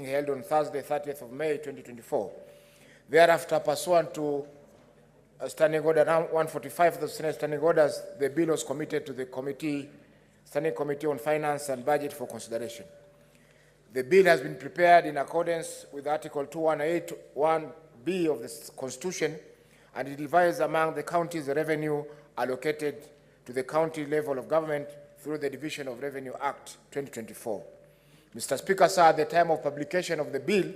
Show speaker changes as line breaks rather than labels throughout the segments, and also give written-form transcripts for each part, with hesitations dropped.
held on Thursday, 30th of May, 2024. Thereafter, pursuant to Standing Order 145 of the Senate Standing Orders, the bill was committed to the Standing Committee on Finance and Budget for consideration. The bill has been prepared in accordance with Article 2181B of the Constitution, and it divides among the counties the revenue allocated to the county level of government through the Division of Revenue Act 2024. Mr. Speaker, sir, at the time of publication of the bill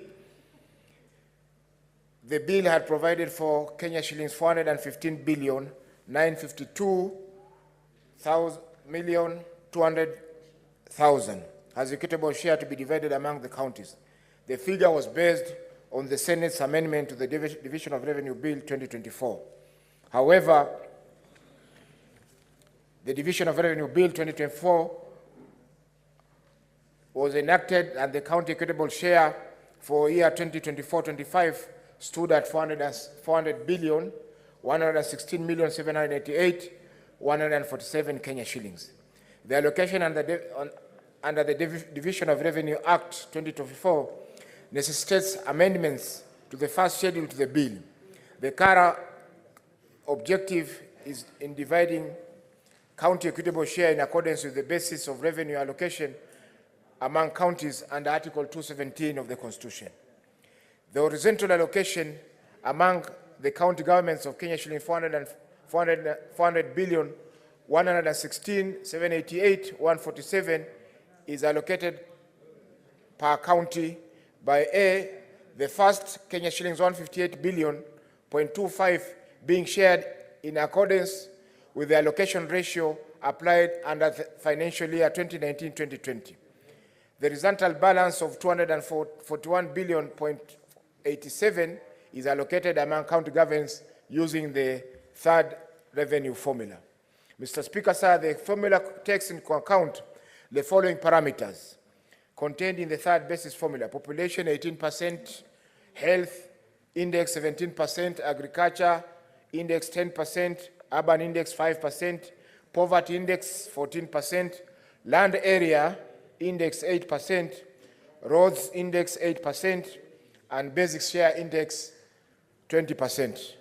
had provided for Kenya shillings 415,952,200,000 as equitable share to be divided among the counties. The figure was based on the Senate's amendment to the Division of Revenue Bill 2024. However, the Division of Revenue Bill 2024 was enacted, and the county equitable share for year 2024-25 stood at 400,116,788,147 Kenya shillings. The allocation under the Division of Revenue Act 2024 necessitates amendments to the first schedule to the bill. The current objective is in dividing county equitable share in accordance with the basis of revenue allocation among counties under Article 217 of the Constitution. The horizontal allocation among the county governments of Kenya shilling 400,116,788,147 is allocated per county by A, the first Kenya shillings 158 billion.25 being shared in accordance with the allocation ratio applied under the financial year 2019-2020. The resultant balance of 241 billion.87 is allocated among county governments using the third revenue formula. Mr. Speaker, sir, the formula takes into account the following parameters contained in the third basis formula: population 18%, health index 17%, agriculture index 10%, urban index 5%, poverty index 14%, land area index 8%, roads index 8%, and basic share index 20%.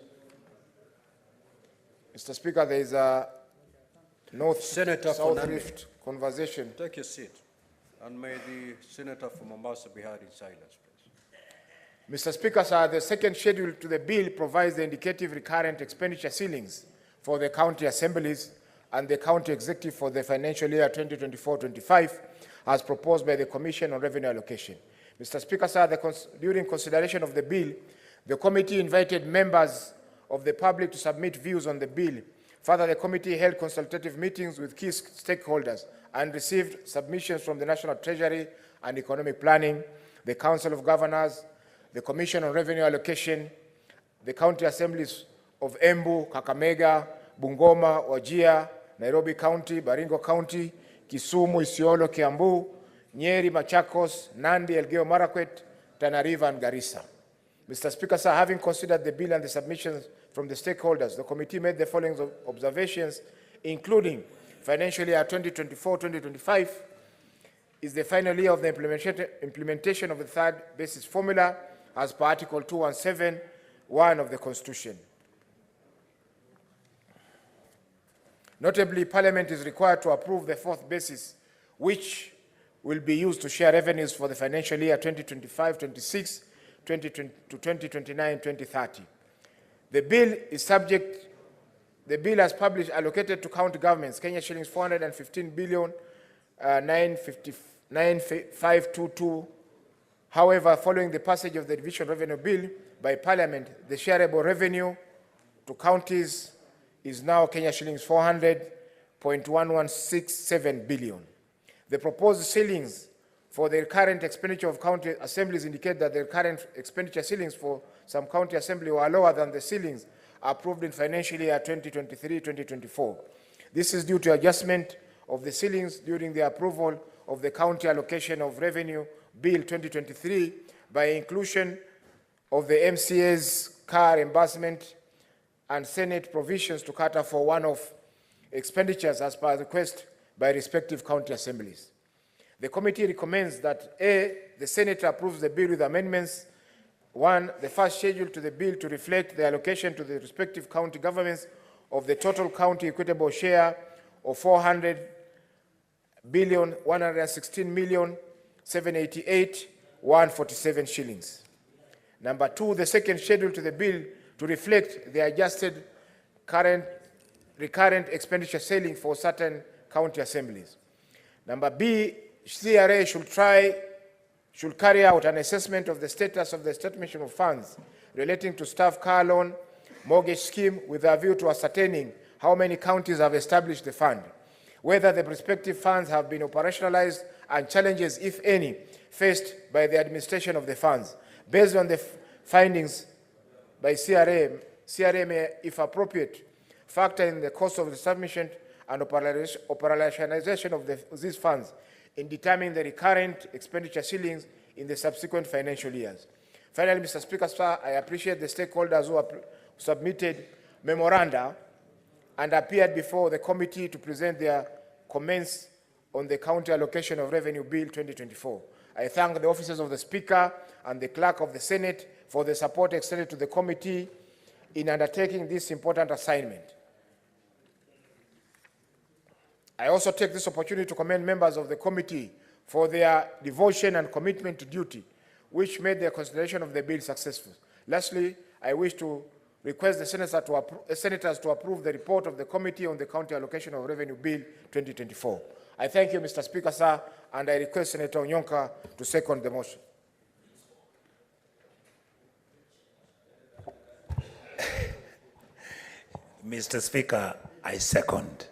Mr. Speaker, there is a north-south rift conversation.
Take your seat, and may the Senator from Mombasa be heard in silence, please.
Mr. Speaker, sir, the second schedule to the bill provides the indicative recurrent expenditure ceilings for the county assemblies and the county executive for the financial year 2024-25, as proposed by the Commission on Revenue Allocation. Mr. Speaker, sir, during consideration of the bill, the committee invited members of the public to submit views on the bill. Further, the committee held consultative meetings with key stakeholders and received submissions from the National Treasury and Economic Planning, the Council of Governors, the Commission on Revenue Allocation, the county assemblies of Embu, Kakamega, Bungoma, Wajir, Nairobi County, Baringo County, Kisumu, Isiolo, Kiambu, Nyeri, Machakos, Nandi, Elgeyo Marakwet, Tana River, and Garissa. Mr. Speaker, sir, having considered the bill and the submissions from the stakeholders, the committee made the following observations, including financial year 2024-2025 is the final year of the implementation of the third basis formula as per Article 217(1) of the Constitution. Notably, Parliament is required to approve the fourth basis, which will be used to share revenues for the financial year 2025-26 to 2029-2030. The bill as published allocated to county governments Kenya shillings 415 billion 95522. However, following the passage of the Division Revenue Bill by Parliament, the shareable revenue to counties is now Kenya shillings 400.1167 billion. The proposed ceilings for the current expenditure of county assemblies indicate that the current expenditure ceilings for some county assembly were lower than the ceilings approved in financial year 2023-2024. This is due to adjustment of the ceilings during the approval of the County Allocation of Revenue Bill 2023 by inclusion of the MCA's car reimbursement and Senate provisions to cater for one-off expenditures as per request by respective county assemblies. The committee recommends that A, the Senate approves the bill with amendments. 1, the first schedule to the bill to reflect the allocation to the respective county governments of the total county equitable share of 400,116,788,147 shillings. Number 2, the second schedule to the bill to reflect the adjusted recurrent expenditure ceiling for certain county assemblies. Number B, CRA should carry out an assessment of the status of the establishment of funds relating to staff car loan mortgage scheme with a view to ascertaining how many counties have established the fund, whether the respective funds have been operationalized, and challenges, if any, faced by the administration of the funds. Based on the findings by CRA may, if appropriate, factor in the cost of the establishment and operationalization of these funds in determining the recurrent expenditure ceilings in the subsequent financial years. Finally, Mr. Speaker, sir, I appreciate the stakeholders who submitted memoranda and appeared before the committee to present their comments on the County Allocation of Revenue Bill 2024. I thank the officers of the Speaker and the Clerk of the Senate for the support extended to the committee in undertaking this important assignment. I also take this opportunity to commend members of the committee for their devotion and commitment to duty, which made the consideration of the bill successful. Lastly, I wish to request the senators to approve the report of the committee on the County Allocation of Revenue Bill 2024. I thank you, Mr. Speaker, sir, and I request Senator Onyonka to second the motion.
Mr. Speaker, I second.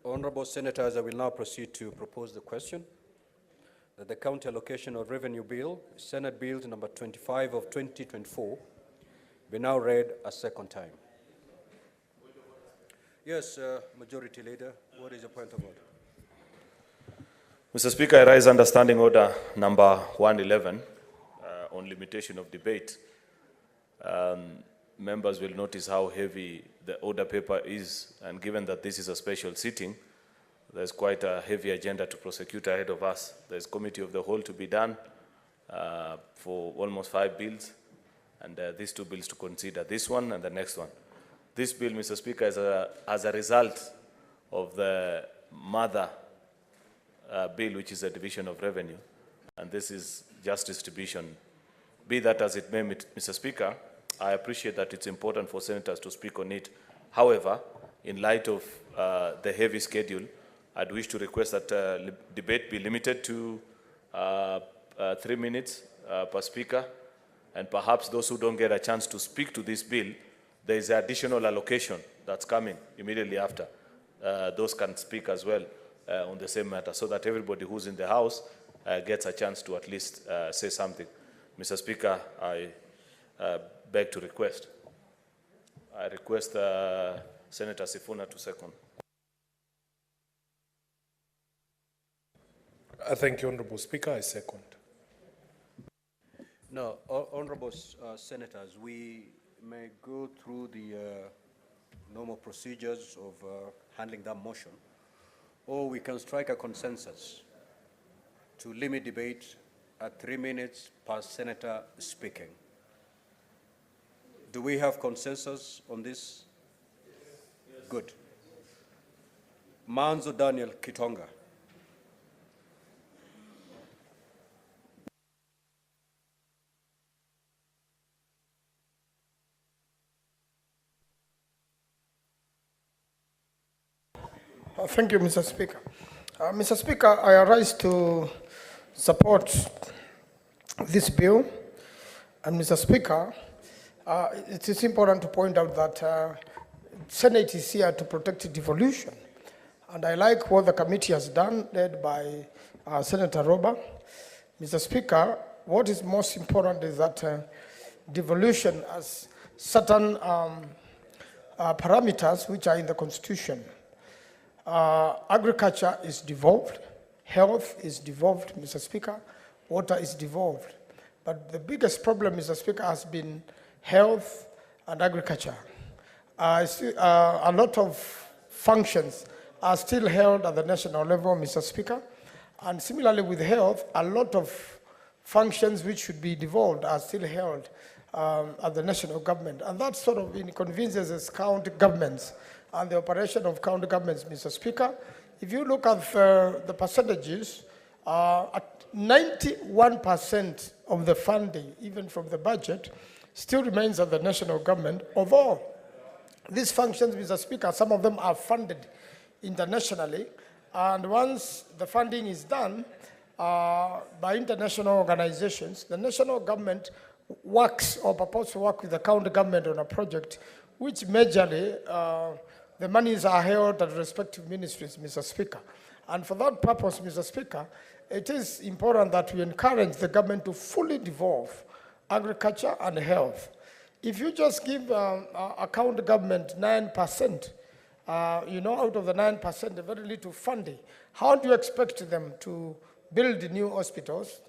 Honorable Senators, I will now proceed to propose the question that the County Allocation of Revenue Bill, Senate Bill number 25 of 2024, be now read a second time. Yes, Majority Leader, what is your point of order?
Mr. Speaker, I raise understanding order number 111 on limitation of debate. Members will notice how heavy the order paper is, and given that this is a special sitting, there's quite a heavy agenda to prosecute ahead of us. There's committee of the whole to be done for almost 5 bills, and these 2 bills to consider, this one and the next one. This bill, Mr. Speaker, is as a result of the mother bill, which is a division of revenue, and this is just distribution. Be that as it may, Mr. Speaker, I appreciate that it's important for senators to speak on it. However, in light of the heavy schedule, I'd wish to request that debate be limited to 3 minutes per speaker, and perhaps those who don't get a chance to speak to this bill, there is additional allocation that's coming immediately after. Those can speak as well on the same matter, so that everybody who's in the House gets a chance to at least say something. Mr. Speaker, I beg to request. I request Senator Sifuna to second.
Thank you, Honorable Speaker. I second.
No, Honorable Senators, we may go through the normal procedures of handling that motion, or we can strike a consensus to limit debate at 3 minutes per senator speaking. Do we have consensus on this? Yes. Good. Manzo Daniel Kitonga.
Thank you, Mr. Speaker. Mr. Speaker, I arise to support this bill. And Mr. Speaker, it is important to point out that Senate is here to protect devolution. And I like what the committee has done, led by Senator Roba. Mr. Speaker, what is most important is that devolution has certain parameters which are in the Constitution. Agriculture is devolved, health is devolved, Mr. Speaker, water is devolved. But the biggest problem, Mr. Speaker, has been health and agriculture. A lot of functions are still held at the national level, Mr. Speaker. And similarly with health, a lot of functions which should be devolved are still held at the national government. And that sort of inconveniences county governments and the operation of county governments, Mr. Speaker. If you look at the percentages, at 91% of the funding, even from the budget, still remains at the national government, although these functions, Mr. Speaker, some of them are funded internationally, and once the funding is done by international organizations, the national government works or proposes to work with the county government on a project which majorly the monies are held at respective ministries, Mr. Speaker. And for that purpose, Mr. Speaker, it is important that we encourage the government to fully devolve agriculture and health. If you just give a county government 9%, out of the 9%, very little funding, how do you expect them to build new hospitals,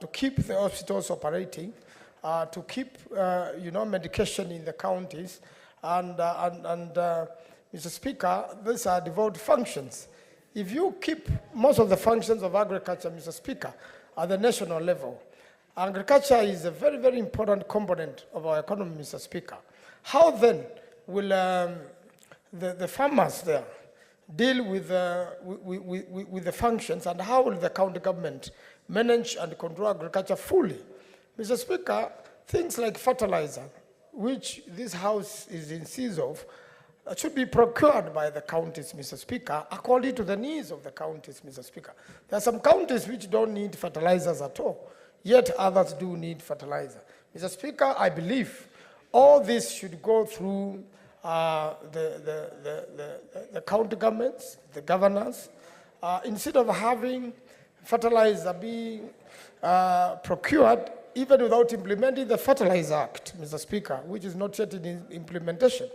to keep the hospitals operating, to keep, medication in the counties, and Mr. Speaker, these are devolved functions. If you keep most of the functions of agriculture, Mr. Speaker, at the national level, agriculture is a very, very important component of our economy, Mr. Speaker. How then will the farmers there deal with the functions, and how will the county government manage and control agriculture fully? Mr. Speaker, things like fertilizer, which this House is in seas of, should be procured by the counties, Mr. Speaker, according to the needs of the counties, Mr. Speaker. There are some counties which don't need fertilizers at all, yet others do need fertilizer. Mr. Speaker, I believe all this should go through the county governments, the governors, instead of having fertilizer being procured even without implementing the Fertilizer Act, Mr. Speaker, which is not yet in implementation.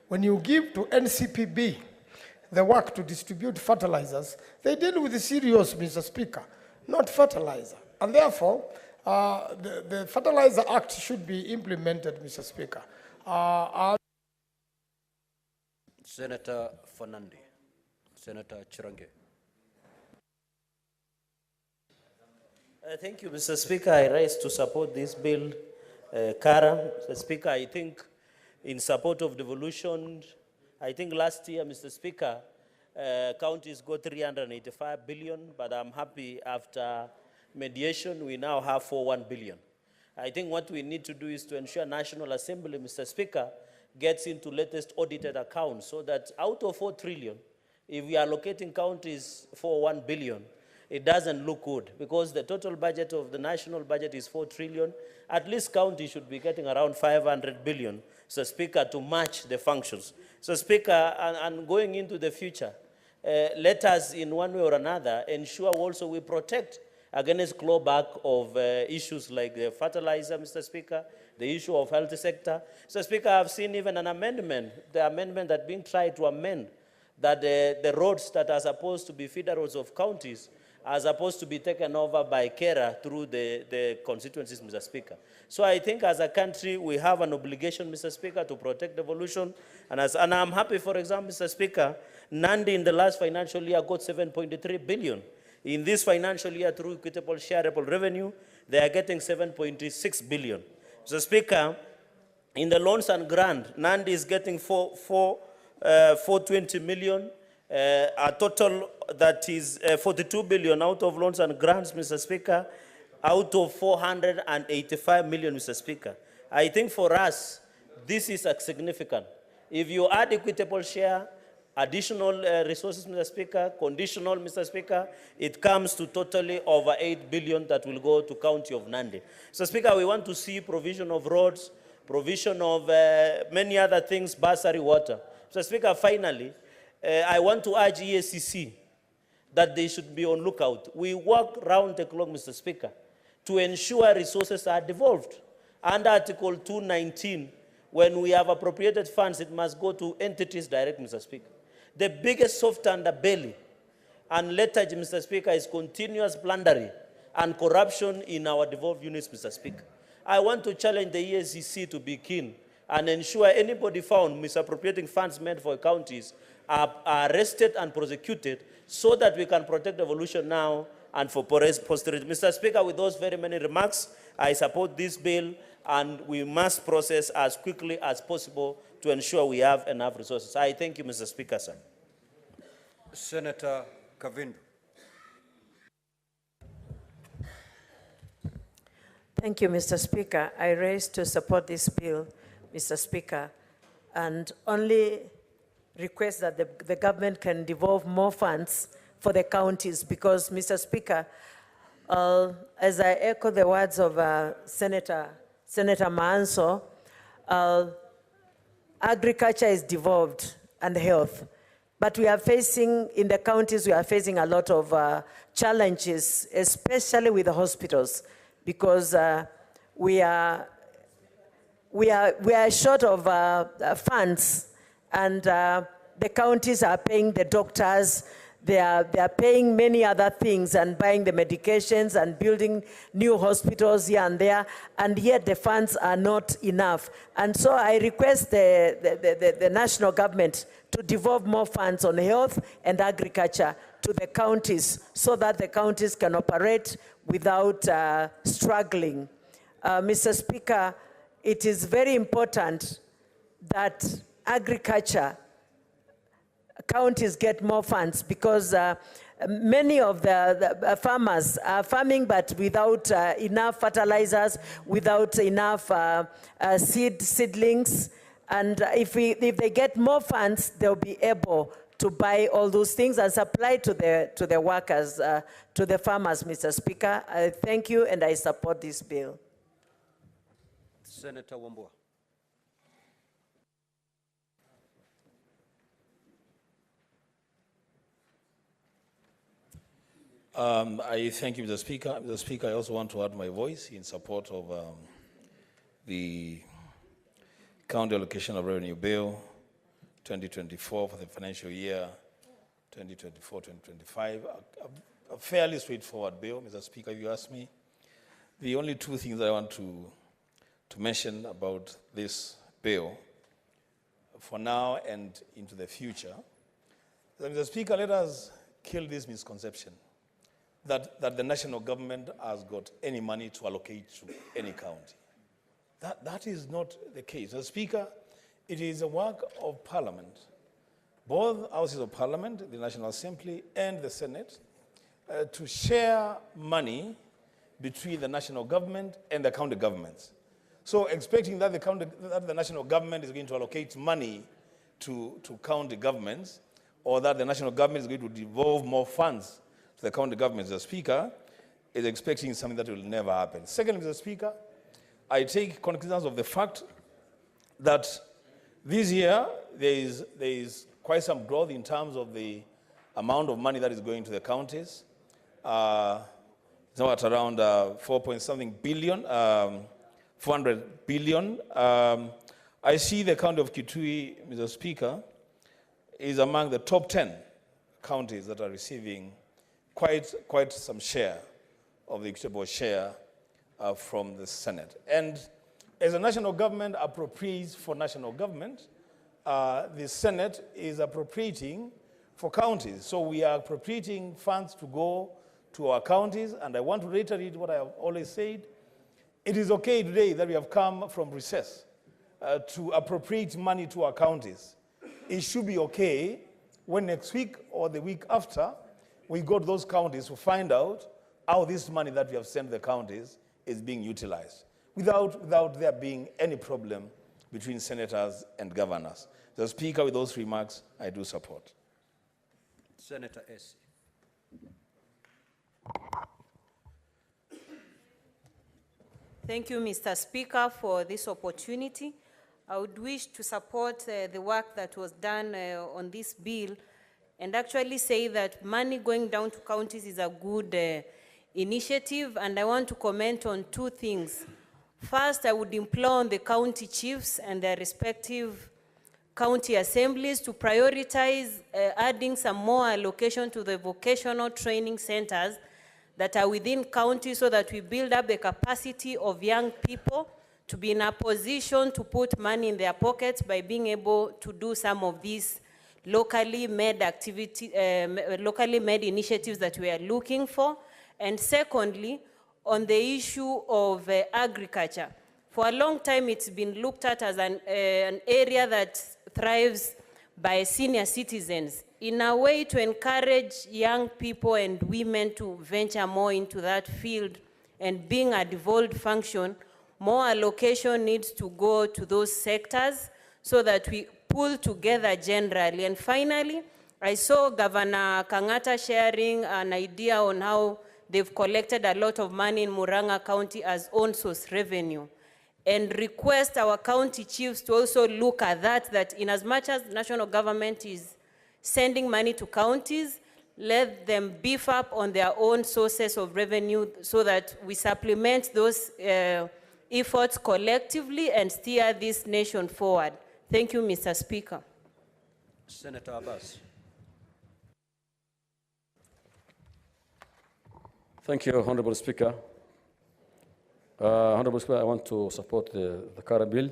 When you give to NCPB the work to distribute fertilizers, they deal with the cereals, Mr. Speaker, not fertilizer. And therefore, the Fertilizer Act should be implemented, Mr. Speaker.
Senator Fernandi. Senator Chirange.
Thank you, Mr. Speaker. I rise to support this bill. Kara, Mr. Speaker, I think in support of devolution, I think last year, Mr. Speaker, counties got 385 billion, but I'm happy after mediation, we now have 41 billion. I think what we need to do is to ensure National Assembly, Mr. Speaker, gets into latest audited accounts so that out of 4 trillion, if we are allocating counties for 1 billion, it doesn't look good because the total budget of the national budget is 4 trillion. At least counties should be getting around 500 billion, so Speaker, to match the functions. So Speaker, and going into the future, let us in one way or another ensure also we protect against clawback of issues like fertilizer, Mr. Speaker, the issue of health sector. So Speaker, I've seen even an amendment, the amendment that being tried to amend that the roads that are supposed to be feeder roads of counties are supposed to be taken over by KERA through the constituencies, Mr. Speaker. So I think as a country, we have an obligation, Mr. Speaker, to protect devolution. And I'm happy, for example, Mr. Speaker, Nandi in the last financial year got 7.3 billion. In this financial year, through equitable shareable revenue, they are getting 7.6 billion. Mr. Speaker, in the loans and grant, Nandi is getting 420 million. A total that is 42 billion out of loans and grants, Mr. Speaker, out of 485 million, Mr. Speaker. I think for us, this is significant. If you add equitable share, additional resources, Mr. Speaker, conditional, Mr. Speaker, it comes to totally over 8 billion that will go to County of Nandi. So, Speaker, we want to see provision of roads, provision of many other things, bursary, water. So, Speaker, finally, I want to urge EACC that they should be on lookout. We work round the clock, Mr. Speaker, to ensure resources are devolved. Under Article 219, when we have appropriated funds, it must go to entities direct, Mr. Speaker. The biggest soft underbelly and lethargy, Mr. Speaker, is continuous plundering and corruption in our devolved units, Mr. Speaker. I want to challenge the EACC to be keen and ensure anybody found misappropriating funds meant for counties are arrested and prosecuted so that we can protect evolution now and for posterity. Mr. Speaker, with those very many remarks, I support this bill, and we must process as quickly as possible to ensure we have enough resources. I thank you, Mr. Speaker, sir.
Senator Kavindu.
Thank you, Mr. Speaker. I raise to support this bill, Mr. Speaker, and only request that the government can devolve more funds for the counties because, Mr. Speaker, as I echo the words of Senator Maanzo, agriculture is devolved and health. But we are facing, in the counties, we are facing a lot of challenges, especially with the hospitals, because we are short of funds, and the counties are paying the doctors, they are paying many other things and buying the medications and building new hospitals here and there, and yet the funds are not enough. And so I request the national government to devolve more funds on health and agriculture to the counties so that the counties can operate without struggling. Mr. Speaker, it is very important that agriculture counties get more funds because many of the farmers are farming but without enough fertilizers, without enough seedlings. And if they get more funds, they'll be able to buy all those things and supply to the workers, to the farmers, Mr. Speaker. I thank you and I support this bill.
Senator Wambua.
I thank you, Mr. Speaker. Mr. Speaker, I also want to add my voice in support of the County Allocation of Revenue Bill 2024 for the financial year 2024-2025. A fairly straightforward bill, Mr. Speaker, if you ask me. The only two things that I want to mention about this bill for now and into the future. Mr. Speaker, let us kill this misconception that the national government has got any money to allocate to any county. That is not the case. Mr. Speaker, it is a work of Parliament, both houses of Parliament, the National Assembly and the Senate, to share money between the national government and the county governments. So expecting that the national government is going to allocate money to county governments, or that the national government is going to devolve more funds to the county governments, Mr. Speaker, is expecting something that will never happen. Secondly, Mr. Speaker, I take cognizance of the fact that this year there is quite some growth in terms of the amount of money that is going to the counties. It's now at around 4.something billion, 400 billion. I see the county of Kitui, Mr. Speaker, is among the top 10 counties that are receiving quite some share of the equitable share from the Senate. And as the national government appropriates for national government, the Senate is appropriating for counties. So we are appropriating funds to go to our counties, and I want to reiterate what I have always said. It is okay today that we have come from recess to appropriate money to our counties. It should be okay when next week or the week after we go to those counties to find out how this money that we have sent to the counties is being utilized without there being any problem between senators and governors. The Speaker, with those remarks, I do support.
Senator Essie.
Thank you, Mr. Speaker, for this opportunity. I would wish to support the work that was done on this bill and actually say that money going down to counties is a good initiative, and I want to comment on two things. First, I would implore on the county chiefs and their respective county assemblies to prioritize adding some more allocation to the vocational training centers that are within counties so that we build up the capacity of young people to be in a position to put money in their pockets by being able to do some of these locally made locally made initiatives that we are looking for. And secondly, on the issue of agriculture. For a long time, it's been looked at as an area that thrives by senior citizens, in a way to encourage young people and women to venture more into that field. And being a devolved function, more allocation needs to go to those sectors so that we pull together generally. And finally, I saw Governor Kangata sharing an idea on how they've collected a lot of money in Murang'a County as own source revenue, and request our county chiefs to also look at that in as much as national government is sending money to counties, let them beef up on their own sources of revenue so that we supplement those efforts collectively and steer this nation forward. Thank you, Mr. Speaker.
Senator Abbas.
Thank you, Honorable Speaker. Honorable Speaker, I want to support the current bill.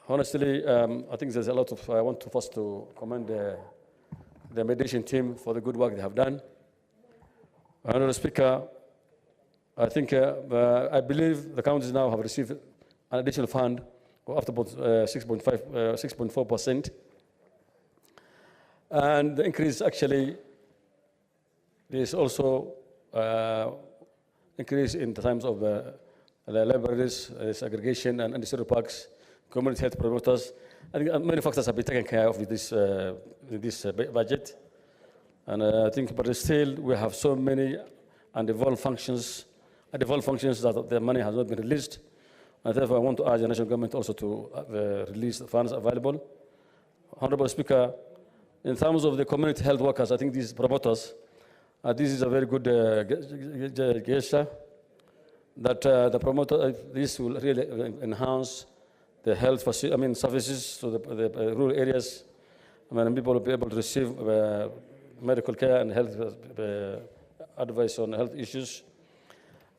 Honestly, I think there's a lot of, I want to first to commend the mediation team for the good work they have done. Honorable Speaker, I think, I believe the counties now have received an additional fund of up to about 6.4%. And the increase actually, there's also increase in terms of the libraries, segregation, and industrial parks, community health promoters. I think many factors have been taken care of with this budget. And I think, but still, we have so many undeveloped functions that the money has not been released. And therefore, I want to urge the national government also to release the funds available. Honorable Speaker, in terms of the community health workers, I think these promoters, this is a very good gesture that the promoter, this will really enhance the health services to the rural areas. People will be able to receive medical care and health advice on health issues.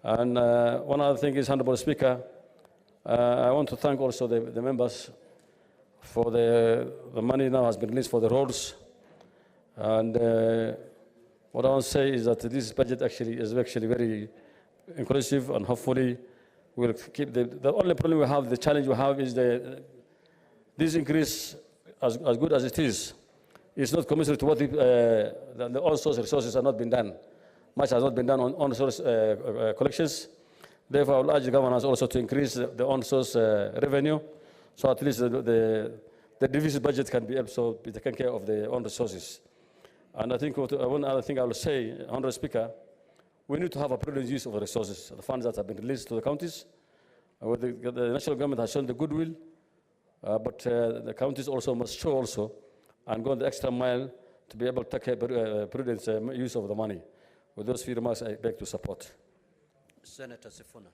And one other thing is, Honorable Speaker, I want to thank also the members for the money now has been released for the roads. And what I want to say is that this budget is actually very inclusive, and hopefully we'll keep the only problem we have, the challenge we have is this increase, as good as it is not commensurate to what the on-source resources have not been done. Much has not been done on on-source collections. Therefore, I will urge the governors also to increase the on-source revenue, so at least the division budget can be also be taken care of the on resources. And I think one other thing I will say, Honorable Speaker, we need to have a prudent use of the resources, the funds that have been released to the counties. The national government has shown the goodwill, but the counties also must show also and go the extra mile to be able to take prudent use of the money. With those few remarks, I beg to support.
Senator Sifuna.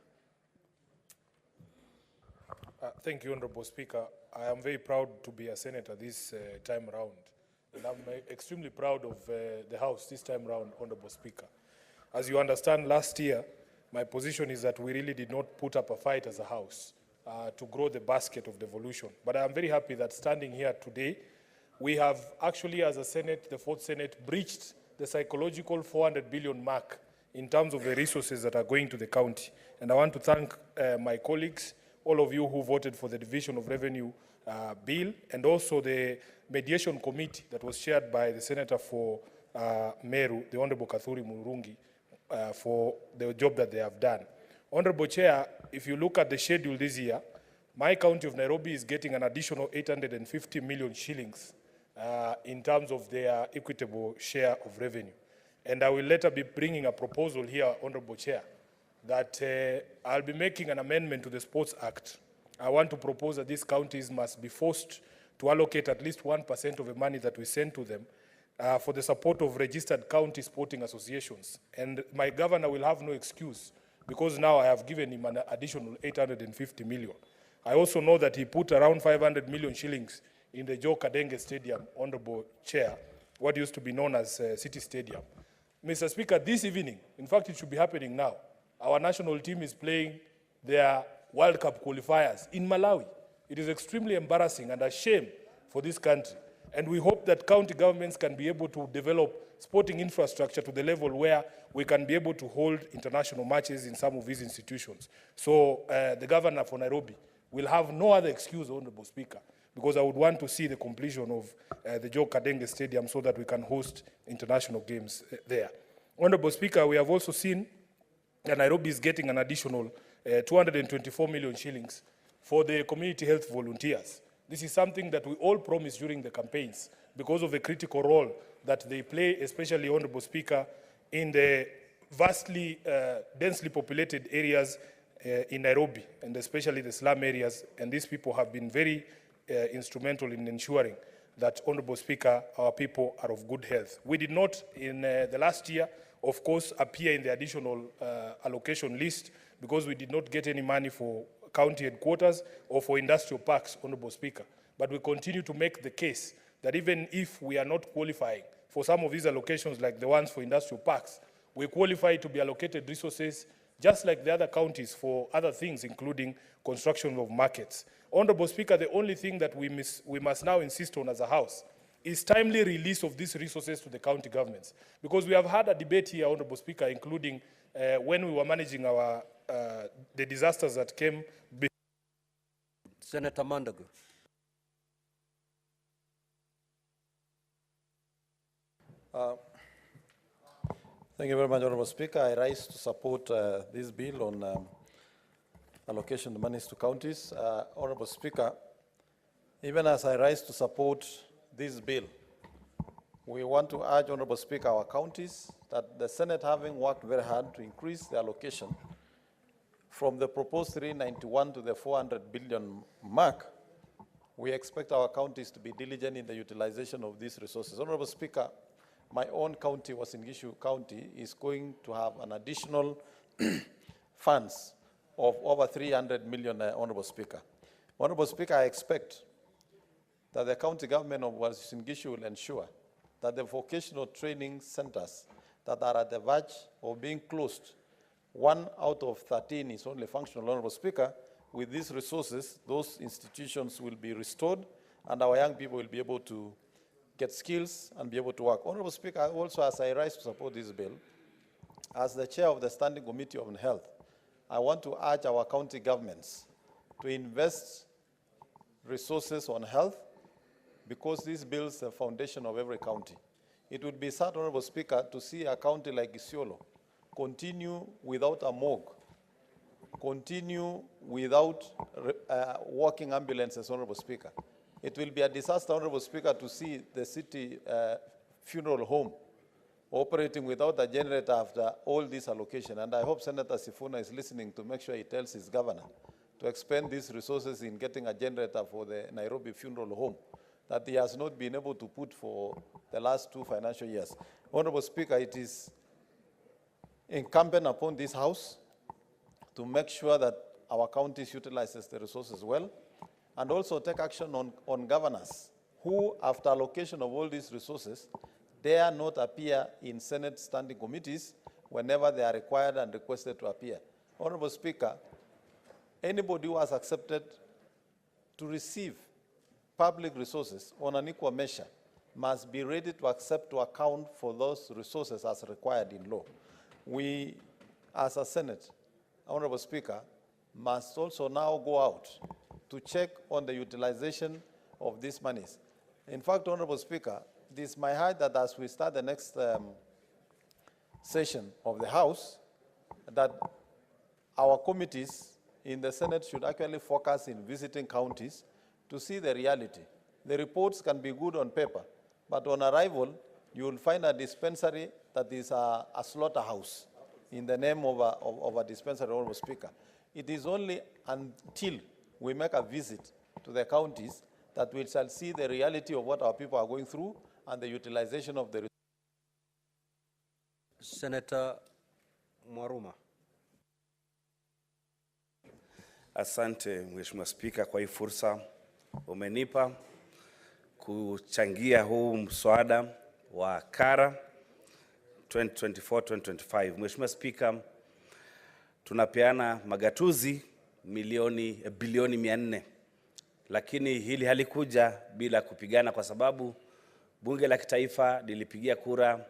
Thank you, Honorable Speaker. I am very proud to be a senator this time around. And I'm extremely proud of the House this time around, Honorable Speaker. As you understand, last year, my position is that we really did not put up a fight as a House to grow the basket of devolution. But I'm very happy that standing here today, we have actually, as a Senate, the Fourth Senate, breached the psychological 400 billion mark in terms of the resources that are going to the county. And I want to thank my colleagues, all of you who voted for the Division of Revenue bill, and also the mediation committee that was chaired by the Senator for Meru, the Honorable Kathuri Murungi, for the job that they have done. Honorable Chair, if you look at the schedule this year, my county of Nairobi is getting an additional 850 million shillings in terms of their equitable share of revenue. And I will later be bringing a proposal here, Honorable Chair, that I'll be making an amendment to the Sports Act. I want to propose that these counties must be forced to allocate at least 1% of the money that we send to them for the support of registered county sporting associations. And my governor will have no excuse, because now I have given him an additional 850 million. I also know that he put around 500 million shillings in the Joe Kadenge Stadium, Honorable Chair, what used to be known as City Stadium. Mr. Speaker, this evening, in fact it should be happening now, our national team is playing their World Cup qualifiers in Malawi. It is extremely embarrassing and a shame for this country. And we hope that county governments can be able to develop sporting infrastructure to the level where we can be able to hold international matches in some of these institutions. So the governor for Nairobi will have no other excuse, Honorable Speaker, because I would want to see the completion of the Joe Kadenge Stadium so that we can host international games there. Honorable Speaker, we have also seen that Nairobi is getting an additional 224 million shillings for the community health volunteers. This is something that we all promised during the campaigns because of the critical role that they play, especially, Honorable Speaker, in the vastly, densely populated areas in Nairobi, and especially the slum areas. And these people have been very instrumental in ensuring that, Honorable Speaker, our people are of good health. We did not, in the last year, of course, appear in the additional allocation list because we did not get any money for county headquarters or for industrial parks, Honorable Speaker. But we continue to make the case that even if we are not qualifying for some of these allocations like the ones for industrial parks, we qualify to be allocated resources just like the other counties for other things, including construction of markets. Honorable Speaker, the only thing that we must now insist on as a House is timely release of these resources to the county governments. Because we have had a debate here, Honorable Speaker, including when we were managing our the disasters that came.
Senator Mandago.
Thank you very much, Honorable Speaker. I rise to support this bill on allocation of monies to counties. Honorable Speaker, even as I rise to support this bill, we want to urge, Honorable Speaker, our counties that the Senate, having worked very hard to increase the allocation from the proposed 391 to the 400 billion mark, we expect our counties to be diligent in the utilization of these resources. Honorable Speaker, my own county, Uasin Gishu County, is going to have an additional funds of over 300 million, Honorable Speaker. Honorable Speaker, I expect that the county government of Uasin Gishu will ensure that the vocational training centers that are at the verge of being closed, 1 out of 13 is only functional, Honorable Speaker. With these resources, those institutions will be restored and our young people will be able to get skills and be able to work. Honorable Speaker, also as I rise to support this bill, as the chair of the Standing Committee on Health, I want to urge our county governments to invest resources on health because this builds the foundation of every county. It would be sad, Honorable Speaker, to see a county like Isiolo continue without a morgue, continue without working ambulances, Honorable Speaker. It will be a disaster, Honorable Speaker, to see the city funeral home operating without a generator after all this allocation. And I hope Senator Sifuna is listening to make sure he tells his governor to expend these resources in getting a generator for the Nairobi funeral home that he has not been able to put for the last 2 financial years. Honorable Speaker, it is incumbent upon this House to make sure that our counties utilizes the resources well, and also take action on governors who, after allocation of all these resources, dare not appear in Senate standing committees whenever they are required and requested to appear. Honorable Speaker, anybody who has accepted to receive public resources on an equal measure must be ready to accept to account for those resources as required in law. We, as a Senate, Honorable Speaker, must also now go out to check on the utilization of these monies. In fact, Honorable Speaker, it is my heart that as we start the next session of the House, that our committees in the Senate should actually focus in visiting counties to see the reality. The reports can be good on paper, but on arrival, you will find a dispensary that is a slaughterhouse in the name of a dispensary, Honorable Speaker. It is only until we make a visit to the counties that we shall see the reality of what our people are going through and the utilization of the resources.
Senator Mwaruma.
Asante Mheshimiwa Spika kwa hii fursa umenipa kuchangia huu mswada wa KARA 2024-2025. Mheshimiwa Spika, tunapeana magatuzi bilioni 400 lakini hili halikuja bila kupigana, kwa sababu bunge la kitaifa lilipigia kura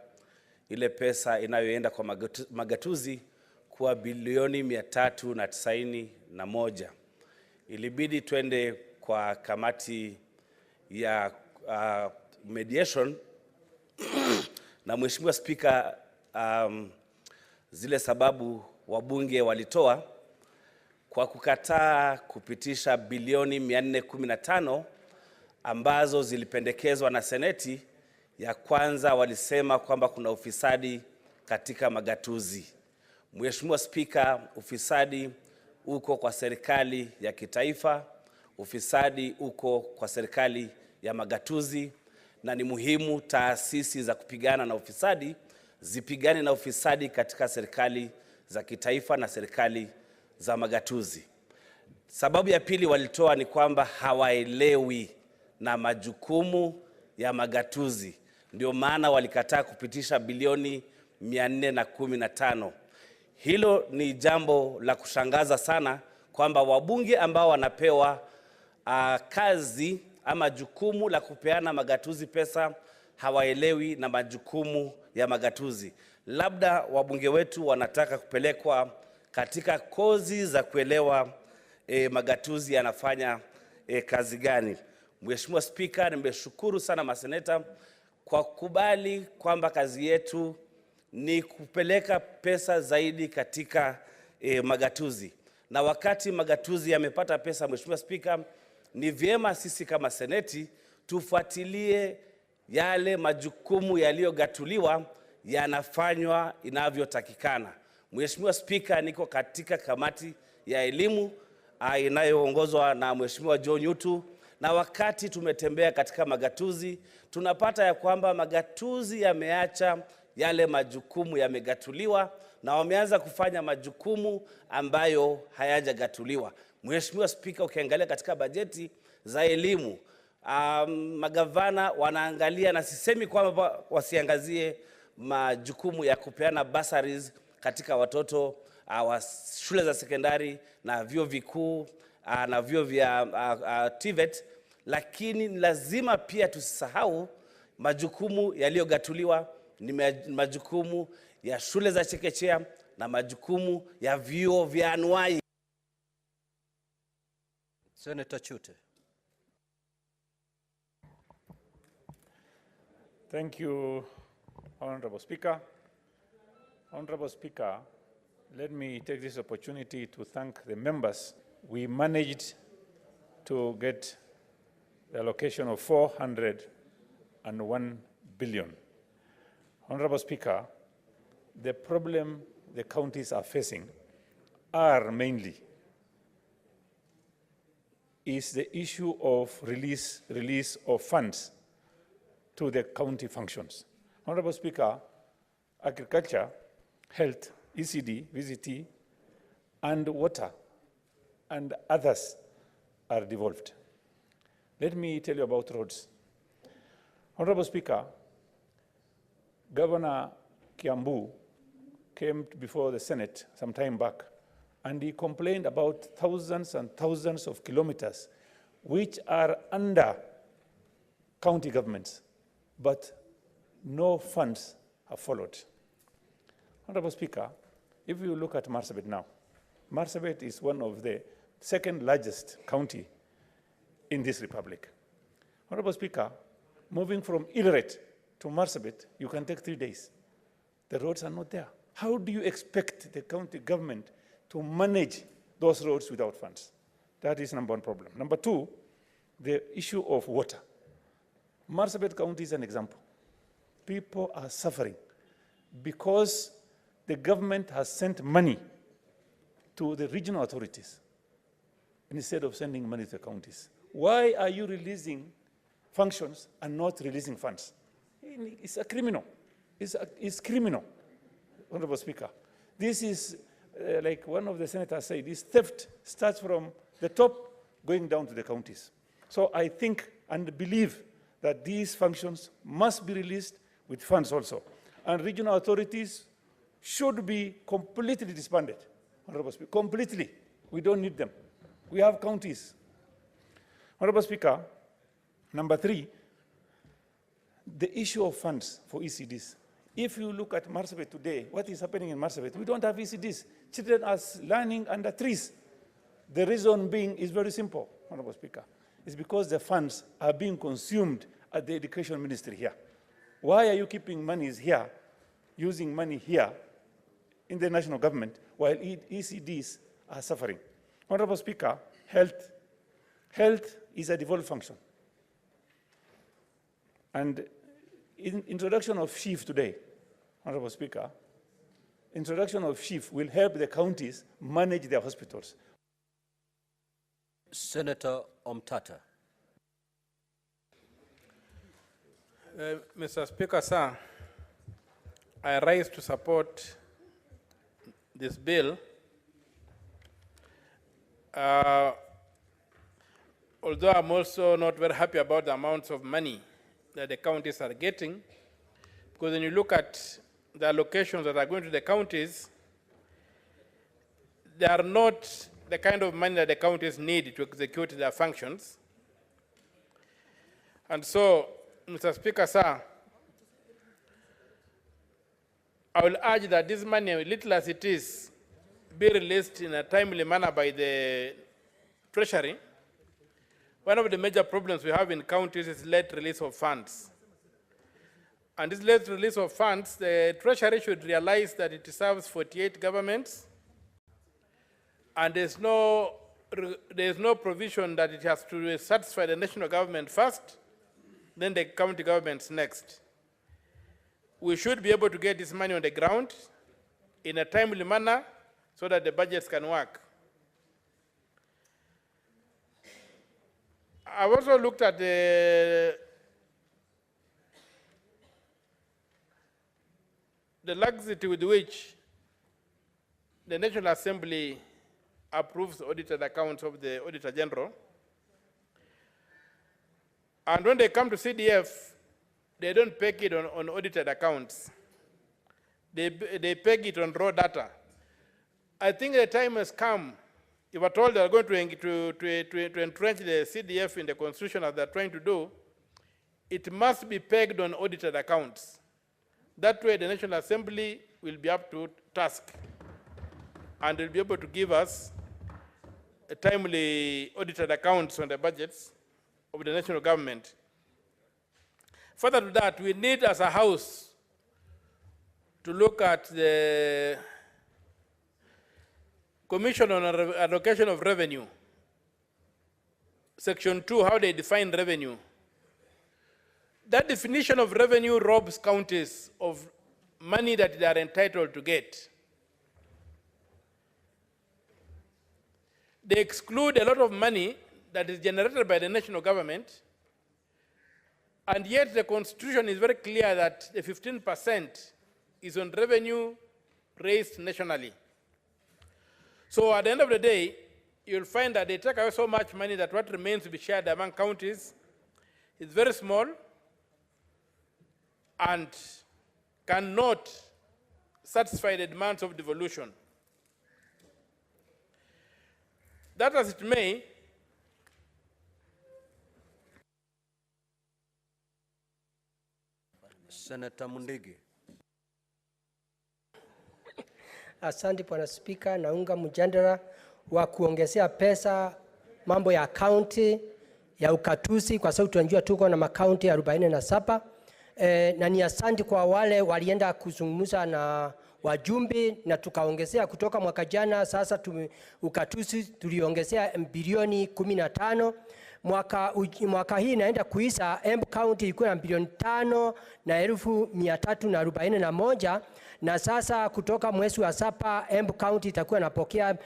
ile pesa inayoenda kwa magatuzi kuwa bilioni 391. Ilibidi twende kwa kamati ya mediation na Mheshimiwa Spika, zile sababu wabunge walitoa kwa kukataa kupitisha bilioni 415 ambazo zilipendekezwa na Seneti. Ya kwanza, walisema kwamba kuna ufisadi katika magatuzi. Mheshimiwa Spika, ufisadi uko kwa serikali ya kitaifa, ufisadi uko kwa serikali ya magatuzi, na ni muhimu taasisi za kupigana na ufisadi zipigane na ufisadi katika serikali za kitaifa na serikali za magatuzi. Sababu ya pili walitoa ni kwamba hawaelewi na majukumu ya magatuzi. Ndio maana walikataa kupitisha bilioni 415. Hilo ni jambo la kushangaza sana kwamba wabunge ambao wanapewa kazi ama jukumu la kupeana magatuzi pesa hawaelewi na majukumu ya magatuzi. Labda wabunge wetu wanataka kupelekwa katika kozi za kuelewa magatuzi yanafanya kazi gani. Mheshimiwa Spika, nimeshukuru sana maseneta kwa kukubali kwamba kazi yetu ni kupeleka pesa zaidi katika magatuzi. Na wakati magatuzi yamepata pesa, Mheshimiwa Spika, ni vyema sisi kama seneti tufuatilie yale majukumu yaliyogatuliwa yanafanywa inavyotakikana. Mheshimiwa Spika, niko katika kamati ya elimu inayoongozwa na Mheshimiwa John Yutu, na wakati tumetembea katika magatuzi tunapata ya kwamba magatuzi yameacha yale majukumu yamegatuliwa na wameanza kufanya majukumu ambayo hayajagatuliwa. Mheshimiwa Spika, ukiangalia katika bajeti za elimu, magavana wanaangalia, na sisemi kwamba wasiangazie majukumu ya kupeana bursaries katika watoto wa shule za sekondari na vyuo vikuu na vyuo vya TVET, lakini lazima pia tusisahau majukumu yaliyogatuliwa ni majukumu ya shule za chekechea na majukumu ya vyuo vya anuai.
Senator Chute.
Thank you, Honorable Speaker. Honorable Speaker, let me take this opportunity to thank the members. We managed to get the allocation of 401 billion. Honorable Speaker, the problem the counties are facing are mainly is the issue of release of funds to the county functions. Honorable Speaker, agriculture, health, ECD, VCT, and water, and others are devolved. Let me tell you about roads. Honorable Speaker, Governor Kiambu came before the Senate some time back, and he complained about thousands and thousands of kilometers which are under county governments, but no funds have followed. Honorable Speaker, if you look at Marsabit now, Marsabit is one of the second largest county in this republic. Honorable Speaker, moving from Ileret to Marsabit, you can take 3 days. The roads are not there. How do you expect the county government to manage those roads without funds? That is number one problem. Number two, the issue of water. Marsabit County is an example. People are suffering because the government has sent money to the regional authorities instead of sending money to the counties. Why are you releasing functions and not releasing funds? It's a criminal. It's criminal, Honorable Speaker. This is, like one of the senators said, this theft starts from the top going down to the counties. So I think and believe that these functions must be released with funds also. And regional authorities should be completely disbanded, Honorable Speaker, completely. We don't need them. We have counties. Honorable Speaker, number 3, the issue of funds for ECDs. If you look at Marsabit today, what is happening in Marsabit? We don't have ECDs. Children are learning under trees. The reason being is very simple, Honorable Speaker. It's because the funds are being consumed at the Education Ministry here. Why are you keeping monies here, using money here in the national government, while ECDs are suffering? Honorable Speaker, health is a devolved function. And in introduction of SHIF today, Honorable Speaker, introduction of SHIF will help the counties manage their hospitals.
Senator Omtata.
Mr. Speaker, sir, I rise to support this bill. Although I'm also not very happy about the amounts of money that the counties are getting, because when you look at the allocations that are going to the counties, they are not the kind of money that the counties need to execute their functions. And so, Mr. Speaker, sir, I will urge that this money, little as it is, be released in a timely manner by the Treasury. One of the major problems we have in counties is late release of funds. And this late release of funds, the Treasury should realize that it serves 48 governments, and there's no provision that it has to satisfy the national government first, then the county governments next. We should be able to get this money on the ground in a timely manner so that the budgets can work. I've also looked at the laxity with which the National Assembly approves audited accounts of the Auditor General. And when they come to CDF, they don't peg it on audited accounts. They peg it on raw data. I think the time has come, if at all they are going to entrench the CDF in the Constitution as they're trying to do, it must be pegged on audited accounts. That way the National Assembly will be up to task and will be able to give us a timely audited accounts on the budgets of the national government. Further to that, we need as a House to look at the Commission on Allocation of Revenue, Section 2, how they define revenue. That definition of revenue robs counties of money that they are entitled to get. They exclude a lot of money that is generated by the national government, and yet the Constitution is very clear that the 15% is on revenue raised nationally. So at the end of the day, you'll find that they take away so much money that what remains to be shared among counties is very small and cannot satisfy the demands of devolution. That as it may,
Senator Mundigi.
Asante Bwana Spika, naunga mjadala wa kuongezea pesa mambo ya kaunti ya ukatuzi, kwa sababu tunajua tuko na makaunti 47. Na ni asante kwa wale walienda kuzungumza na wajumbe na tukaongezea kutoka mwaka jana. Sasa ukatuzi tuliongezea bilioni 15. Mwaka hii naenda kuisha, Embu County ilikuwa na bilioni 5,341, na sasa kutoka mwezi wa 7 Embu County itakuwa napokea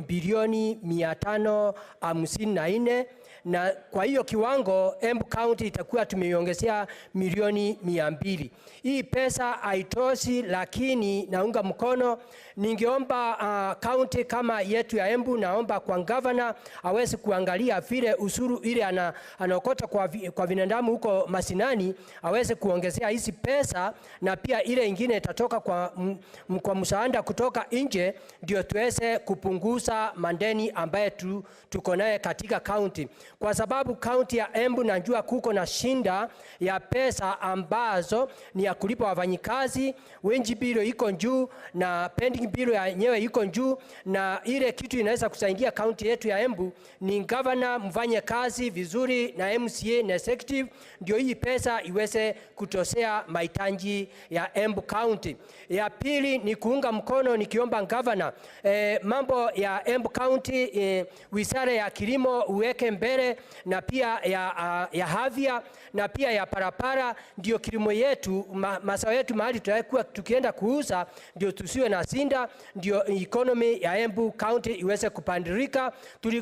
bilioni 554, na kwa hiyo kiwango Embu County itakuwa tumeiongezea milioni 200. Hii pesa haitoshi, lakini naunga mkono. Ningeomba county kama yetu ya Embu, naomba kwa governor aweze kuangalia vile usuru ile anaokota kwa binadamu huko mashinani, aweze kuongezea hizi pesa, na pia ile ingine itatoka kwa msaada kutoka nje, ndio tuweze kupunguza mandeni ambaye tuko naye katika county. kwa sababu kaunti ya Embu najua kuko na shinda ya pesa ambazo ni ya kulipa wafanyikazi, wage bill iko juu na pending bill yenyewe iko juu, na ile kitu inaweza kusaidia kaunti yetu ya Embu ni governor mfanye kazi vizuri na MCA na executive, ndio hii pesa iweze kutosea mahitaji ya Embu County. Ya pili ni kuunga mkono nikiomba governor mambo ya Embu County, wizara ya kilimo uweke mbele, na pia ya havia na pia ya parapara, ndio kilimo yetu mazao yetu mahali tutakuwa tukienda kuuza ndio tusiwe na sinda, ndio economy ya Embu County iweze kupandirika.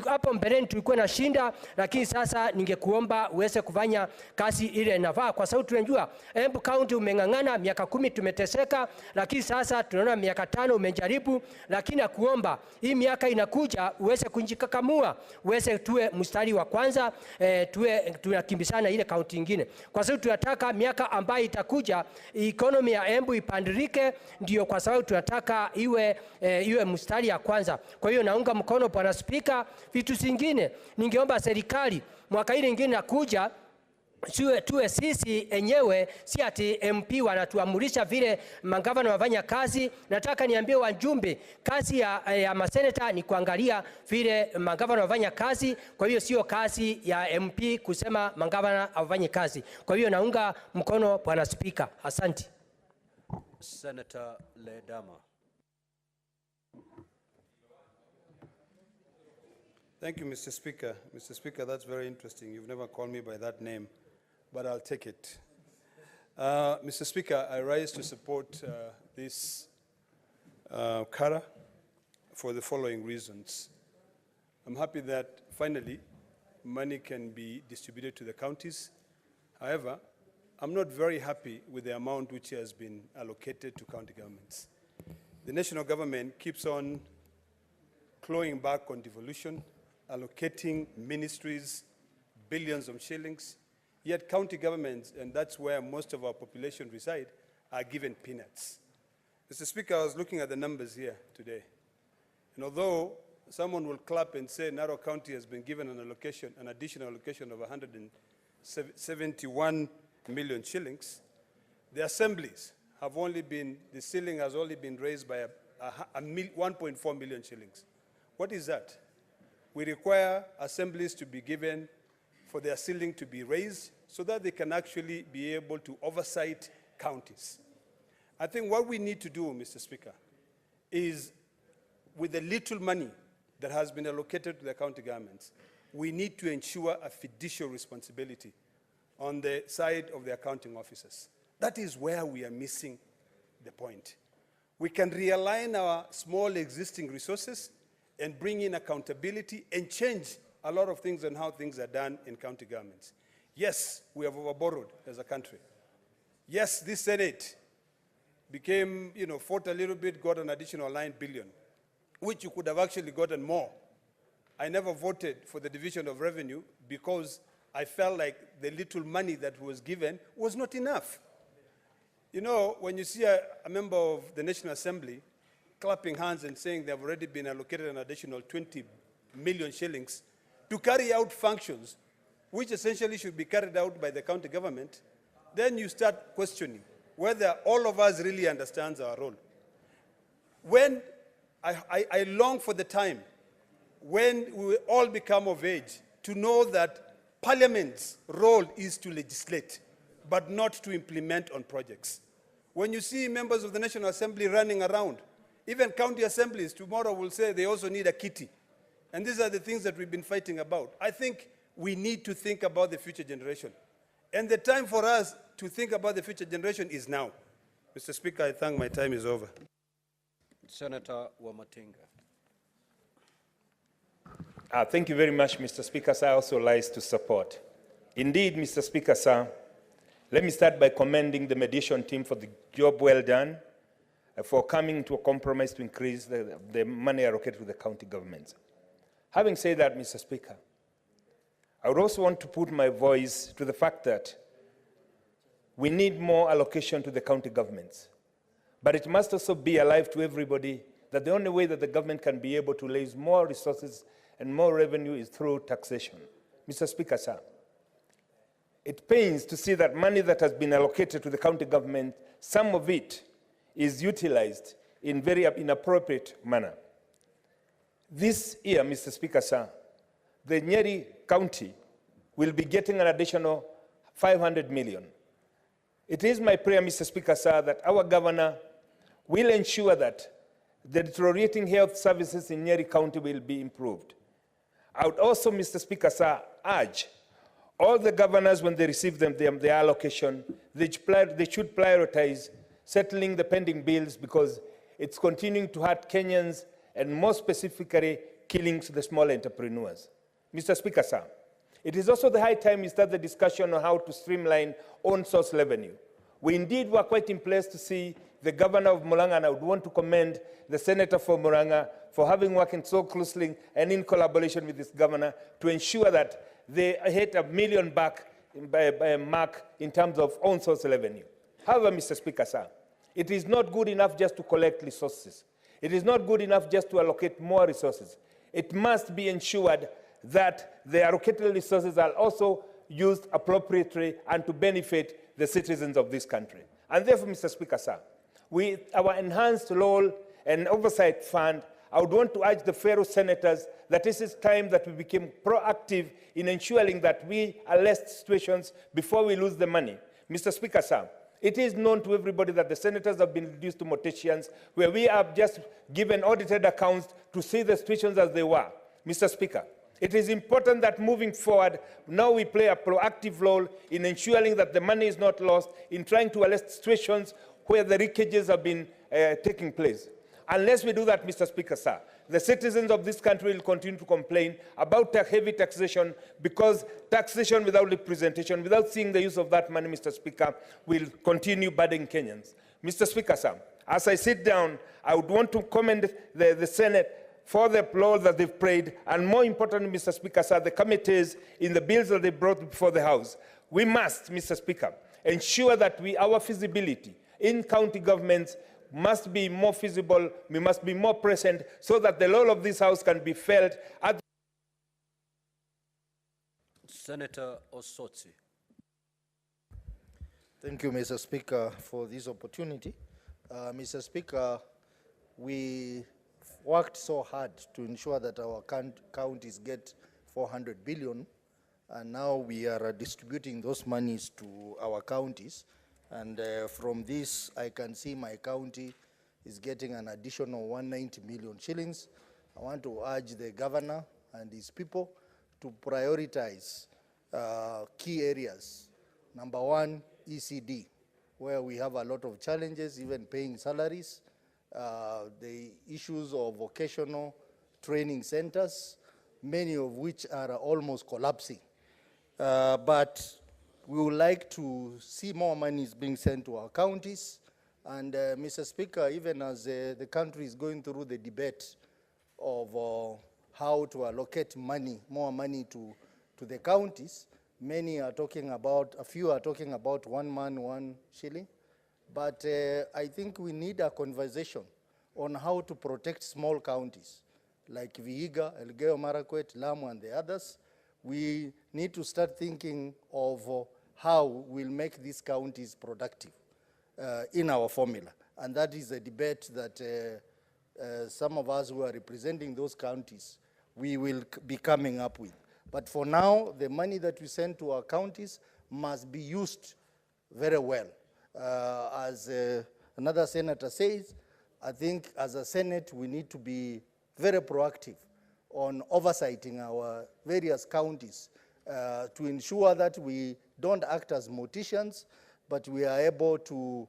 Hapo mbeleni tulikuwa na shinda, lakini sasa ningekuomba uweze kufanya kazi ile inafaa, kwa sababu tunajua Embu County umeng'ang'ana miaka 10 tumeteseka, lakini sasa tunaona miaka 5 umejaribu, lakini nakuomba hii miaka inakuja uweze kunjikakamua, uweze tuwe mstari wa kwanza, tunakimbizana ile kaunti nyingine, kwa sababu tunataka miaka ambayo itakuja economy ya Embu ipandirike, ndio kwa sababu tunataka iwe mstari ya kwanza. Kwa hiyo naunga mkono Bwana Spika. Vitu zingine ningeomba serikali mwaka ile nyingine nakuja tuwe sisi enyewe, si ati MP wanatuamurisha vile magavana wafanya kazi. Nataka niambie wajumbe, kazi ya maseneta ni kuangalia vile magavana wafanya kazi. Kwa hiyo sio kazi ya MP kusema magavana wafanye kazi. Kwa hiyo naunga mkono Bwana Spika. Asante.
Senator Ledama.
Thank you, Mr. Speaker. Mr. Speaker, that's very interesting. You've never called me by that name, but I'll take it. Mr. Speaker, I rise to support this CARA for the following reasons. I'm happy that finally money can be distributed to the counties. However, I'm not very happy with the amount which has been allocated to county governments. The national government keeps on clawing back on devolution, allocating ministries billions of shillings, yet county governments, and that's where most of our population reside, are given peanuts. Mr. Speaker, I was looking at the numbers here today, and although someone will clap and say Narok County has been given an additional allocation of 171 million shillings, the assemblies have only been, the ceiling has only been raised by 1.4 million shillings. What is that? We require assemblies to be given for their ceiling to be raised so that they can actually be able to oversight counties. I think what we need to do, Mr. Speaker, is with the little money that has been allocated to the county governments, we need to ensure a fiduciary responsibility on the side of the accounting officers. That is where we are missing the point. We can realign our small existing resources and bring in accountability and change a lot of things on how things are done in county governments. Yes, we have overborrowed as a country. Yes, this Senate became, fought a little bit, got an additional 9 billion, which you could have actually gotten more. I never voted for the division of revenue because I felt like the little money that was given was not enough. When you see a member of the National Assembly clapping hands and saying they have already been allocated an additional 20 million shillings to carry out functions which essentially should be carried out by the county government, then you start questioning whether all of us really understands our role. When I long for the time when we will all become of age to know that Parliament's role is to legislate, but not to implement on projects. When you see members of the National Assembly running around, even county assemblies tomorrow will say they also need a kitty. And these are the things that we've been fighting about. I think we need to think about the future generation. And the time for us to think about the future generation is now. Mr. Speaker, I think my time is over.
Senator Wamatinga.
Thank you very much, Mr. Speaker. I also rise to support. Indeed, Mr. Speaker, sir, let me start by commending the mediation team for the job well done, for coming to a compromise to increase the money allocated to the county governments. Having said that, Mr. Speaker, I would also want to put my voice to the fact that we need more allocation to the county governments. But it must also be alive to everybody that the only way that the government can be able to raise more resources and more revenue is through taxation.
Mr. Speaker, sir, it pains to see that money that has been allocated to the county government, some of it is utilized in very inappropriate manner. This year, Mr. Speaker, sir, the Nyeri County will be getting an additional 500 million. It is my prayer, Mr. Speaker, sir, that our governor will ensure that the deteriorating health services in Nyeri County will be improved. I would also, Mr. Speaker, sir, urge all the governors, when they receive their allocation, they should prioritize settling the pending bills because it's continuing to hurt Kenyans and more specifically killing the small entrepreneurs. Mr. Speaker, sir, it is also the high time we start the discussion on how to streamline own source revenue. We indeed were quite impressed to see the governor of Murang'a, and I would want to commend the senator for Murang'a for having worked so closely and in collaboration with this governor to ensure that they hit $1 million back by mark in terms of own source revenue. However, Mr. Speaker, sir, it is not good enough just to collect resources. It is not good enough just to allocate more resources. It must be ensured that the allocated resources are also used appropriately and to benefit the citizens of this country. And therefore, Mr. Speaker, sir, with our enhanced role and oversight fund, I would want to urge the fellow senators that this is time that we become proactive in ensuring that we arrest situations before we lose the money. Mr. Speaker, sir, it is known to everybody that the senators have been reduced to morticians, where we have just given audited accounts to see the situations as they were. Mr. Speaker, it is important that moving forward, now we play a proactive role in ensuring that the money is not lost, in trying to arrest situations where the leakages have been taking place. Unless we do that, Mr. Speaker, sir, the citizens of this country will continue to complain about heavy taxation because taxation without representation, without seeing the use of that money, Mr. Speaker, will continue burdening Kenyans. Mr. Speaker, sir, as I sit down, I would want to commend the Senate for the role that they've played, and more importantly, Mr. Speaker, sir, the committees in the bills that they brought before the House. We must, Mr. Speaker, ensure that our feasibility in county governments must be more feasible, we must be more present so that the role of this House can be felt at
Senator Osotsi.
Thank you, Mr. Speaker, for this opportunity. Mr. Speaker, we worked so hard to ensure that our counties get 400 billion, and now we are distributing those monies to our counties. And from this, I can see my county is getting an additional 190 million shillings. I want to urge the governor and his people to prioritize key areas. Number one, ECD, where we have a lot of challenges, even paying salaries. The issues of vocational training centers, many of which are almost collapsing. But we would like to see more money being sent to our counties. And Mr. Speaker, even as the country is going through the debate of how to allocate money, more money to the counties, many are talking about, a few are talking about 1 man, 1 shilling. But I think we need a conversation on how to protect small counties like Vihiga, Elgeyo Marakwet, Lamu, and the others. We need to start thinking of how we'll make these counties productive in our formula. And that is a debate that some of us who are representing those counties, we will be coming up with. But for now, the money that we send to our counties must be used very well. As another senator says, I think as a Senate, we need to be very proactive on oversighting our various counties to ensure that we don't act as morticians, but we are able to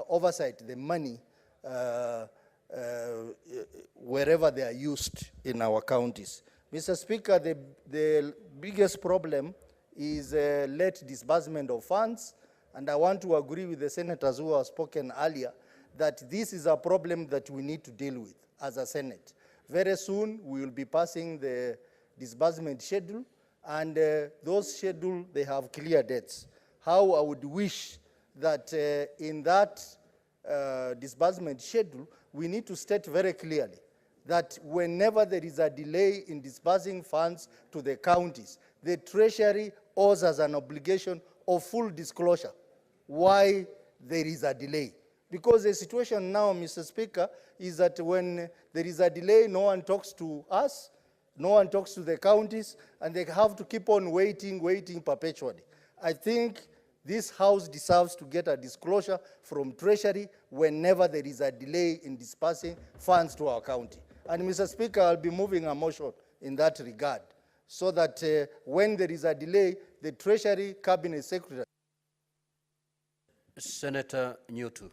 oversight the money wherever they are used in our counties. Mr. Speaker, the biggest problem is late disbursement of funds, and I want to agree with the senators who have spoken earlier that this is a problem that we need to deal with as a Senate. Very soon, we will be passing the disbursement schedule, and those schedules, they have clear dates. How I would wish that in that disbursement schedule, we need to state very clearly that whenever there is a delay in disbursing funds to the counties, the Treasury owes us an obligation of full disclosure why there is a delay. Because the situation now, Mr. Speaker, is that when there is a delay, no one talks to us, no one talks to the counties, and they have to keep on waiting perpetually. I think this House deserves to get a disclosure from Treasury whenever there is a delay in dispersing funds to our county. And Mr. Speaker, I'll be moving a motion in that regard, so that when there is a delay, the Treasury Cabinet Secretary.
Senator Newton.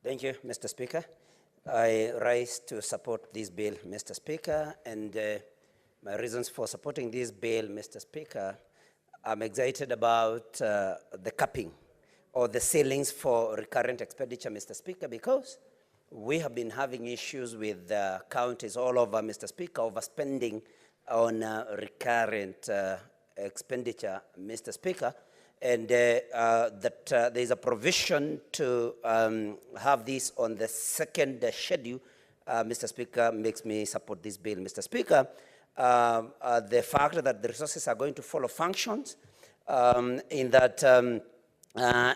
Thank you, Mr. Speaker. I rise to support this bill, Mr. Speaker, and my reasons for supporting this bill, Mr. Speaker, I'm excited about the capping or the ceilings for recurrent expenditure, Mr. Speaker, because we have been having issues with counties all over, Mr. Speaker, overspending on recurrent expenditure, Mr. Speaker, and that there is a provision to have this on the second schedule, Mr. Speaker, makes me support this bill, Mr. Speaker. The fact that the resources are going to follow functions, in that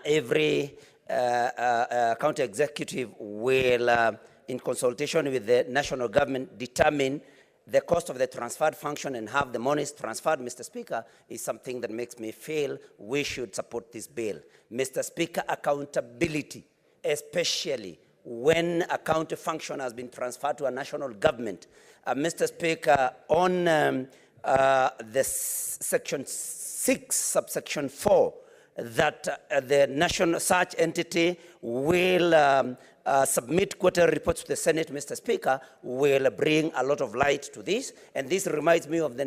every county executive will, in consultation with the national government, determine the cost of the transferred function and have the monies transferred, Mr. Speaker, is something that makes me feel we should support this bill. Mr. Speaker, accountability, especially when a county function has been transferred to a national government. Mr. Speaker, on the section 6, subsection 4, that the national such entity will submit quarterly reports to the Senate, Mr. Speaker, will bring a lot of light to this. And this reminds me of the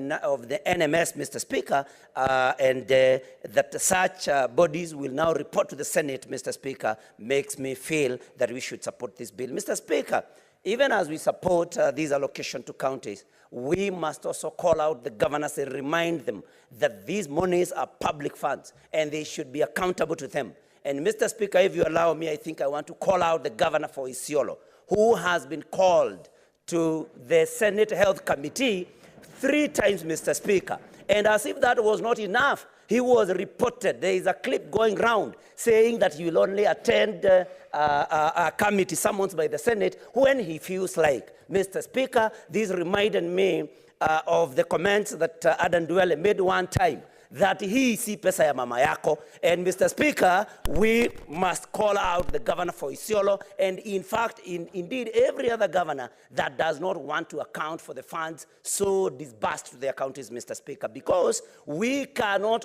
NMS, Mr. Speaker, and that such bodies will now report to the Senate, Mr. Speaker, makes me feel that we should support this bill. Mr. Speaker, even as we support this allocation to counties, we must also call out the governors and remind them that these monies are public funds and they should be accountable to them. And Mr. Speaker, if you allow me, I think I want to call out the governor for Isiolo, who has been called to the Senate Health Committee 3 times, Mr. Speaker. And as if that was not enough, he was reported, there is a clip going round saying that he will only attend a committee summoned by the Senate when he feels like. Mr. Speaker, this reminded me of the comments that Adan Duale made one time, that he si pesa ya mama yako. And Mr. Speaker, we must call out the governor for Isiolo, and in fact, indeed, every other governor that does not want to account for the funds so disbursed to their counties, Mr. Speaker, because we cannot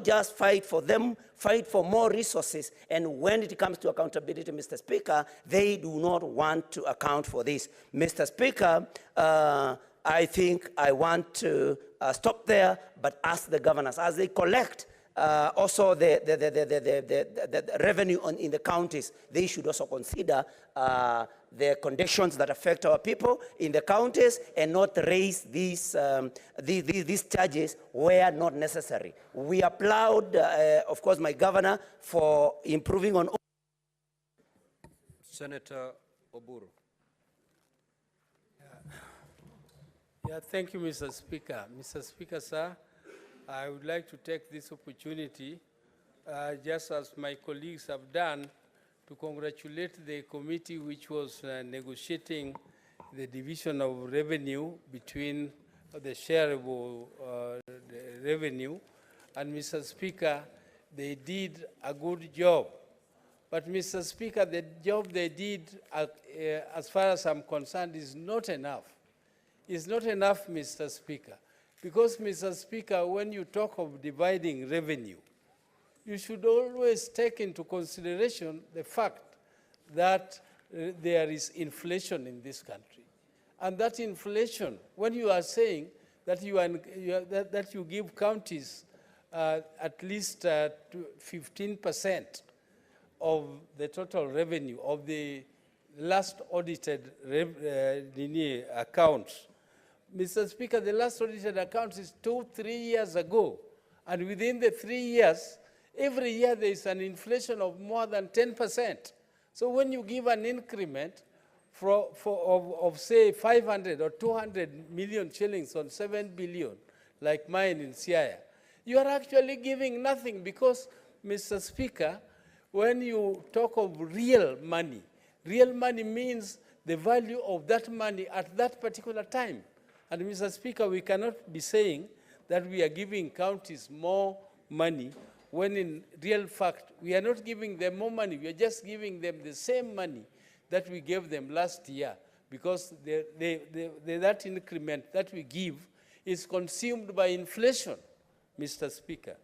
just fight for them, fight for more resources, and when it comes to accountability, Mr. Speaker, they do not want to account for this. Mr. Speaker, I think I want to stop there, but ask the governors, as they collect also the revenue in the counties, they should also consider the conditions that affect our people in the counties and not raise these charges where not necessary. We applaud, of course, my governor for improving on.
Senator Oburu.
Yeah, thank you, Mr. Speaker. Mr. Speaker, sir, I would like to take this opportunity, just as my colleagues have done, to congratulate the committee which was negotiating the division of revenue between the shareable revenue. And Mr. Speaker, they did a good job. But Mr. Speaker, the job they did, as far as I'm concerned, is not enough. It's not enough, Mr. Speaker, because, Mr. Speaker, when you talk of dividing revenue, you should always take into consideration the fact that there is inflation in this country. And that inflation, when you are saying that you give counties at least 15% of the total revenue of the last audited accounts. Mr. Speaker, the last audited account is 2-3 years ago. And within the 3 years, every year there is an inflation of more than 10%. So when you give an increment of say 500 or 200 million shillings on 7 billion, like mine in Siaya, you are actually giving nothing because, Mr. Speaker, when you talk of real money means the value of that money at that particular time. And Mr. Speaker, we cannot be saying that we are giving counties more money when in real fact, we are not giving them more money, we are just giving them the same money that we gave them last year, because that increment that we give is consumed by inflation, Mr. Speaker.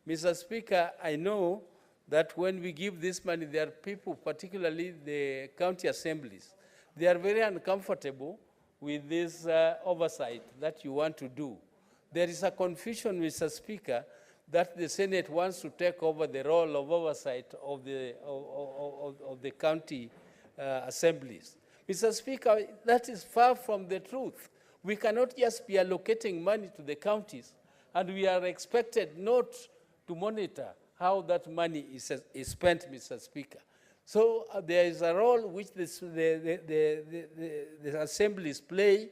Mr. Speaker, I know that when we give this money, there are people, particularly the county assemblies, they are very uncomfortable with this oversight that you want to do. There is a confusion, Mr. Speaker, that the Senate wants to take over the role of oversight of the county assemblies. Mr. Speaker, that is far from the truth. We cannot just be allocating money to the counties, and we are expected not to monitor how that money is spent, Mr. Speaker. So there is a role which the assemblies play,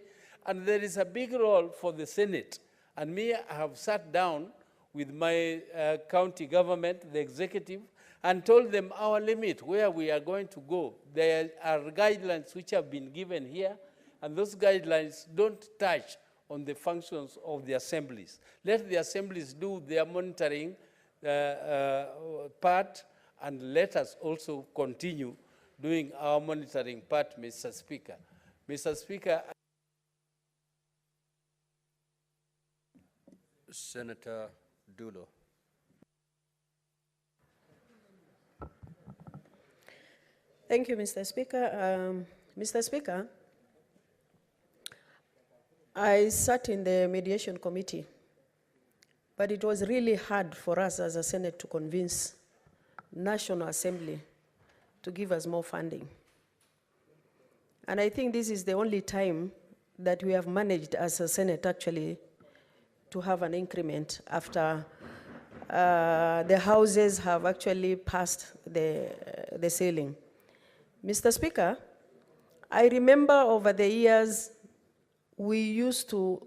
and there is a big role for the Senate. And me, I have sat down with my county government, the executive, and told them our limit, where we are going to go. There are guidelines which have been given here, and those guidelines don't touch on the functions of the assemblies. Let the assemblies do their monitoring part, and let us also continue doing our monitoring part, Mr. Speaker. Mr. Speaker,
Senator Dulo.
Thank you, Mr. Speaker. Mr. Speaker, I sat in the mediation committee, but it was really hard for us as a Senate to convince National Assembly to give us more funding. And I think this is the only time that we have managed as a Senate actually to have an increment after the houses have actually passed the ceiling. Mr. Speaker, I remember over the years we used to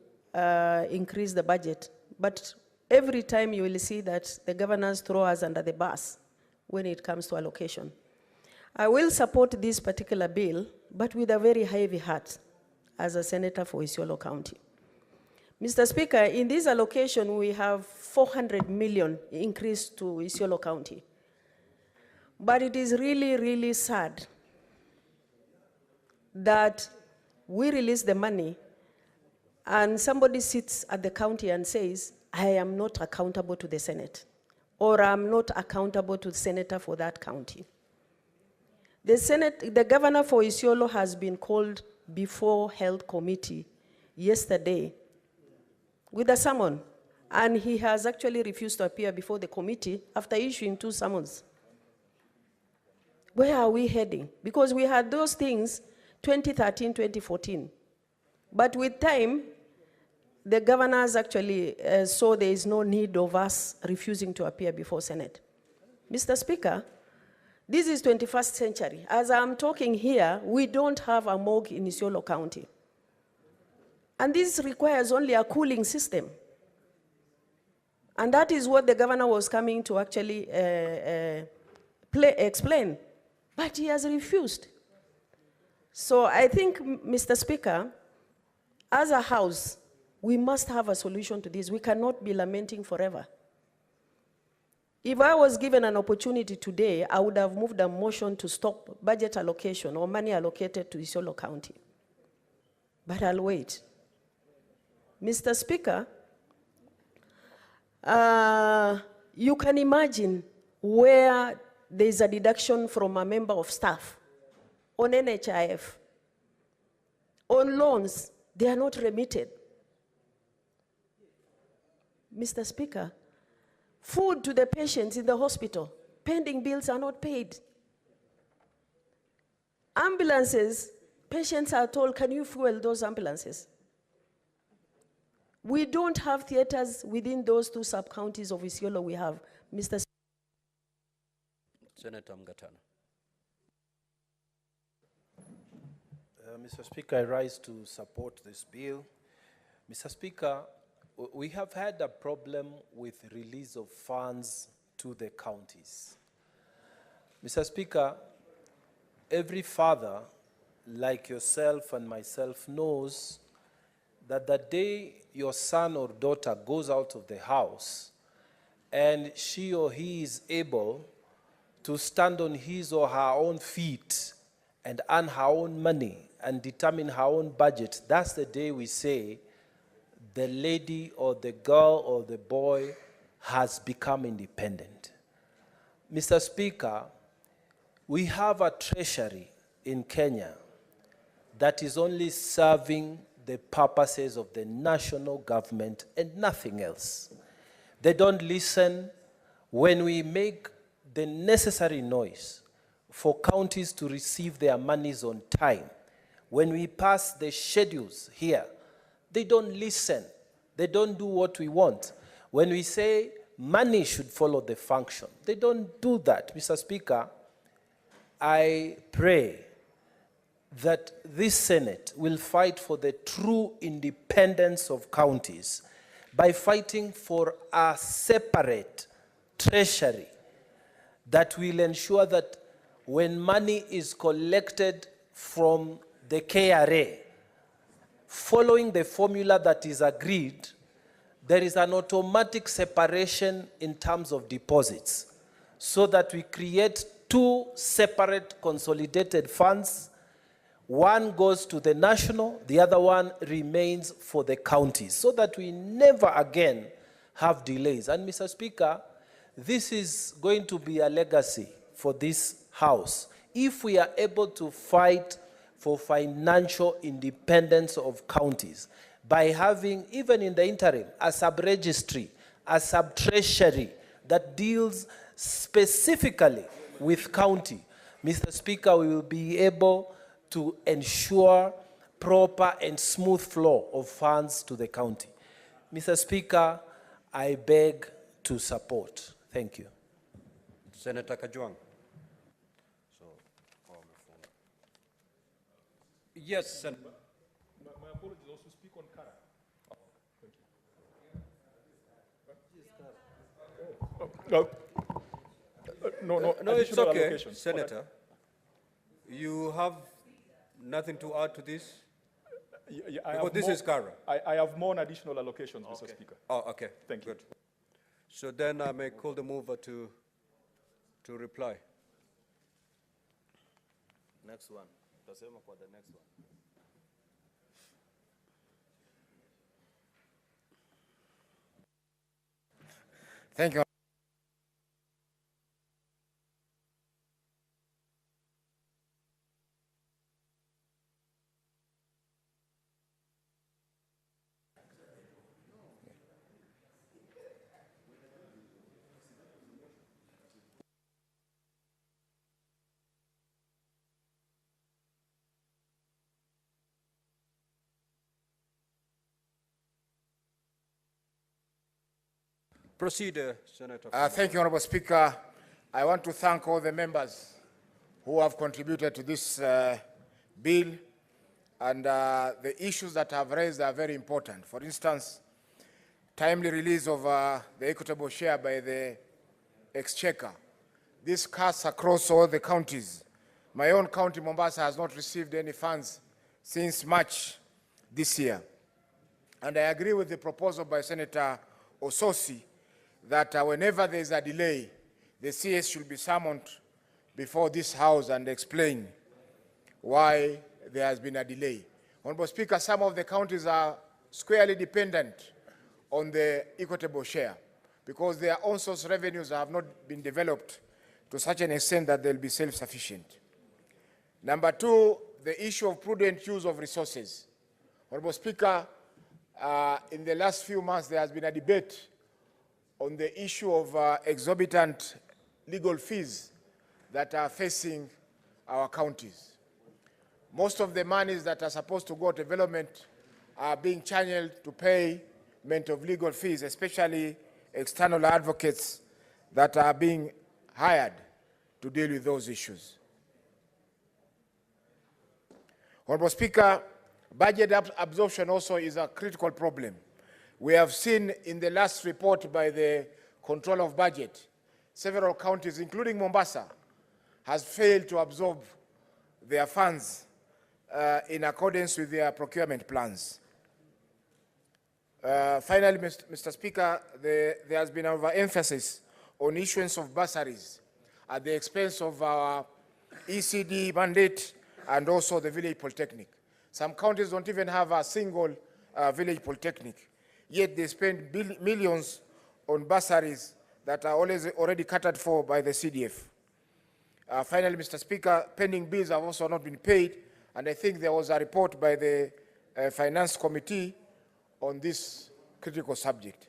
increase the budget, but every time you will see that the governors throw us under the bus when it comes to allocation. I will support this particular bill, but with a very heavy heart as a senator for Isiolo County. Mr. Speaker, in this allocation, we have 400 million increase to Isiolo County. But it is really, really sad that we release the money and somebody sits at the county and says, I am not accountable to the Senate, or I'm not accountable to the senator for that county. The governor for Isiolo has been called before Health Committee yesterday with a summon, and he has actually refused to appear before the committee after issuing 2 summons. Where are we heading? Because we had those things 2013, 2014. But with time, the governors actually saw there is no need of us refusing to appear before Senate. Mr. Speaker, this is 21st century. As I'm talking here, we don't have a morgue in Isiolo County. And this requires only a cooling system. And that is what the governor was coming to actually explain. But he has refused. So I think, Mr. Speaker, as a House, we must have a solution to this. We cannot be lamenting forever. If I was given an opportunity today, I would have moved a motion to stop budget allocation or money allocated to Isiolo County. But I'll wait. Mr. Speaker, you can imagine where there is a deduction from a member of staff on NHIF. On loans, they are not remitted. Mr. Speaker, food to the patients in the hospital, pending bills are not paid. Ambulances, patients are told, can you fuel those ambulances? We don't have theaters within those 2 sub-counties of Isiolo we have. Mr.
Senator Mgatana.
Mr. Speaker, I rise to support this bill. Mr. Speaker, we have had a problem with release of funds to the counties. Mr. Speaker, every father, like yourself and myself, knows that the day your son or daughter goes out of the house and she or he is able to stand on his or her own feet and earn her own money and determine her own budget, that's the day we say the lady or the girl or the boy has become independent. Mr. Speaker, we have a treasury in Kenya that is only serving the purposes of the national government and nothing else. They don't listen when we make the necessary noise for counties to receive their monies on time. When we pass the schedules here, they don't listen. They don't do what we want. When we say money should follow the function, they don't do that. Mr. Speaker, I pray that this Senate will fight for the true independence of counties by fighting for a separate treasury that will ensure that when money is collected from the KRA, following the formula that is agreed, there is an automatic separation in terms of deposits, so that we create two separate consolidated funds. One goes to the national, the other one remains for the counties, so that we never again have delays. And Mr. Speaker, this is going to be a legacy for this House. If we are able to fight for financial independence of counties by having, even in the interim, a sub-registry, a sub-treasury that deals specifically with county, Mr. Speaker, we will be able to ensure proper and smooth flow of funds to the county. Mr. Speaker, I beg to support. Thank you.
Senator Kajwang. Yes, Senator.
My apologies, also speak on Kara. Thank you.
No, it's
additional
okay,
allocation.
Senator. You have nothing to add to this? Because this is Kara.
I have more additional allocations, Mr. Speaker.
Oh, okay.
Thank you.
Good. So then I may call the mover to reply.
Next one. Tutasema kwa the next one.
Thank you.
Proceed, Senator.
Thank you, Honorable Speaker. I want to thank all the members who have contributed to this bill, and the issues that I've raised are very important. For instance, timely release of the equitable share by the Exchequer. This cuts across all the counties. My own county, Mombasa, has not received any funds since March this year. And I agree with the proposal by Senator Ososi that whenever there is a delay, the CS should be summoned before this House and explain why there has been a delay. Honorable Speaker, some of the counties are squarely dependent on the equitable share because their own source revenues have not been developed to such an extent that they'll be self-sufficient. Number two, the issue of prudent use of resources. Honorable Speaker, in the last few months, there has been a debate on the issue of exorbitant legal fees that are facing our counties. Most of the monies that are supposed to go to development are being channeled to payment of legal fees, especially external advocates that are being hired to deal with those issues. Honorable Speaker, budget absorption also is a critical problem. We have seen in the last report by the Control of Budget, several counties, including Mombasa, has failed to absorb their funds in accordance with their procurement plans. Finally, Mr. Speaker, there has been overemphasis on issuance of bursaries at the expense of our ECD mandate and also the village polytechnic. Some counties don't even have a single village polytechnic, yet they spend millions on bursaries that are already catered for by the CDF. Finally, Mr. Speaker, pending bills have also not been paid, and I think there was a report by the Finance Committee on this critical subject.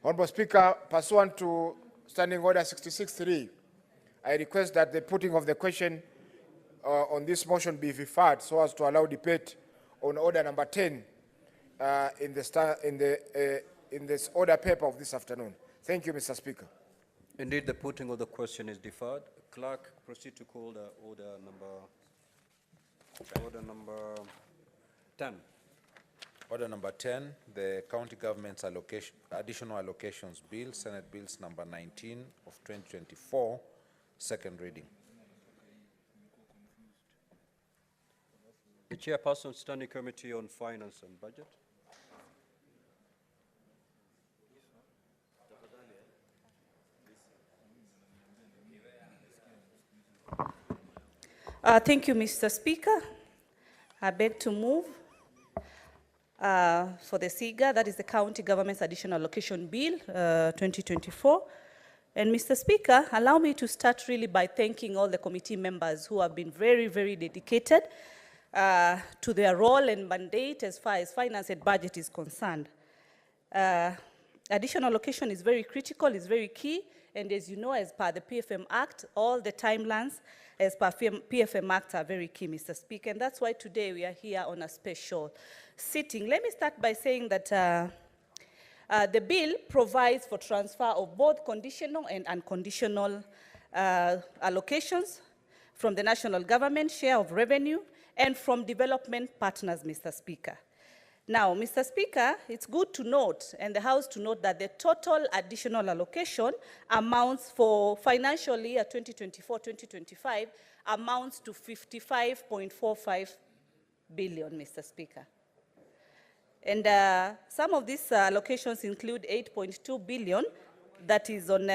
Honorable Speaker, pursuant to Standing Order 66.3, I request that the putting of the question on this motion be referred so as to allow debate on order number 10 in this order paper of this afternoon. Thank you, Mr. Speaker.
Indeed, the putting of the question is deferred. Clerk, proceed to call the order number 10.
Order number 10, the County Government's Additional Allocations Bill, Senate Bills number 19 of 2024, second reading.
The Chairperson, Standing Committee on Finance and Budget.
Thank you, Mr. Speaker. I beg to move for the SIGA, that is the County Government's Additional Allocation Bill 2024. And Mr. Speaker, allow me to start really by thanking all the committee members who have been very, very dedicated to their role and mandate as far as finance and budget is concerned. Additional allocation is very critical, is very key, and as you know, as per the PFM Act, all the timelines as per PFM Act are very key, Mr. Speaker, and that's why today we are here on a special sitting. Let me start by saying that the bill provides for transfer of both conditional and unconditional allocations from the national government share of revenue and from development partners, Mr. Speaker. Now, Mr. Speaker, it's good to note, and the House to note, that the total additional allocation amounts for financial year 2024-2025 amounts to 55.45 billion, Mr. Speaker. And some of these allocations include 8.2 billion that is on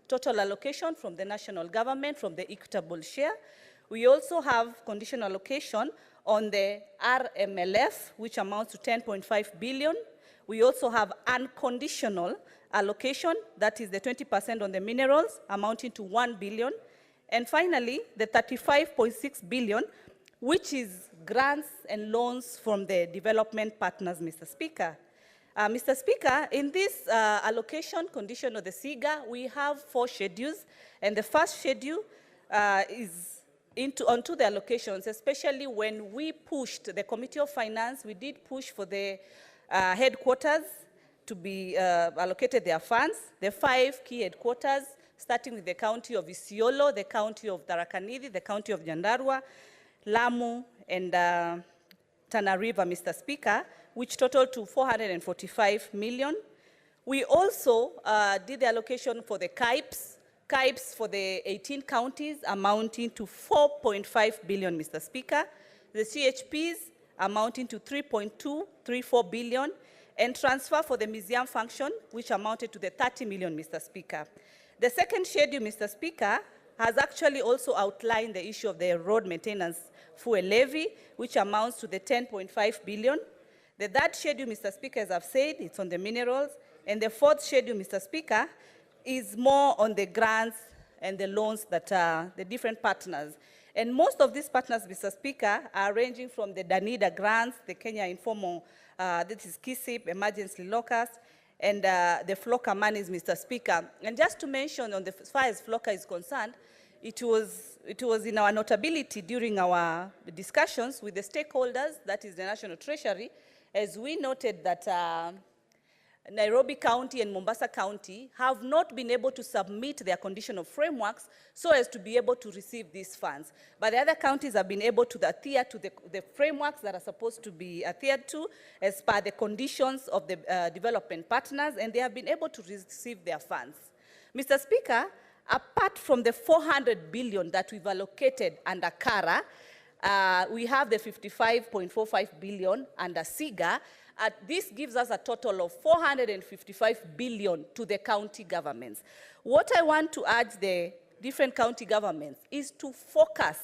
total allocation from the national government, from the equitable share. We also have conditional allocation on the RMLF, which amounts to 10.5 billion. We also have unconditional allocation, that is the 20% on the minerals, amounting to 1 billion. And finally, the 35.6 billion, which is grants and loans from the development partners, Mr. Speaker. Mr. Speaker, in this allocation condition of the SIGA, we have 4 schedules, and the first schedule is onto the allocations, especially when we pushed the Committee of Finance, we did push for the headquarters to be allocated their funds, the 5 key headquarters, starting with the county of Isiolo, the county of Tharaka Nithi, the county of Nyandarua, Lamu, and Tana River, Mr. Speaker, which totaled to 445 million. We also did the allocation for the KIPES for the 18 counties amounting to 4.5 billion, Mr. Speaker. The CHPs amounting to 3.234 billion, and transfer for the museum function, which amounted to the 30 million, Mr. Speaker. The second schedule, Mr. Speaker, has actually also outlined the issue of the road maintenance fuel levy, which amounts to the 10.5 billion. The third schedule, Mr. Speaker, as I've said, it's on the minerals. And the fourth schedule, Mr. Speaker, is more on the grants and the loans that are the different partners. And most of these partners, Mr. Speaker, are ranging from the Danida grants, the Kenya Informal, this is KISIP, Emergency Locust, and the FLOCA monies, Mr. Speaker. And just to mention, as far as FLOCA is concerned, it was in our notability during our discussions with the stakeholders, that is the National Treasury, as we noted that Nairobi County and Mombasa County have not been able to submit their conditional frameworks so as to be able to receive these funds. But the other counties have been able to adhere to the frameworks that are supposed to be adhered to as per the conditions of the development partners, and they have been able to receive their funds. Mr. Speaker, apart from the 400 billion that we've allocated under CARA, we have the 55.45 billion under SIGA. This gives us a total of 455 billion to the county governments. What I want to urge the different county governments is to focus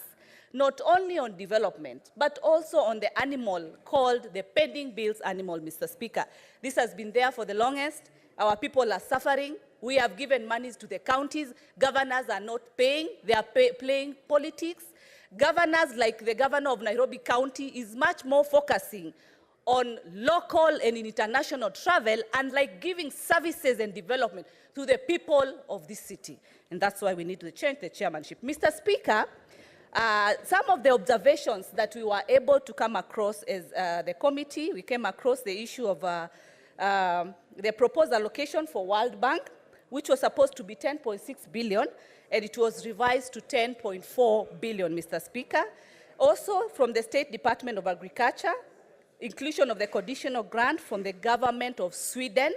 not only on development, but also on the animal called the pending bills animal, Mr. Speaker. This has been there for the longest. Our people are suffering. We have given monies to the counties. Governors are not paying. They are playing politics. Governors, like the governor of Nairobi County, is much more focusing on local and international travel and like giving services and development to the people of this city. And that's why we need to change the chairmanship. Mr. Speaker, some of the observations that we were able to come across as the committee, we came across the issue of the proposed allocation for World Bank, which was supposed to be 10.6 billion, and it was revised to 10.4 billion, Mr. Speaker. Also, from the State Department of Agriculture, inclusion of the conditional grant from the government of Sweden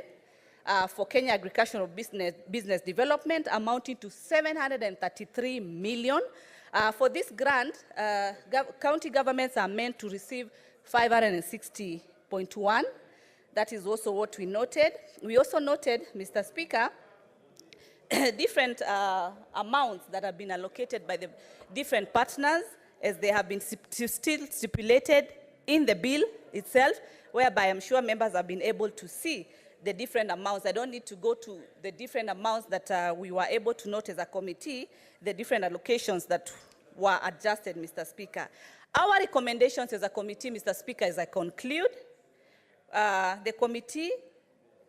for Kenya Agricultural Business Development amounting to 733 million. For this grant, county governments are meant to receive 560.1. That is also what we noted. We also noted, Mr. Speaker, different amounts that have been allocated by the different partners as they have been still stipulated in the bill itself, whereby I'm sure members have been able to see the different amounts. I don't need to go to the different amounts that we were able to note as a committee, the different allocations that were adjusted, Mr. Speaker. Our recommendations as a committee, Mr. Speaker, as I conclude, the committee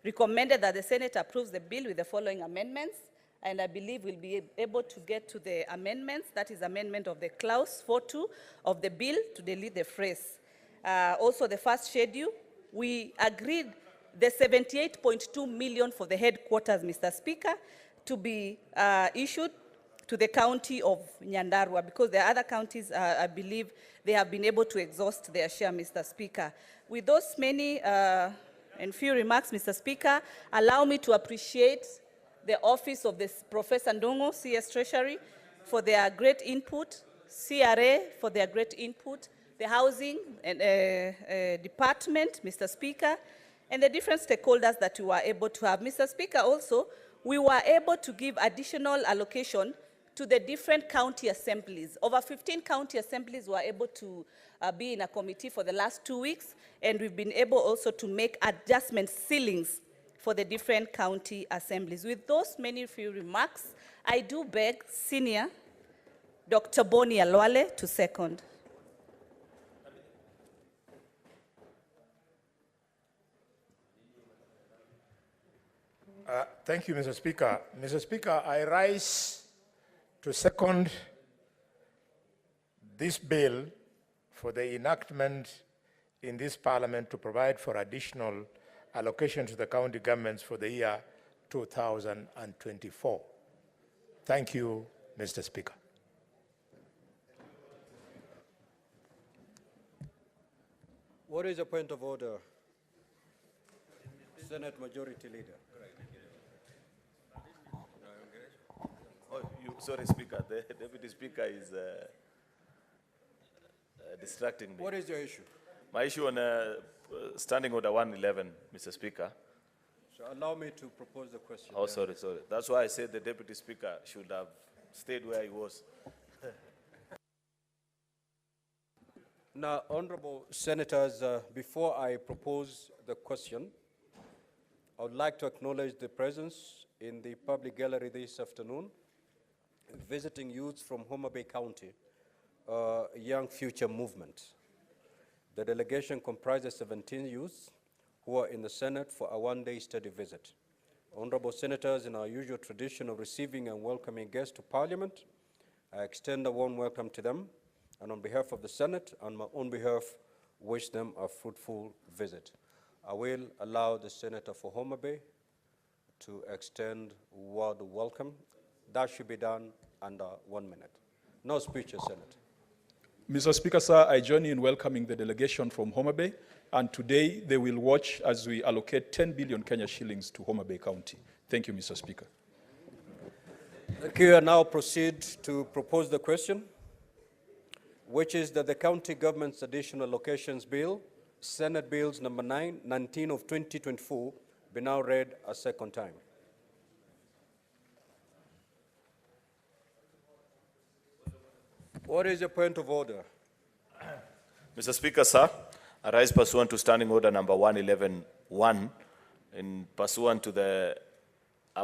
recommended that the Senate approves the bill with the following amendments, and I believe we'll be able to get to the amendments. That is amendment of the clause 4.2 of the bill to delete the phrase. Also, the first schedule, we agreed the 78.2 million for the headquarters, Mr. Speaker, to be issued to the county of Nyandarua, because the other counties, I believe, they have been able to exhaust their share, Mr. Speaker. With those many and few remarks, Mr. Speaker, allow me to appreciate the office of this Professor Ndongo, CS Treasury, for their great input, CRA for their great input, the Housing Department, Mr. Speaker, and the different stakeholders that we were able to have. Mr. Speaker, also, we were able to give additional allocation to the different county assemblies. Over 15 county assemblies were able to be in a committee for the last 2 weeks, and we've been able also to make adjustment ceilings for the different county assemblies. With those many few remarks, I do beg Senior Dr. Boni Alwale to second.
Thank you, Mr. Speaker. Mr. Speaker, I rise to second this bill for the enactment in this Parliament to provide for additional allocation to the county governments for the year 2024. Thank you, Mr. Speaker.
What is the point of order? Senate Majority Leader.
Sorry, Speaker. The Deputy Speaker is distracting me.
What is your issue?
My issue on Standing Order 111, Mr. Speaker.
So allow me to propose the question.
Oh, sorry. That's why I said the Deputy Speaker should have stayed where he was.
Now, honorable senators, before I propose the question, I would like to acknowledge the presence in the public gallery this afternoon, visiting youths from Homa Bay County, Young Future Movement. The delegation comprises 17 youths who are in the Senate for a one-day study visit. Honorable senators, in our usual tradition of receiving and welcoming guests to Parliament, I extend a warm welcome to them, and on behalf of the Senate and my own behalf, wish them a fruitful visit. I will allow the Senator for Homa Bay to extend word of welcome. That should be done under 1 minute. No speeches, Senator.
Mr. Speaker, sir, I join in welcoming the delegation from Homa Bay, and today they will watch as we allocate 10 billion Kenya shillings to Homa Bay County. Thank you, Mr. Speaker.
Thank you. I now proceed to propose the question, which is that the County Government's Additional Allocations Bill, Senate Bills number 19 of 2024, be now read a second time. What is your point of order?
Mr. Speaker, sir, I rise pursuant to Standing Order number 111-1, in pursuant to the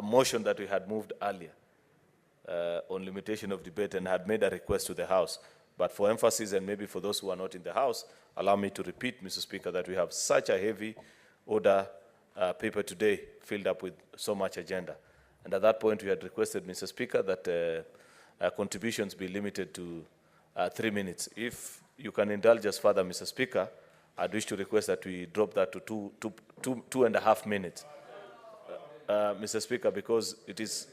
motion that we had moved earlier on limitation of debate, and had made a request to the House. But for emphasis, and maybe for those who are not in the House, allow me to repeat, Mr. Speaker, that we have such a heavy order paper today, filled up with so much agenda. And at that point, we had requested, Mr. Speaker, that contributions be limited to 3 minutes. If you can indulge us further, Mr. Speaker, I'd wish to request that we drop that to 2.5 minutes. Mr. Speaker, because it is...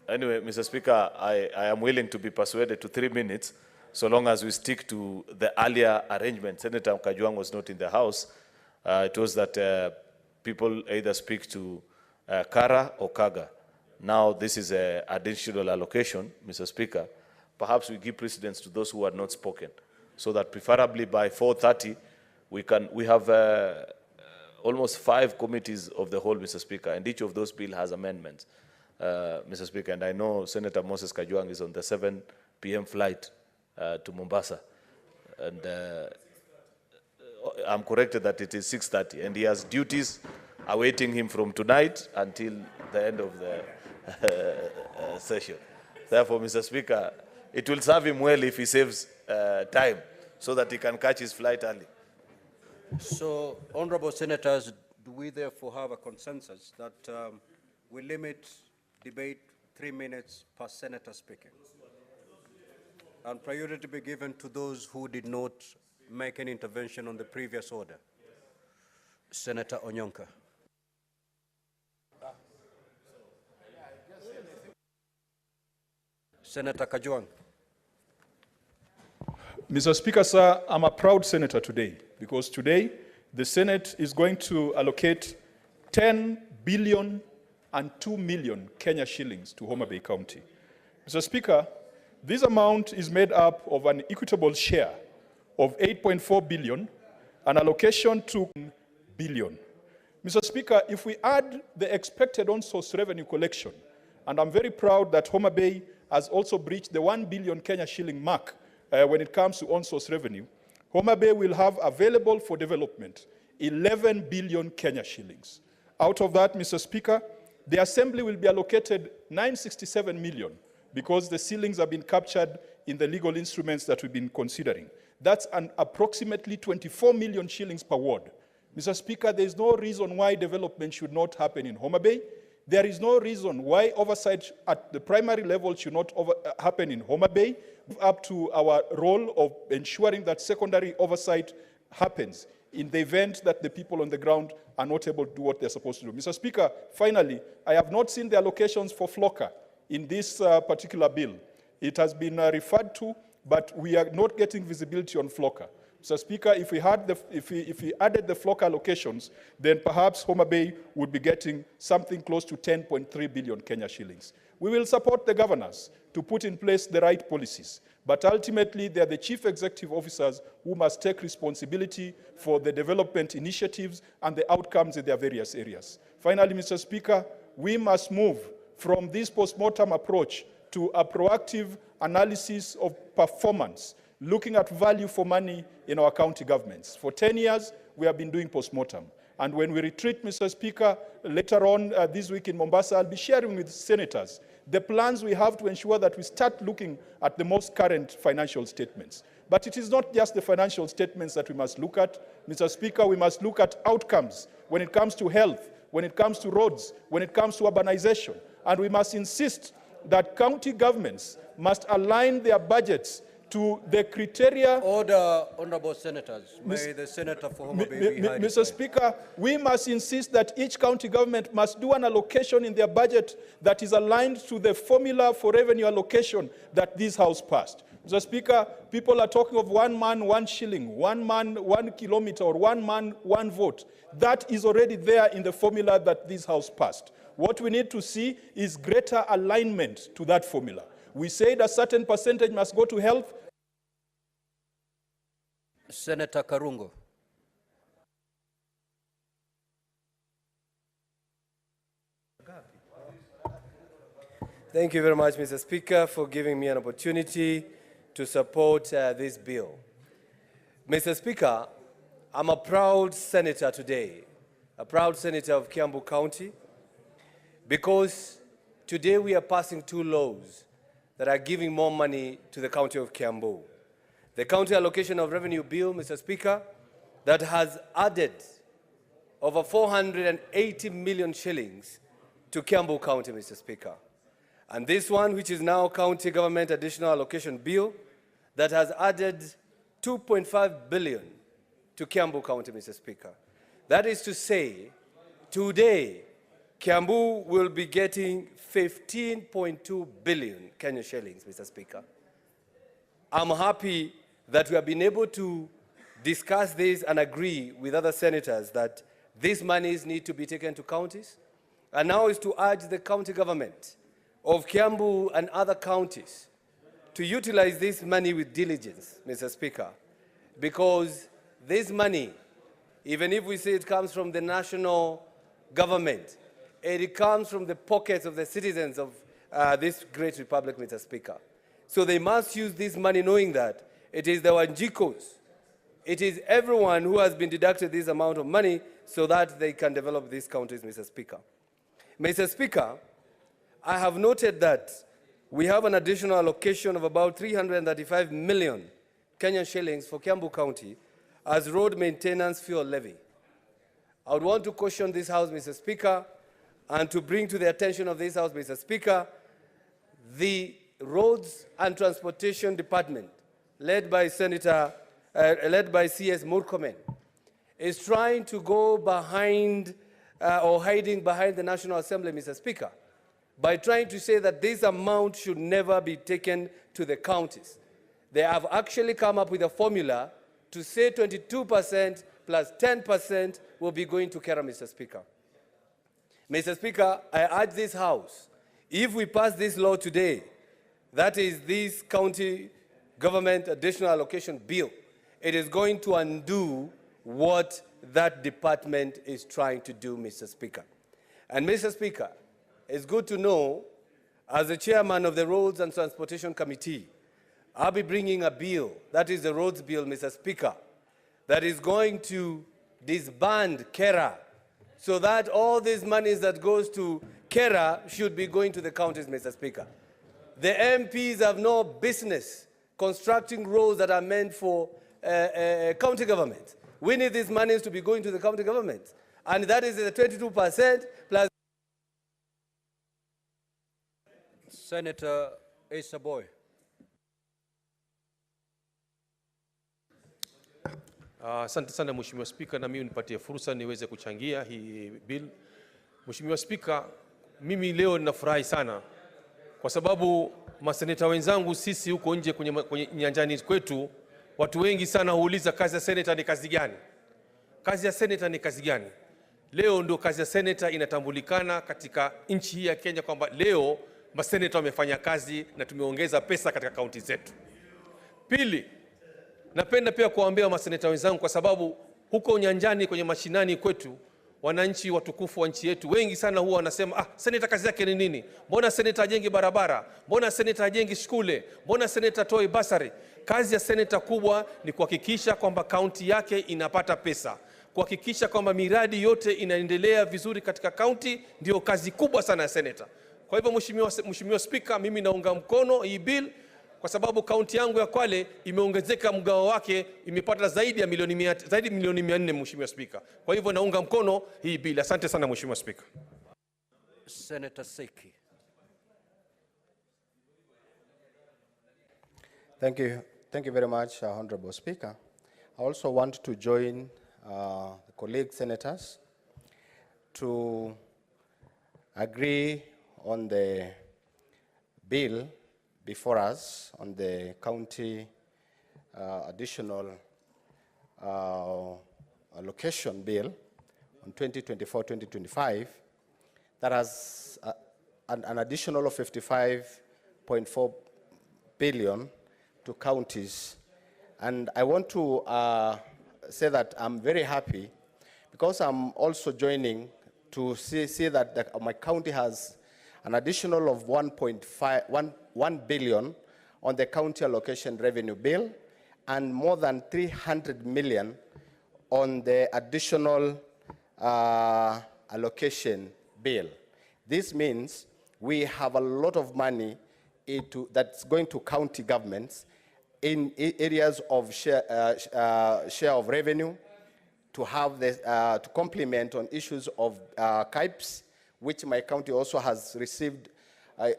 anyway, Mr. Speaker, I am willing to be persuaded to 3 minutes, so long as we stick to the earlier arrangement. Senator Kajwang was not in the House. It was that people either speak to Kara or Kaga. Now this is an additional allocation, Mr. Speaker. Perhaps we give precedence to those who had not spoken, so that preferably by 4:30 we have almost 5 committees of the whole, Mr. Speaker, and each of those bills has amendments, Mr. Speaker. And I know Senator Moses Kajwang is on the 7 p.m. flight to Mombasa, and I'm corrected that it is 6:30, and he has duties awaiting him from tonight until the end of the session. Therefore, Mr. Speaker, it will serve him well if he saves time so that he can catch his flight early.
So, honorable senators, do we therefore have a consensus that we limit debate 3 minutes per senator speaking, and priority be given to those who did not make an intervention on the previous order? Senator Onyonka. Senator Kajwang.
Mr. Speaker, sir, I'm a proud senator today, because today the Senate is going to allocate 10 billion and 2 million Kenya shillings to Homa Bay County. Mr. Speaker, this amount is made up of an equitable share of 8.4 billion, an allocation to billion. Mr. Speaker, if we add the expected on-source revenue collection, and I'm very proud that Homa Bay has also breached the 1 billion Kenya shilling mark when it comes to on-source revenue, Homa Bay will have available for development 11 billion Kenya shillings. Out of that, Mr. Speaker, the Assembly will be allocated 967 million because the ceilings have been captured in the legal instruments that we've been considering. That's an approximately 24 million shillings per ward. Mr. Speaker, there is no reason why development should not happen in Homa Bay. There is no reason why oversight at the primary level should not happen in Homa Bay, up to our role of ensuring that secondary oversight happens in the event that the people on the ground are not able to do what they're supposed to do. Mr. Speaker, finally, I have not seen the allocations for FLOCA in this particular bill. It has been referred to, but we are not getting visibility on FLOCA. Mr. Speaker, if we added the FLOCA allocations, then perhaps Homa Bay would be getting something close to 10.3 billion Kenya shillings. We will support the governors to put in place the right policies, but ultimately they are the chief executive officers who must take responsibility for the development initiatives and the outcomes in their various areas. Finally, Mr. Speaker, we must move from this post-mortem approach to a proactive analysis of performance, looking at value for money in our county governments. For 10 years, we have been doing post-mortem. And when we retreat, Mr. Speaker, later on this week in Mombasa, I'll be sharing with senators the plans we have to ensure that we start looking at the most current financial statements. But it is not just the financial statements that we must look at. Mr. Speaker, we must look at outcomes when it comes to health, when it comes to roads, when it comes to urbanization. And we must insist that county governments must align their budgets to the criteria.
Order, honorable senators. May the senator for Homa Bay be heard.
Mr. Speaker, we must insist that each county government must do an allocation in their budget that is aligned to the formula for revenue allocation that this House passed. Mr. Speaker, people are talking of 1 man, 1 shilling, 1 man, 1 kilometer, or 1 man, 1 vote. That is already there in the formula that this House passed. What we need to see is greater alignment to that formula. We said a certain percentage must go to health.
Senator Karungo.
Thank you very much, Mr. Speaker, for giving me an opportunity to support this bill. Mr. Speaker, I'm a proud senator today, a proud senator of Kiambu County, because today we are passing 2 laws that are giving more money to the county of Kiambu. The county allocation of revenue bill, Mr. Speaker, that has added over 480 million shillings to Kiambu County, Mr. Speaker. And this one, which is now county government additional allocation bill, that has added 2.5 billion to Kiambu County, Mr. Speaker. That is to say, today, Kiambu will be getting 15.2 billion Kenyan shillings, Mr. Speaker. I'm happy that we have been able to discuss this and agree with other senators that these monies need to be taken to counties. And now is to urge the county government of Kiambu and other counties to utilize this money with diligence, Mr. Speaker, because this money, even if we say it comes from the national government, it comes from the pockets of the citizens of this great republic, Mr. Speaker. So they must use this money knowing that it is the Wanjikos, it is everyone who has been deducted this amount of money so that they can develop these counties, Mr. Speaker. Mr. Speaker, I have noted that we have an additional allocation of about 335 million Kenyan shillings for Kiambu County as road maintenance fuel levy. I would want to caution this House, Mr. Speaker, and to bring to the attention of this House, Mr. Speaker, the Roads and Transportation Department, led by CS Murkomen, is trying to go behind or hiding behind the National Assembly, Mr. Speaker, by trying to say that this amount should never be taken to the counties. They have actually come up with a formula to say 22% plus 10% will be going to Kera, Mr. Speaker. Mr. Speaker, I urge this House, if we pass this law today, that is this county government additional allocation bill, it is going to undo what that department is trying to do, Mr. Speaker. And Mr. Speaker, it's good to know, as the chairman of the Roads and Transportation Committee, I'll be bringing a bill, that is the roads bill, Mr. Speaker, that is going to disband Kera, so that all these monies that goes to Kera should be going to the counties, Mr. Speaker. The MPs have no business constructing roads that are meant for county government. We need these monies to be going to the county government. And that is the 22% plus.
Senator Asa Boy.
Asante sana Mheshimiwa Spika, na mimi nipatie fursa niweze kuchangia hii bill. Mheshimiwa Spika, mimi leo ninafurahi sana kwa sababu maseneta wenzangu sisi huko nje kwenye nyanjani kwetu, watu wengi sana huuliza kazi ya seneta ni kazi gani? Kazi ya seneta ni kazi gani? Leo ndio kazi ya seneta inatambulikana katika nchi hii ya Kenya kwamba leo maseneta wamefanya kazi na tumeongeza pesa katika kaunti zetu. Pili, napenda pia kuwaambia maseneta wenzangu kwa sababu huko nyanjani kwenye mashinani kwetu, wananchi watukufu wa nchi yetu wengi sana huwa wanasema seneta kazi yake ni nini? Mbona seneta ajengi barabara? Mbona seneta ajengi shule? Mbona seneta toi basari? Kazi ya seneta kubwa ni kuhakikisha kwamba kaunti yake inapata pesa, kuhakikisha kwamba miradi yote inaendelea vizuri katika kaunti, ndio kazi kubwa sana ya seneta. Kwa hivyo Mheshimiwa Spika, mimi naunga mkono hii bill kwa sababu kaunti yangu ya Kwale imeongezeka mgao wake, imepata zaidi ya milioni 400 Mheshimiwa Spika. Kwa hivyo naunga mkono hii bill. Asante sana Mheshimiwa Spika.
Senator Seki.
Thank
Thank you very much, Honorable Speaker. I also want to join the colleague senators to agree on the bill before us on the county additional allocation bill on 2024-2025 that has an additional of 55.4 billion to counties. And I want to say that I'm very happy because I'm also joining to see that my county has an additional of 1 billion on the county allocation revenue bill and more than 300 million on the additional allocation bill. This means we have a lot of money that's going to county governments in areas of share of revenue, to have to complement on issues of CAIPs, which my county also has received,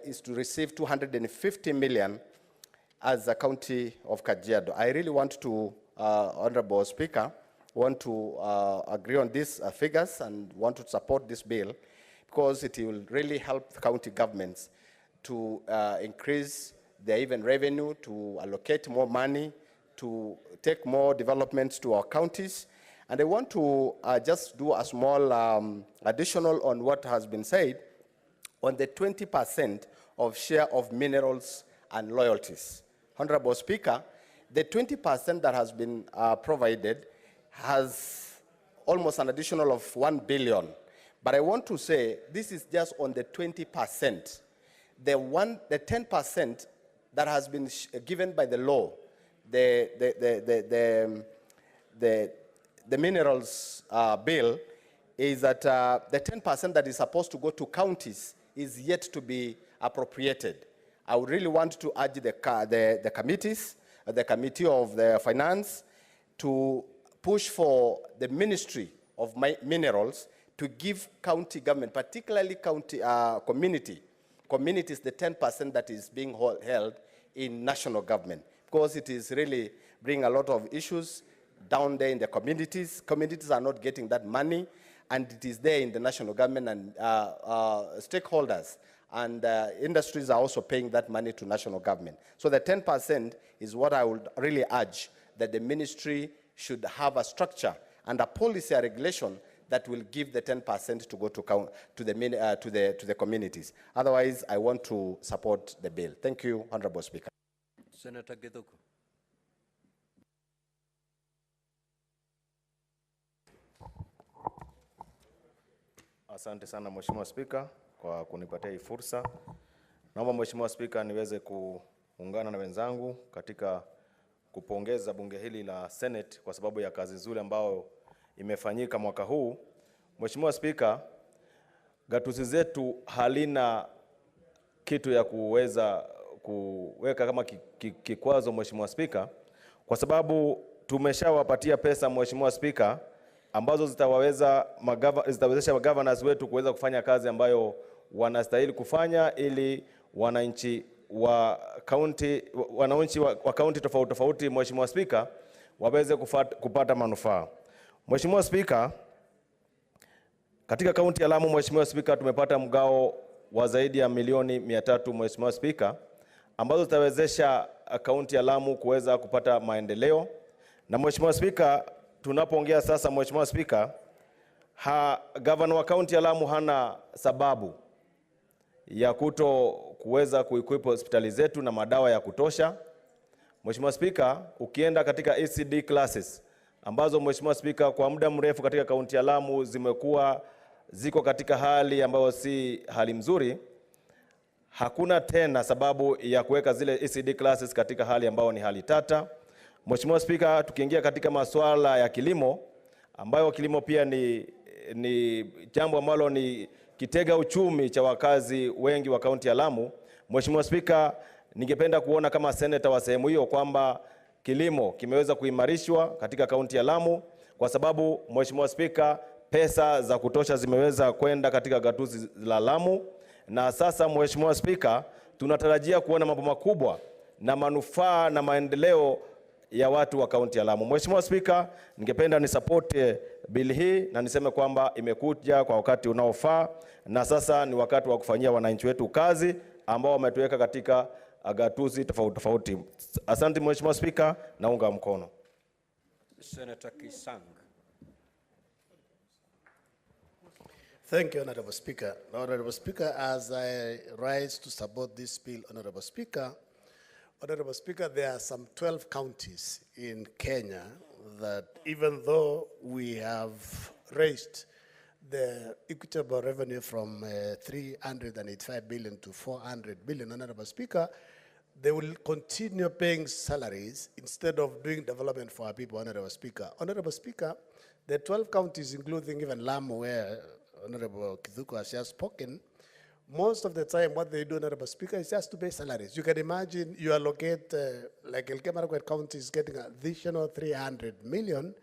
is to receive 250 million as a county of Kajiado. I really want to, Honorable Speaker, want to agree on these figures and want to support this bill because it will really help county governments to increase their even revenue, to allocate more money, to take more developments to our counties. And I want to just do a small additional on what has been said on the 20% of share of minerals and royalties. Honorable Speaker, the 20% that has been provided has almost an additional of 1 billion. But I want to say this is just on the 20%. The 10% that has been given by the law, the minerals bill, is that the 10% that is supposed to go to counties is yet to be appropriated. I would really want to urge the committees, the Committee of the Finance, to push for the Ministry of Minerals to give county government, particularly county communities, the 10% that is being held in national government, because it is really bringing a lot of issues down there in the communities. Communities are not getting that money, and it is there in the national government, and stakeholders and industries are also paying that money to national government. So the 10% is what I would really urge, that the ministry should have a structure and a policy or regulation that will give the 10% to go to the communities. Otherwise, I want to support the bill. Thank you, Honorable Speaker.
Senator Githuku.
Asante sana Mheshimiwa Spika kwa kunipatia hii fursa. Naomba Mheshimiwa Spika niweze kuungana na wenzangu katika kupongeza bunge hili la Senate kwa sababu ya kazi nzuri ambayo imefanyika mwaka huu. Mheshimiwa Spika, gatuzi zetu halina kitu ya kuweza kuweka kama kikwazo Mheshimiwa Spika, kwa sababu tumeshawapatia pesa Mheshimiwa Spika ambazo zitawezesha governors wetu kuweza kufanya kazi ambayo wanastahili kufanya ili wananchi wa county tofauti tofauti Mheshimiwa Spika waweze kupata manufaa. Mheshimiwa Spika, katika kaunti ya Lamu Mheshimiwa Spika tumepata mgao wa zaidi ya milioni 300 Mheshimiwa Spika, ambazo zitawezesha kaunti ya Lamu kuweza kupata maendeleo. Na Mheshimiwa Spika, tunapoongea sasa Mheshimiwa Spika, governor wa kaunti ya Lamu hana sababu ya kuweza kuequip hospitali zetu na madawa ya kutosha. Mheshimiwa Spika, ukienda katika ECD classes ambazo Mheshimiwa Spika kwa muda mrefu katika kaunti ya Lamu ziko katika hali ambayo si hali mzuri, hakuna tena sababu ya kuweka zile ECD classes katika hali ambayo ni hali tata. Mheshimiwa Spika, tukiingia katika masuala ya kilimo, ambayo kilimo pia ni jambo ambalo ni kitega uchumi cha wakazi wengi wa kaunti ya Lamu. Mheshimiwa Spika, ningependa kuona kama senator wa sehemu hiyo kwamba kilimo kimeweza kuimarishwa katika kaunti ya Lamu, kwa sababu Mheshimiwa Spika, pesa za kutosha zimeweza kwenda katika gatuzi la Lamu, na sasa Mheshimiwa Spika, tunatarajia kuona mambo makubwa na manufaa na maendeleo ya watu wa kaunti ya Lamu. Mheshimiwa Spika, ningependa nisapoti bili hii na niseme kwamba imekuja kwa wakati unaofaa, na sasa ni wakati wa kufanyia wananchi wetu kazi ambao wametuweka katika gatuzi tofauti tofauti. Asante Mheshimiwa Spika, naunga mkono.
Senator Kisang.
Thank you, Honorable Speaker. Honorable Speaker, as I rise to support this bill, Honorable Speaker, there are some 12 counties in Kenya that even though we have raised the equitable revenue from 385 billion to 400 billion, Honorable Speaker, they will continue paying salaries instead of doing development for our people, Honorable Speaker. Honorable Speaker, the 12 counties, including even Lamu, where Honorable Kithuku has just spoken, most of the time what they do, Honorable Speaker, is just to pay salaries. You can imagine you allocate, like Elgeyo Marakwet County is getting an additional 300 million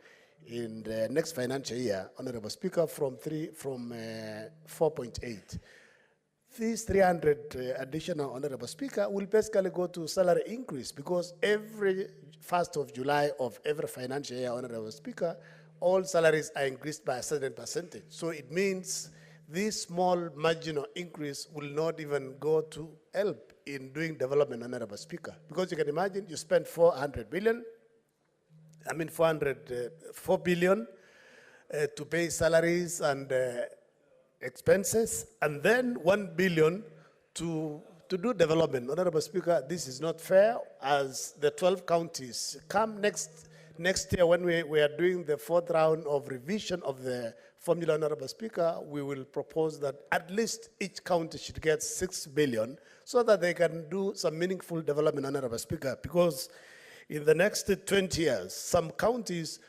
in the next financial year, Honorable Speaker, from 4.8. These 300 additional, Honorable Speaker, will basically go to salary increase because every 1st of July of every financial year, Honorable Speaker, all salaries are increased by a certain percentage. So it means this small marginal increase will not even go to help in doing development, Honorable Speaker. Because you can imagine you spend 4 billion to pay salaries and expenses, and then 1 billion to do development. Honorable Speaker, this is not fair as the 12 counties come next year when we are doing the 4th round of revision of the formula, Honorable Speaker, we will propose that at least each county should get 6 billion so that they can do some meaningful development, Honorable Speaker, because in the next 20 years, some counties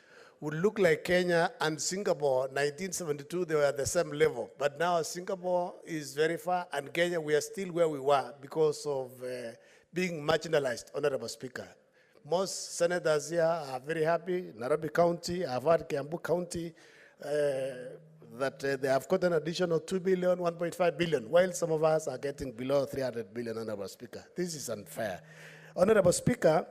would look like Kenya and Singapore. 1972, they were at the same level. But now Singapore is very far, and Kenya, we are still where we were because of being marginalized, Honorable Speaker. Most senators here are very happy. Nairobi County, I've heard Kiambu County, that they have got an additional 2 billion, 1.5 billion, while some of us are getting below 300 billion, Honorable Speaker. This is unfair. Honorable Speaker,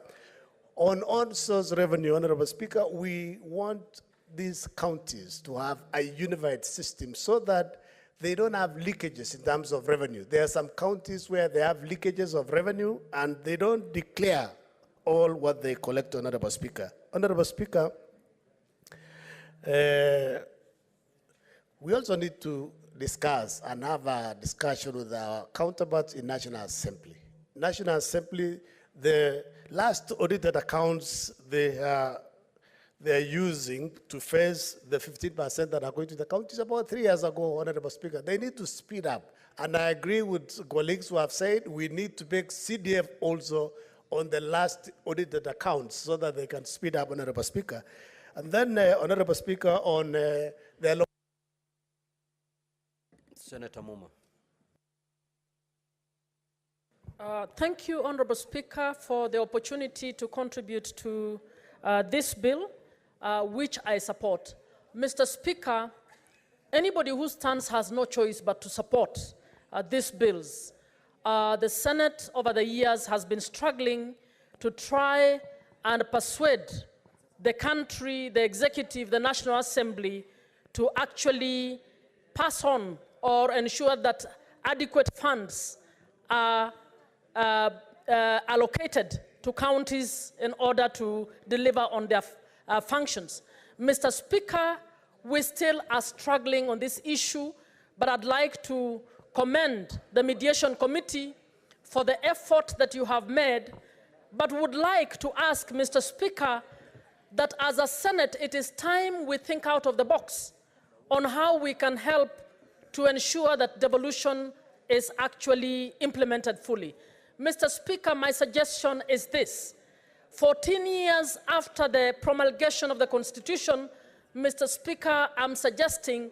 on on-source revenue, Honorable Speaker, we want these counties to have a unified system so that they don't have leakages in terms of revenue. There are some counties where they have leakages of revenue and they don't declare all what they collect, Honorable Speaker. Honorable Speaker, we also need to discuss and have a discussion with our counterparts in National Assembly. National Assembly, the last audited accounts they're using to face the 15% that are going to the counties about 3 years ago, Honorable Speaker. They need to speed up. And I agree with colleagues who have said we need to make CDF also on the last audited accounts so that they can speed up, Honorable Speaker. And then, Honorable Speaker, on the...
Senator Muma.
Thank you, Honorable Speaker, for the opportunity to contribute to this bill, which I support. Mr. Speaker, anybody who stands has no choice but to support these bills. The Senate over the years has been struggling to try and persuade the country, the executive, the National Assembly to actually pass on or ensure that adequate funds are allocated to counties in order to deliver on their functions. Mr. Speaker, we still are struggling on this issue, but I'd like to commend the Mediation Committee for the effort that you have made, but would like to ask, Mr. Speaker, that as a Senate, it is time we think out of the box on how we can help to ensure that devolution is actually implemented fully. Mr. Speaker, my suggestion is this. 14 years after the promulgation of the Constitution, Mr. Speaker, I'm suggesting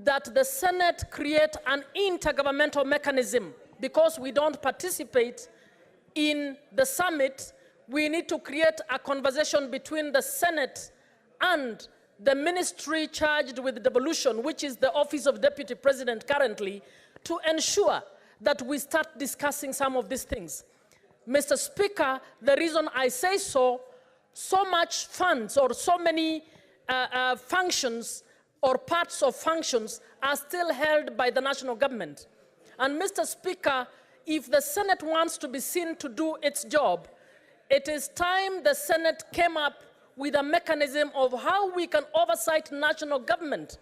that the Senate create an intergovernmental mechanism. Because we don't participate in the summit, we need to create a conversation between the Senate and the ministry charged with devolution, which is the Office of Deputy President currently, to ensure that we start discussing some of these things. Mr. Speaker, the reason I say so, so much funds or so many functions or parts of functions are still held by the national government. And Mr. Speaker, if the Senate wants to be seen to do its job, it is time the Senate came up with a mechanism of how we can oversight national government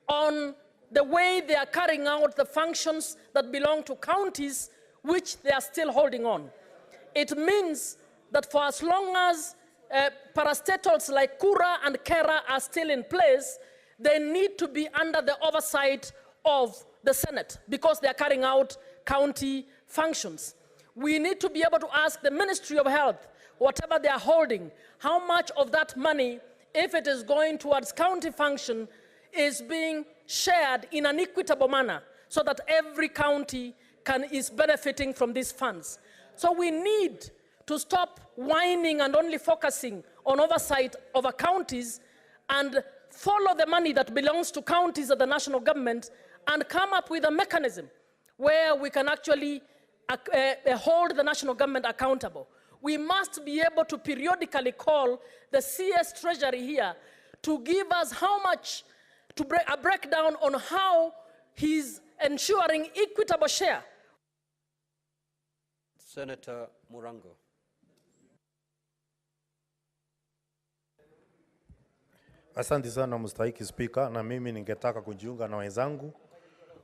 on the way they are carrying out the functions that belong to counties, which they are still holding on. It means that for as long as parastatals like Kura and Kera are still in place, they need to be under the oversight of the Senate because they are carrying out county functions. We need to be able to ask the Ministry of Health, whatever they are holding, how much of that money, if it is going towards county function, is being shared in an equitable manner so that every county is benefiting from these funds. So we need to stop whining and only focusing on oversight over counties and follow the money that belongs to counties at the national government and come up with a mechanism where we can actually hold the national government accountable. We must be able to periodically call the CS Treasury here to give us how much, a breakdown on how he's ensuring equitable share.
Senator Murango.
Asante sana mstahiki Spika, na mimi ningetaka kujiunga na wenzangu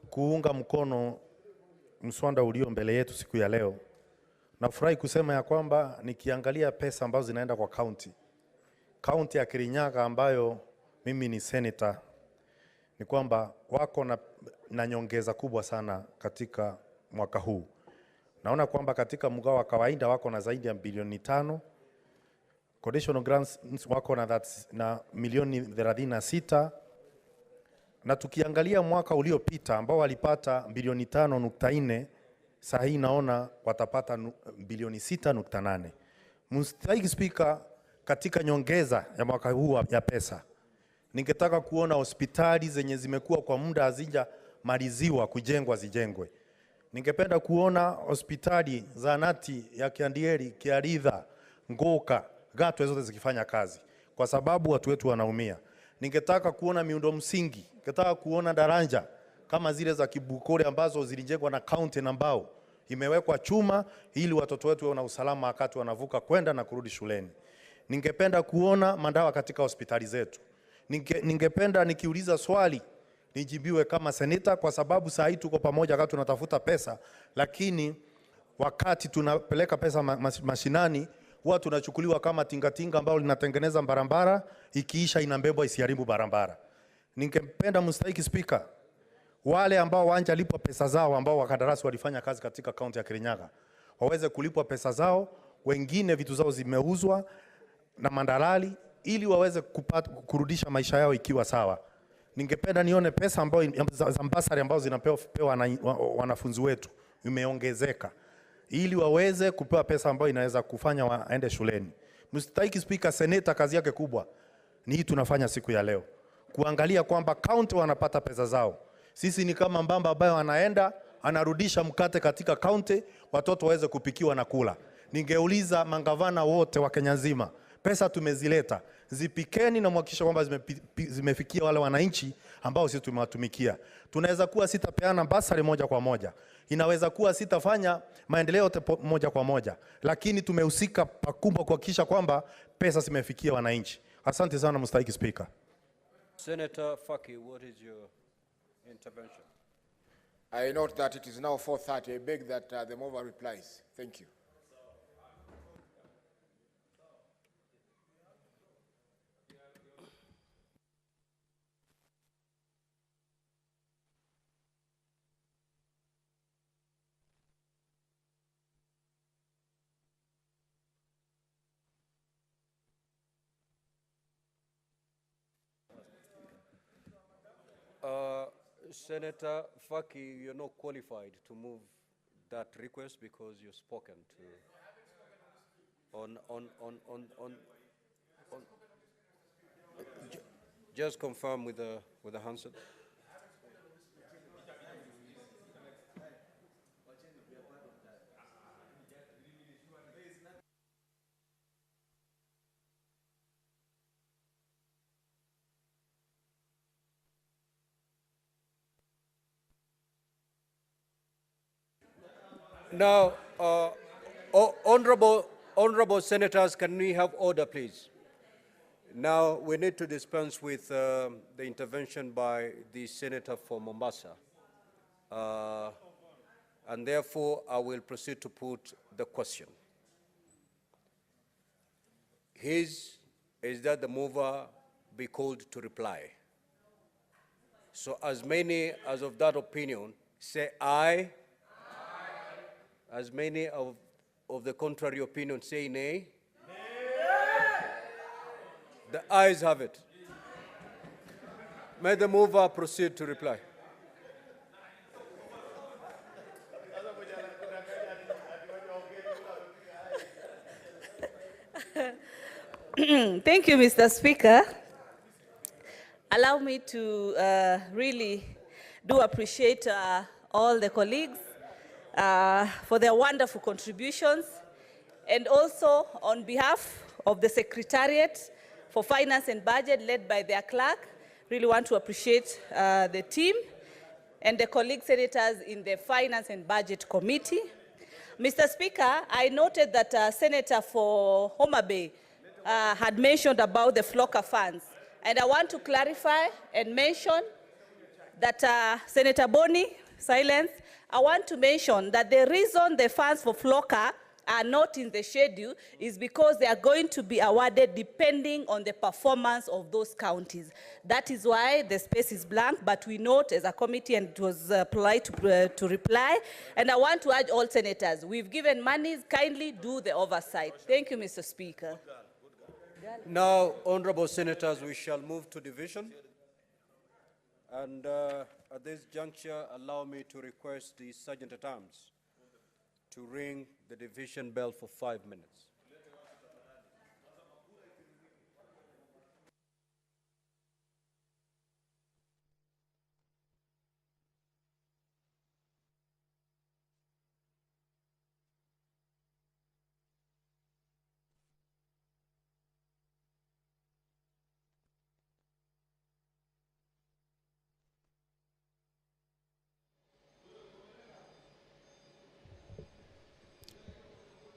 kuunga mkono mswada ulio mbele yetu siku ya leo. Nafurahi kusema ya kwamba nikiangalia pesa ambazo zinaenda kwa county ya Kirinyaga ambayo mimi ni senator, ni kwamba wako na nyongeza kubwa sana katika mwaka huu. Naona kwamba katika mgao wa kawaida wako na zaidi ya bilioni 5. Conditional grants wako na milioni 36. Na tukiangalia mwaka uliopita ambao walipata bilioni 5.4, sasa hii naona watapata bilioni 6.8. Mstahiki Spika, katika nyongeza ya mwaka huu ya pesa, ningetaka kuona hospitali zenye zimekuwa kwa muda hazija maliziwa kujengwa zijengwe. Ningependa kuona hospitali zahanati ya Kiandieri, Kiaritha, Ngoka, Gatwe zote zikifanya kazi kwa sababu watu wetu wanaumia. Ningetaka kuona miundo msingi, ningetaka kuona daraja kama zile za Kibukore ambazo zilijengwa na county na mbao, imewekwa chuma ili watoto wetu wawe na usalama wakati wanavuka kwenda na kurudi shuleni. Ningependa kuona madawa katika hospitali zetu. Ningependa nikiuliza swali nijibiwe kama seneta, kwa sababu saa hii tuko pamoja wakati tunatafuta pesa, lakini wakati tunapeleka pesa mashinani huwa tunachukuliwa kama tingatinga ambao linatengeneza barabara, ikiisha inabebwa isiharibu barabara. Ningependa mstahiki Spika, wale ambao wanja lipwa pesa zao ambao wakandarasi walifanya kazi katika kaunti ya Kirinyaga waweze kulipwa pesa zao, wengine vitu zao zimeuzwa na mandalali ili waweze kurudisha maisha yao ikiwa sawa. Ningependa nione pesa ambao za basari ambao zinapewa wanafunzi wetu imeongezeka ili waweze kupewa pesa ambayo inaweza kufanya waende shuleni. Mstahiki Spika, seneta kazi yake kubwa ni hii tunafanya siku ya leo, kuangalia kwamba county wanapata pesa zao. Sisi ni kama mbamba ambayo anaenda anarudisha mkate katika county, watoto waweze kupikiwa na kula. Ningeuliza mangavana wote wa Kenya nzima, pesa tumezileta, zipikeni na muhakikisha kwamba zimefikia wale wananchi ambao sisi tumewatumikia. Tunaweza kuwa sitapeana basari moja kwa moja, inaweza kuwa sitafanya maendeleo moja kwa moja, lakini tumehusika pakubwa kuhakikisha kwamba pesa zimefikia wananchi. Asante sana mstahiki Spika.
Senator Faki, what is your intervention?
I note that it is now 4:30. I beg that the mover replies. Thank you.
Senator Faki, you're not qualified to move that request because you've spoken to just confirm with the handset. Now, honorable senators, can we have order, please? Now, we need to dispense with the intervention by the senator for Mombasa. And therefore, I will proceed to put the question. Is that the mover be called to reply? So as many as of that opinion, say aye. As many of the contrary opinion say nay. The ayes have it. May the mover proceed to reply.
Thank you, Mr. Speaker. Allow me to really do appreciate all the colleagues for their wonderful contributions, and also on behalf of the Secretariat for Finance and Budget led by their clerk, really want to appreciate the team and the colleague senators in the Finance and Budget Committee. Mr. Speaker, I noted that Senator for Homa Bay had mentioned about the FLOCA funds. And I want to clarify and mention that Senator Boni, silence, I want to mention that the reason the funds for FLOCA are not in the schedule is because they are going to be awarded depending on the performance of those counties. That is why the space is blank, but we note as a committee, and it was polite to reply. And I want to urge all senators, we've given monies, kindly do the oversight. Thank you, Mr. Speaker.
Now, honorable senators, we shall move to division. And at this juncture, allow me to request the Sergeant-at-Arms to ring the division bell for 5 minutes.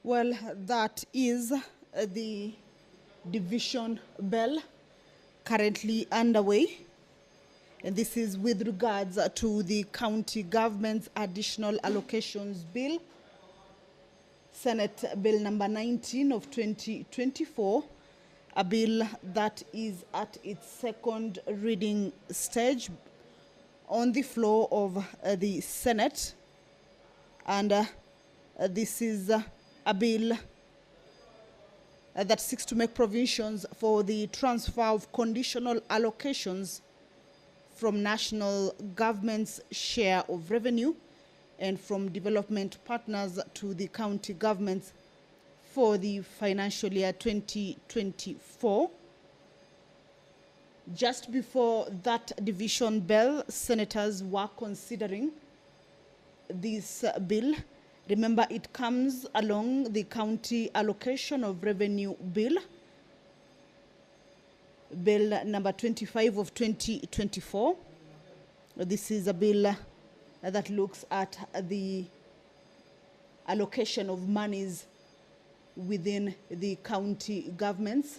Well, that is the division bell currently underway. And this is with regards to the county government's additional allocations bill, Senate Bill number 19 of 2024, a bill that is at its second reading stage on the floor of the Senate. And this is a bill that seeks to make provisions for the transfer of conditional allocations from national government's share of revenue and from development partners to the county governments for the financial year 2024. Just before that division bell, senators were considering this bill. Remember, it comes along the county allocation of revenue bill, bill number 25 of 2024. This is a bill that looks at the allocation of monies within the county governments,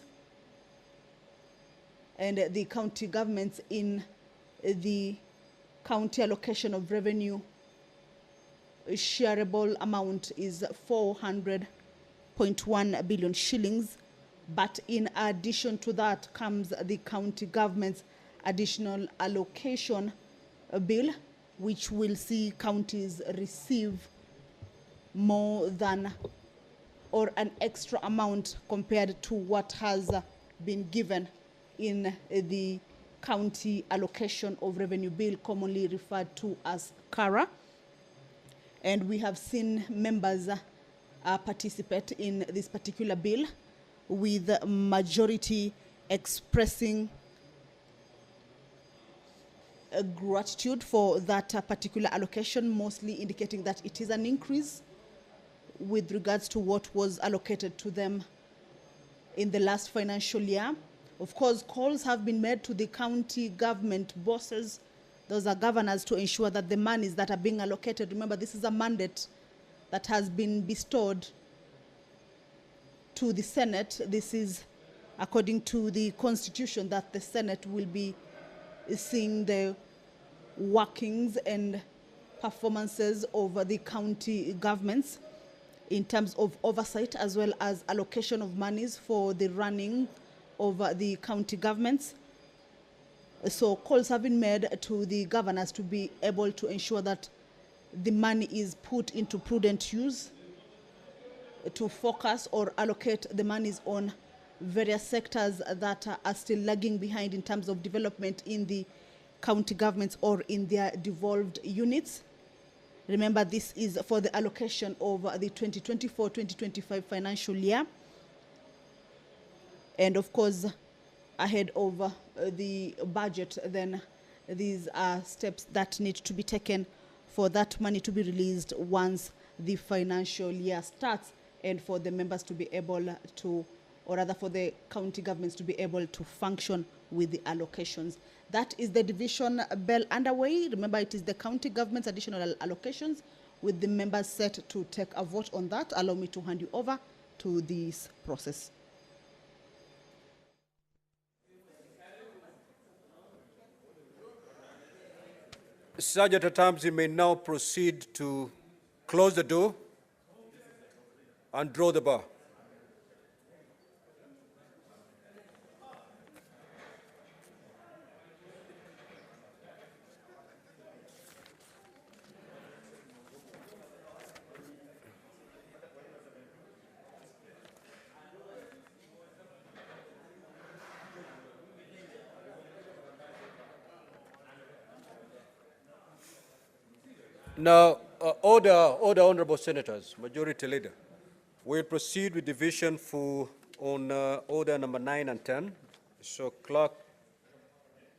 and the county governments in the county allocation of revenue shareable amount is 400.1 billion shillings. But in addition to that comes the county government's additional allocation bill, which will see counties receive more than or an extra amount compared to what has been given in the county allocation of revenue bill, commonly referred to as CARA. And we have seen members participate in this particular bill, with the majority expressing gratitude for that particular allocation, mostly indicating that it is an increase with regards to what was allocated to them in the last financial year. Of course, calls have been made to the county government bosses, those are governors, to ensure that the monies that are being allocated, remember this is a mandate that has been bestowed to the Senate. This is according to the Constitution, that the Senate will be seeing the workings and performances of the county governments in terms of oversight as well as allocation of monies for the running of the county governments. So calls have been made to the governors to be able to ensure that the money is put into prudent use, to focus or allocate the monies on various sectors that are still lagging behind in terms of development in the county governments or in their devolved units. Remember, this is for the allocation of the 2024-2025 financial year. And of course, ahead of the budget, then these are steps that need to be taken for that money to be released once the financial year starts, and for the members to be able to, or rather for the county governments to be able to function with the allocations. That is the division bell underway. Remember, it is the county government's additional allocations, with the members set to take a vote on that. Allow me to hand you over to this process.
Sergeant at Arms, you may now proceed to close the door and draw the bar. Now, order, honorable senators, majority leader. We'll proceed with division on order number 9 and 10. So clerk,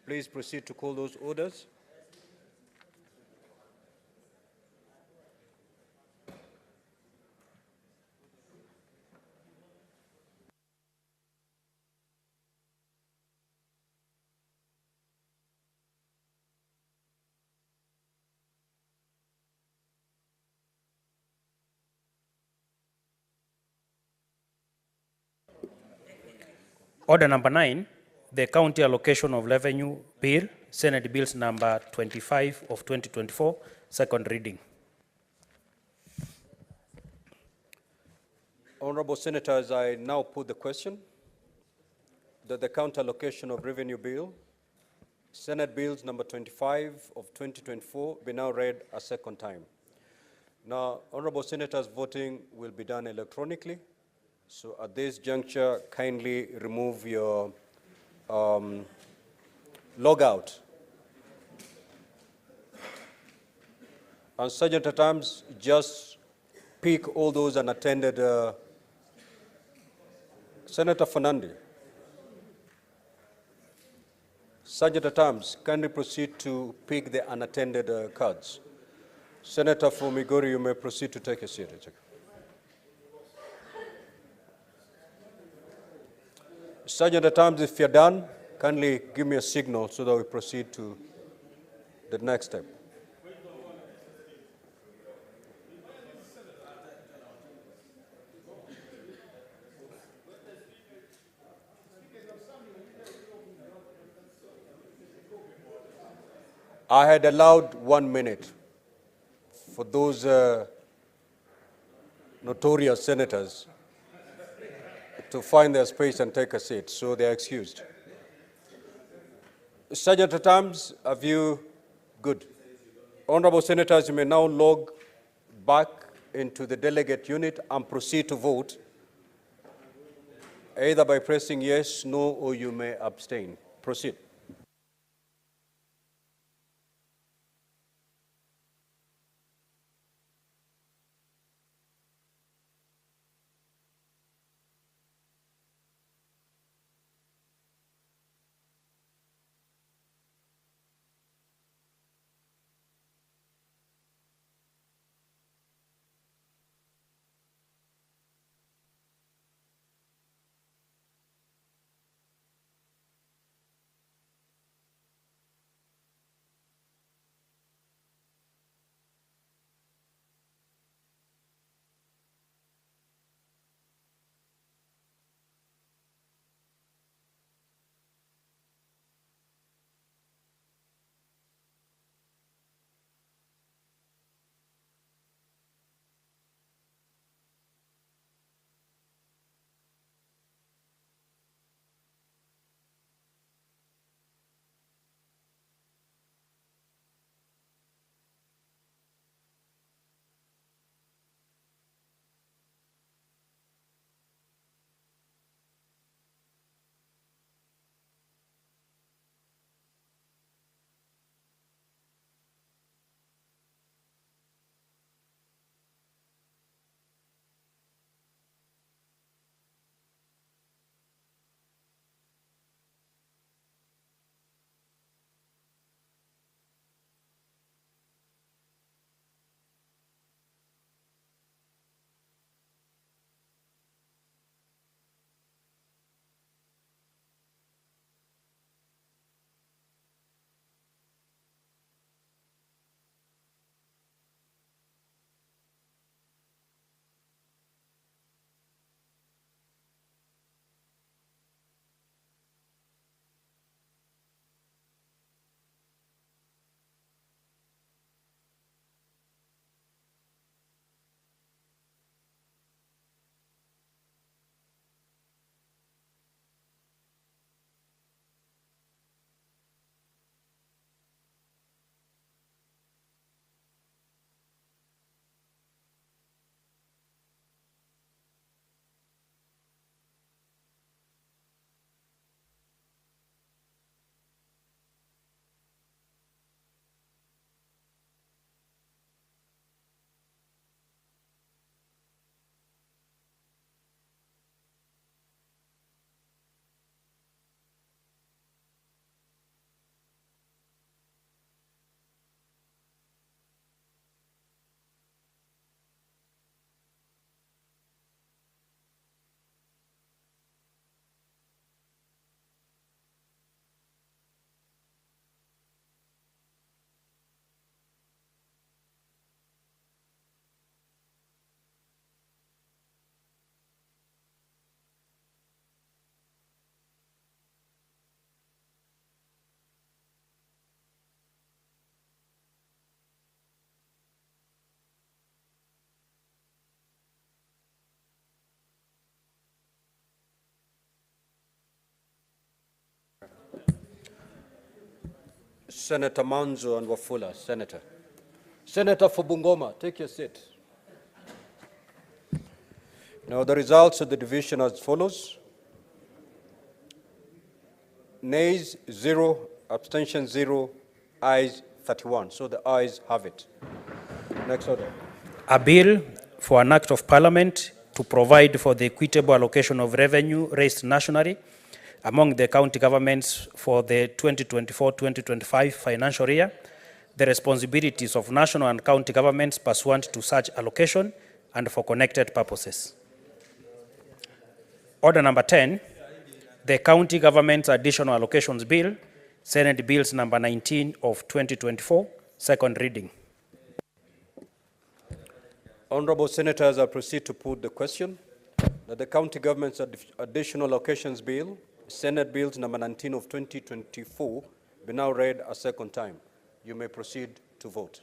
please proceed to call those orders.
Order number 9, the County Allocation of Revenue Bill, Senate Bills number 25 of 2024, second reading.
Honorable senators, I now put the question that the County Allocation of Revenue Bill, Senate Bills number 25 of 2024, be now read a second time. Now, honorable senators, voting will be done electronically. So at this juncture, kindly remove your logout. And Sergeant at Arms, just pick all those unattended. Senator Fernandi. Sergeant at Arms, kindly proceed to pick the unattended cards. Senator from Migori, you may proceed to take a seat. Sergeant at Arms, if you're done, kindly give me a signal so that we proceed to the next step. I had allowed 1 minute for those notorious senators to find their space and take a seat, so they are excused. Sergeant at Arms, have you? Good. Honorable senators, you may now log back into the delegate unit and proceed to vote, either by pressing yes, no, or you may abstain. Proceed. Senator Manzo and Wafula, Senator. Senator for Bungoma, take your seat. Now the results of the division as follows. Nays 0, abstention 0, ayes 31. So the ayes have it. Next order.
A bill for an act of parliament to provide for the equitable allocation of revenue raised nationally among the county governments for the 2024-2025 financial year, the responsibilities of national and county governments pursuant to such allocation and for connected purposes. Order number 10, the County Government's Additional Allocations Bill, Senate Bills number 19 of 2024, second reading.
Honorable Senators, I proceed to put the question that the County Government's Additional Allocations Bill, Senate Bills number 19 of 2024, be now read a second time. You may proceed to vote.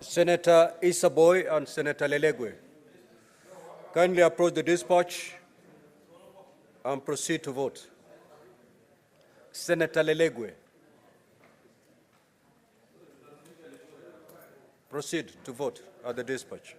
Senator Isaboy and Senator Lelegwe, kindly approach the dispatch and proceed to vote. Senator Lelegwe, proceed to vote at the dispatch.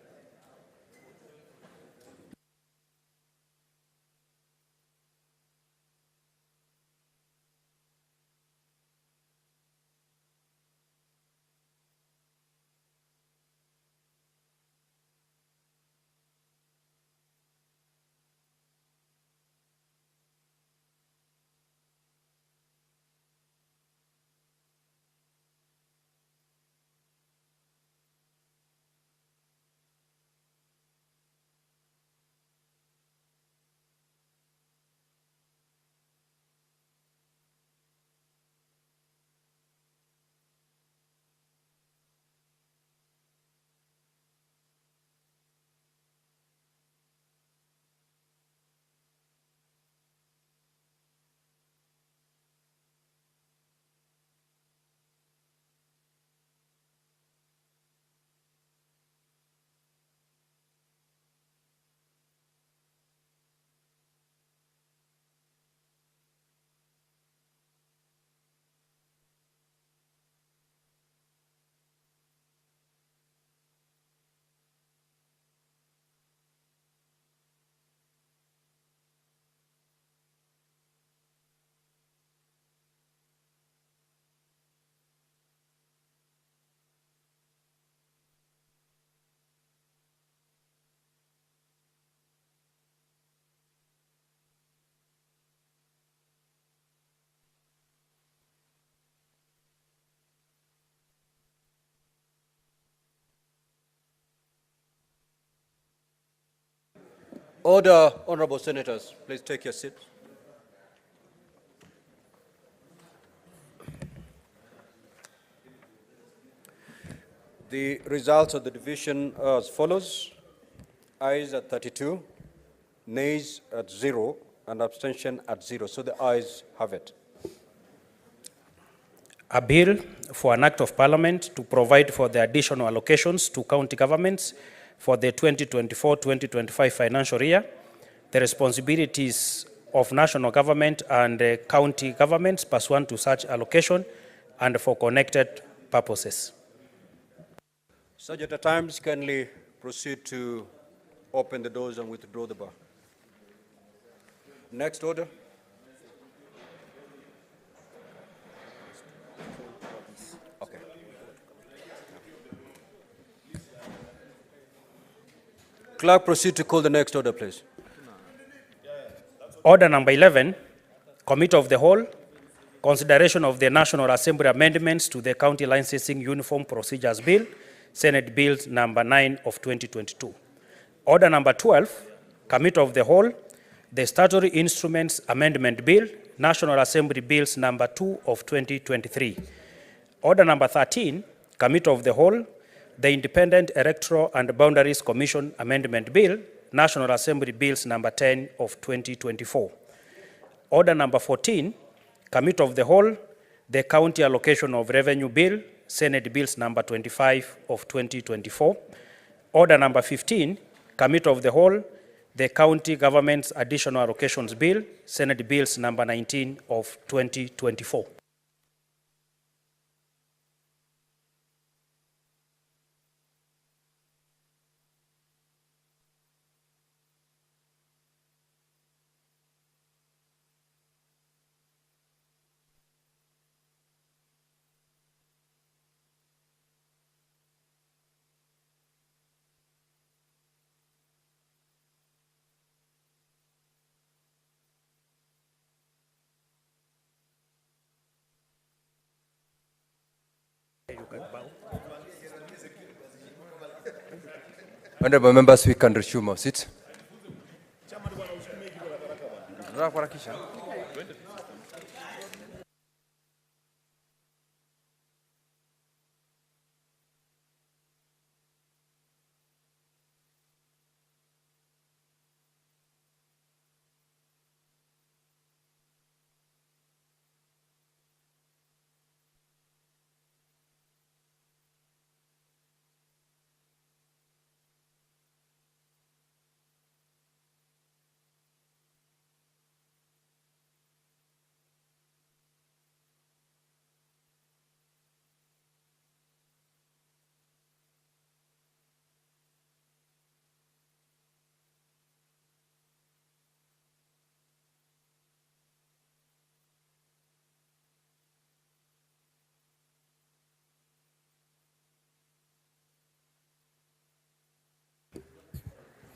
Order, honorable senators, please take your seats. The results of the division are as follows. Ayes at 32, nays at 0, and abstention at 0. So the ayes have it.
A bill for an act of parliament to provide for the additional allocations to county governments for the 2024-2025 financial year, the responsibilities of national government and county governments pursuant to such allocation and for connected purposes.
Sergeant at times, kindly proceed to open the doors and withdraw the bar. Next order. Okay. Clerk, proceed to call the next order, please.
Order number 11, Committee of the Whole, consideration of the National Assembly amendments to the County Licensing Uniform Procedures Bill, Senate Bill number 9 of 2022. Order number 12, Committee of the Whole, the Statutory Instruments Amendment Bill, National Assembly Bills number 2 of 2023. Order number 13, Committee of the Whole, the Independent Electoral and Boundaries Commission Amendment Bill, National Assembly Bills number 10 of 2024. Order number 14, Committee of the Whole, the County Allocation of Revenue Bill, Senate Bills number 25 of 2024. Order number 15, Committee of the Whole, the County Government's Additional Allocations Bill, Senate Bills number 19 of 2024.
Honorable members, we can resume our seats.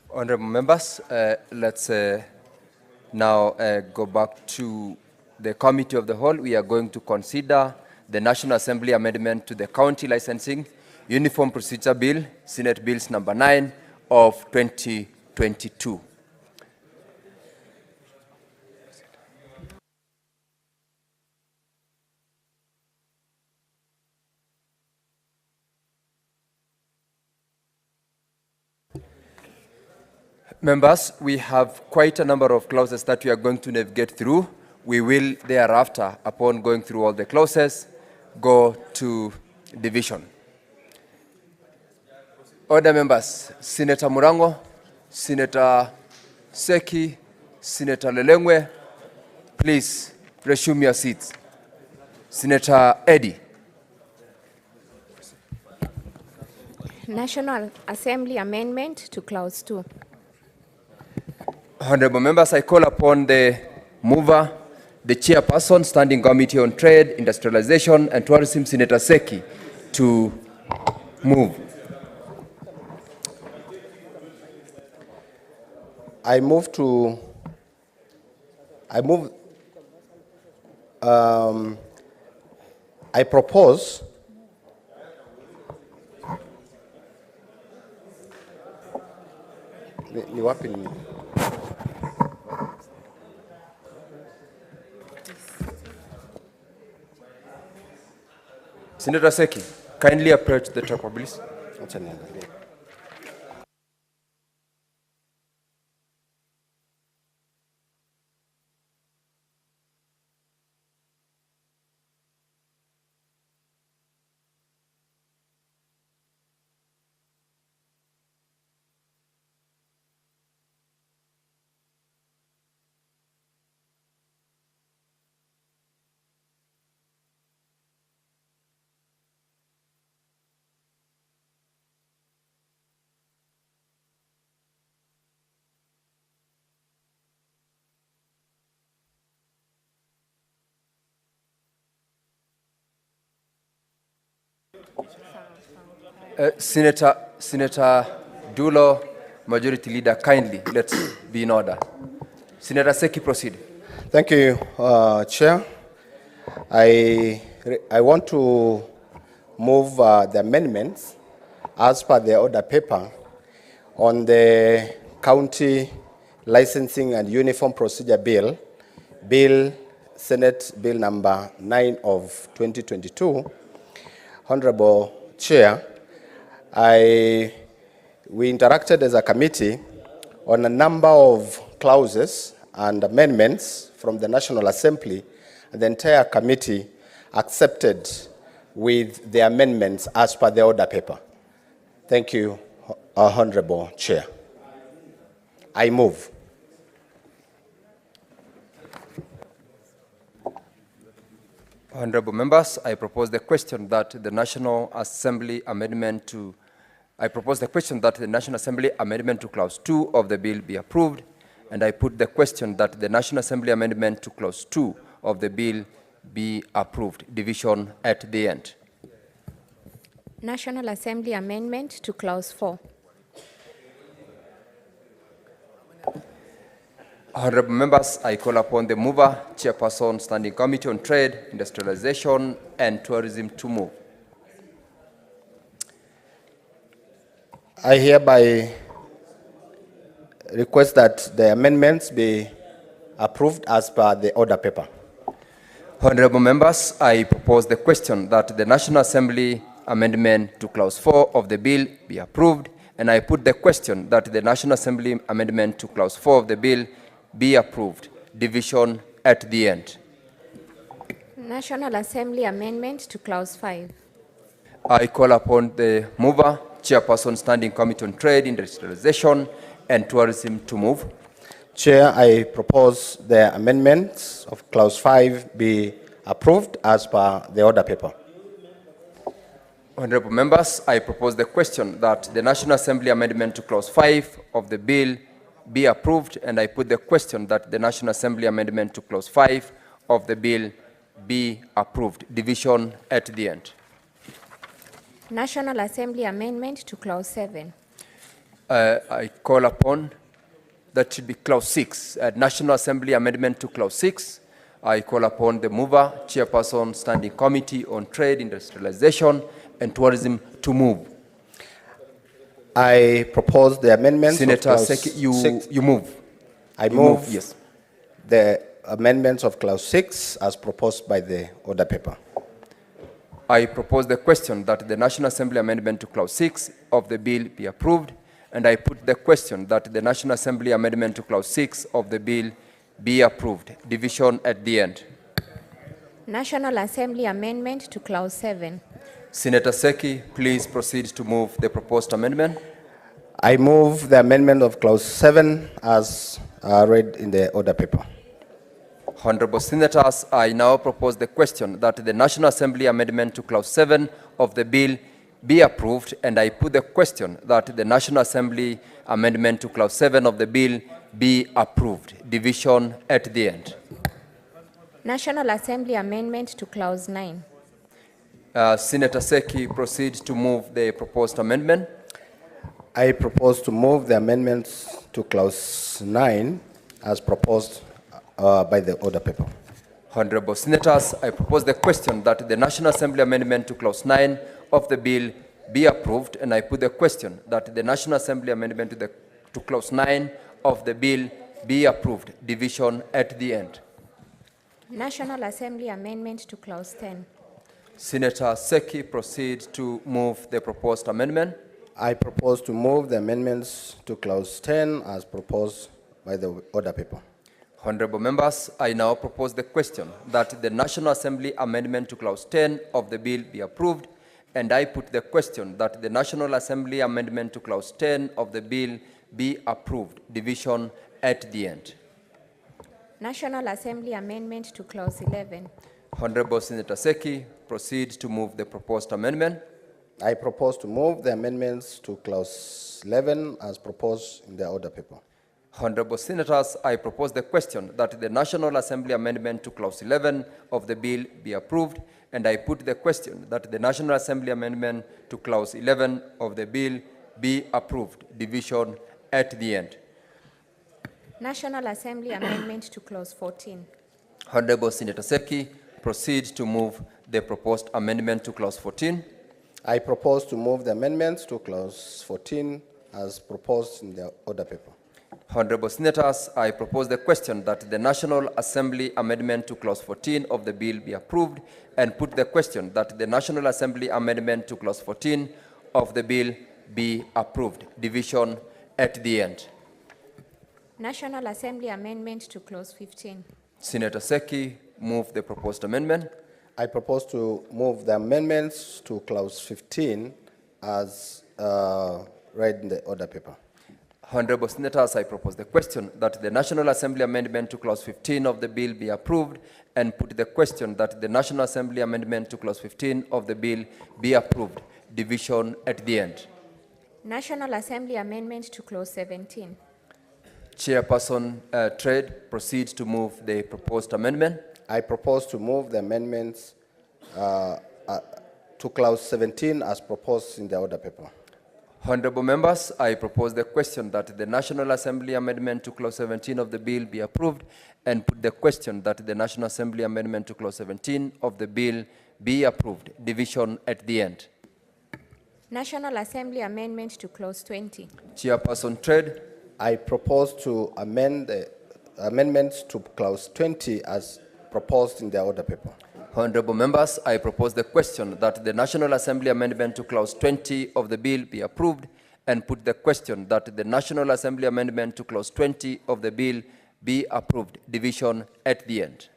Honorable members, let's now go back to the Committee of the Whole. We are going to consider the National Assembly Amendment to the County Licensing Uniform Procedure Bill, Senate Bills number 9 of 2022. Members, we have quite a number of clauses that we are going to navigate through. We will thereafter, upon going through all the clauses, go to division. Order members, Senator Murango, Senator Seki, Senator Lelengwe, please resume your seats. Senator Eddy.
National Assembly Amendment to Clause 2.
Honorable members, I call upon the mover, the chairperson, Standing Committee on Trade, Industrialization and Tourism, Senator Seki, to move.
I propose ni wapi ni
Senator Seki, kindly approach the top, please. Senator Dulo, Majority Leader, kindly, let's be in order. Senator Seki, proceed.
Thank you, Chair. I want to move the amendments as per the order paper on the County Licensing and Uniform Procedure Bill, Senate Bill number 9 of 2022. Honorable Chair, we interacted as a committee on a number of clauses and amendments from the National Assembly, and the entire committee accepted with the amendments as per the order paper. Thank you, Honorable Chair. I move.
Honorable members, I propose the question that the National Assembly amendment to Clause 2 of the bill be approved, and I put the question that the National Assembly amendment to Clause 2 of the bill be approved. Division at the end.
National Assembly Amendment to Clause 4.
Honorable members, I call upon the mover, Chairperson, Standing Committee on Trade, Industrialization and Tourism to move.
I hereby request that the amendments be approved as per the order paper.
Honorable members, I propose the question that the National Assembly amendment to Clause 4 of the bill be approved, and I put the question that the National Assembly amendment to Clause 4 of the bill be approved. Division at the end.
National Assembly Amendment to Clause 5.
I call upon the mover, Chairperson, Standing Committee on Trade, Industrialization and Tourism to move.
Chair, I propose the amendments of Clause 5 be approved as per the order paper.
Honorable members, I propose the question that the National Assembly amendment to Clause 5 of the bill be approved, and I put the question that the National Assembly amendment to Clause 5 of the bill be approved. Division at the end.
National Assembly Amendment to Clause 7.
I call upon, that should be Clause 6, National Assembly amendment to Clause 6. I call upon the mover, Chairperson, Standing Committee on Trade, Industrialization and Tourism to move.
I propose the amendments.
Senator Seki, you move.
I move,
yes.
The amendments of Clause 6 as proposed by the order paper.
I propose the question that the National Assembly amendment to Clause 6 of the bill be approved, and I put the question that the National Assembly amendment to Clause 6 of the bill be approved. Division at the end.
National Assembly Amendment to Clause 7.
Senator Seki, please proceed to move the proposed amendment.
I move the amendment of Clause 7 as read in the order paper.
Honorable Senators, I now propose the question that the National Assembly amendment to Clause 7 of the bill be approved, and I put the question that the National Assembly amendment to Clause 7 of the bill be approved. Division at the end.
National Assembly Amendment to Clause 9.
Senator Seki, proceed to move the proposed amendment.
I propose to move the amendments to Clause 9 as proposed by the order paper.
Honorable Senators, I propose the question that the National Assembly amendment to Clause 9 of the bill be approved, and I put the question that the National Assembly amendment to Clause 9 of the bill be approved. Division at the end.
National Assembly Amendment to Clause 10.
Senator Seki proceed to move the proposed amendment.
I propose to move the amendments to clause 10 as proposed by the order paper.
Honorable members, I now propose the question that the National Assembly amendment to clause 10 of the bill be approved, and I put the question that the National Assembly amendment to clause 10 of the bill be approved. Division at the end.
National Assembly amendment to clause 11.
Honorable Senator Seki, proceed to move the proposed amendment.
I propose to move the amendments to clause 11 as proposed in the order paper.
Honorable Senators, I propose the question that the National Assembly amendment to clause 11 of the bill be approved, and I put the question that the National Assembly amendment to clause 11 of the bill be approved. Division at the end.
National Assembly amendment to clause 14.
Honorable Senator Seki, proceed to move the proposed amendment to clause 14.
I propose to move the amendments to clause 14 as proposed in the order paper.
Honorable Senators, I propose the question that the National Assembly amendment to clause 14 of the bill be approved, and put the question that the National Assembly amendment to clause 14 of the bill be approved. Division at the end.
National Assembly amendment to clause 15.
Senator Seki, move the proposed amendment.
I propose to move the amendments to clause 15 as read in the order paper.
Honorable Senators, I propose the question that the National Assembly amendment to clause 15 of the bill be approved, and put the question that the National Assembly amendment to clause 15 of the bill be approved. Division at the end.
National Assembly amendment to clause 17.
Chairperson Trade, proceed to move the proposed amendment.
I propose to move the amendments to clause 17 as proposed in the order paper.
Honorable members, I propose the question that the National Assembly amendment to clause 17 of the bill be approved, and put the question that the National Assembly amendment to clause 17 of the bill be approved. Division at the end.
National Assembly amendment to clause 20.
Chairperson Trade.
I propose to amend the amendments to clause 20 as proposed in the order paper.
Honorable members, I propose the question that the National Assembly amendment to clause 20 of the bill be approved, and put the question that the National Assembly amendment to clause 20 of the bill be approved. Division at the end.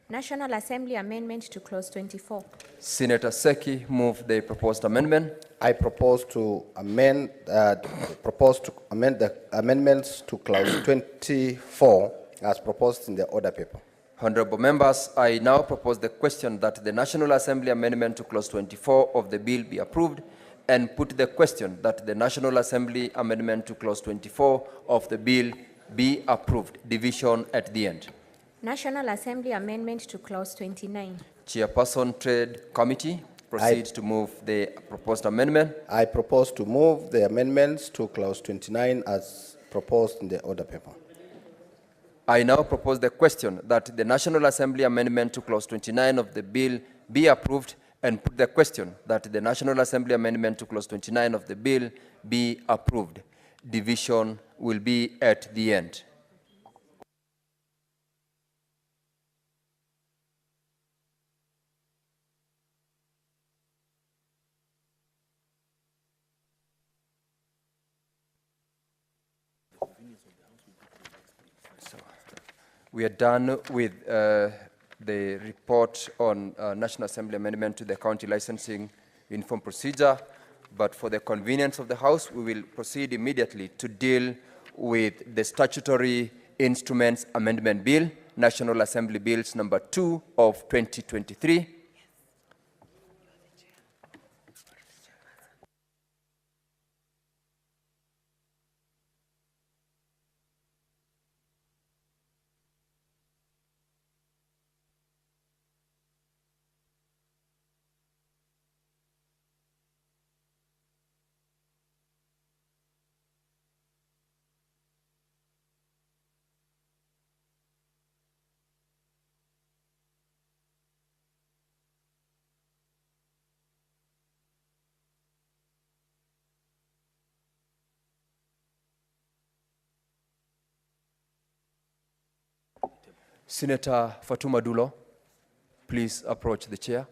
National Assembly amendment to clause 24.
Senator Seki, move the proposed amendment.
I propose to amend the amendments to clause 24 as proposed in the order paper.
Honorable members, I now propose the question that the National Assembly amendment to clause 24 of the bill be approved, and put the question that the National Assembly amendment to clause 24 of the bill be approved. Division at the end.
National Assembly amendment to clause 29.
Chairperson Trade Committee, proceed to move the proposed amendment.
I propose to move the amendments to clause 29 as proposed in the order paper.
I now propose the question that the National Assembly amendment to clause 29 of the bill be approved, and put the question that the National Assembly amendment to clause 29 of the bill be approved. Division will be at the end. We are done with the report on National Assembly amendment to the county licensing uniform procedure, but for the convenience of the House, we will proceed immediately to deal with the statutory instruments amendment bill, National Assembly Bills number 2 of 2023. Senator Fatuma Dulo, please approach the chair.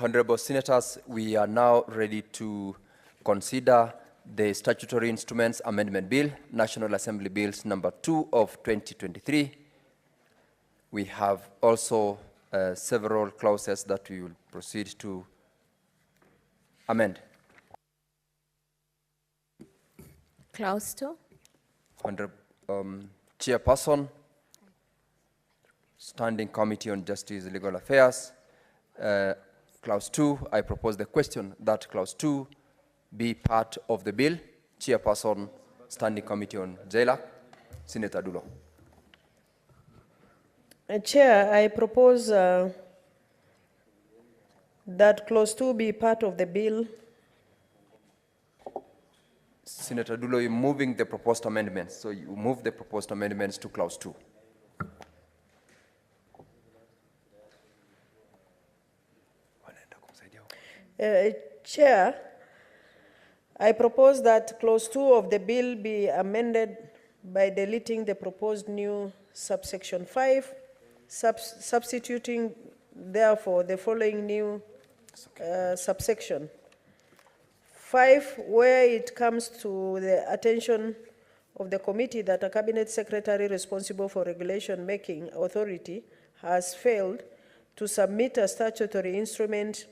Honorable Senators, we are now ready to consider the Statutory Instruments Amendment Bill, National Assembly Bills number 2 of 2023. We have also several clauses that we will proceed to amend.
Clause 2.
Honorable Chairperson, Standing Committee on Justice and Legal Affairs, Clause 2, I propose the question that Clause 2 be part of the bill. Chairperson, Standing Committee on JLAC, Senator Dulo.
Chair, I propose that Clause 2 be part of the bill.
Senator Dulo, you're moving the proposed amendments. So you move the proposed amendments to Clause 2.
Chair, I propose that Clause 2 of the bill be amended by deleting the proposed new subsection 5, substituting therefore the following new subsection. 5, where it comes to the attention of the committee that a cabinet secretary responsible for regulation making authority has failed to submit a statutory instrument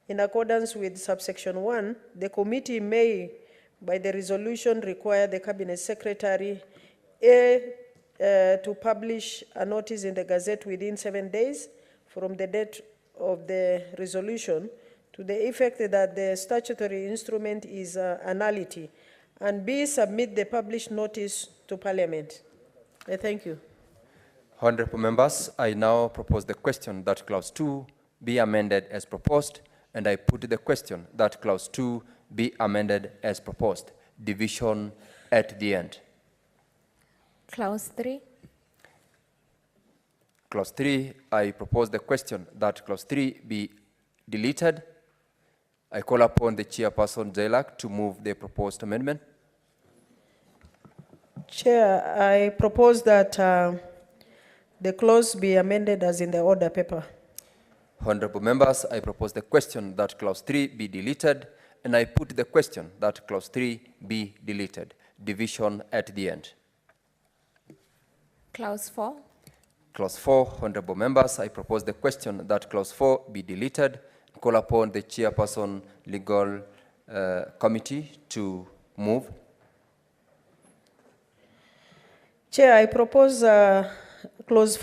in accordance with subsection 1, the committee may, by the resolution, require the cabinet secretary to publish a notice in the Gazette within 7 days from the date of the resolution, to the effect that the statutory instrument is a nullity, and B, submit the published notice to Parliament. Thank you.
Honorable members, I now propose the question that Clause 2 be amended as proposed, and I put the question that Clause 2 be amended as proposed. Division at the end.
Clause 3.
Clause 3, I propose the question that Clause 3 be deleted. I call upon the Chairperson JLAC to move the proposed amendment.
Chair, I propose that the clause be amended as in the order paper.
Honorable members, I propose the question that Clause 3 be deleted, and I put the question that Clause 3 be deleted. Division at the end.
Clause 4.
Clause 4, honorable members, I propose the question that Clause 4 be deleted. Call upon the Chairperson Legal Committee to move.
Chair, I propose Clause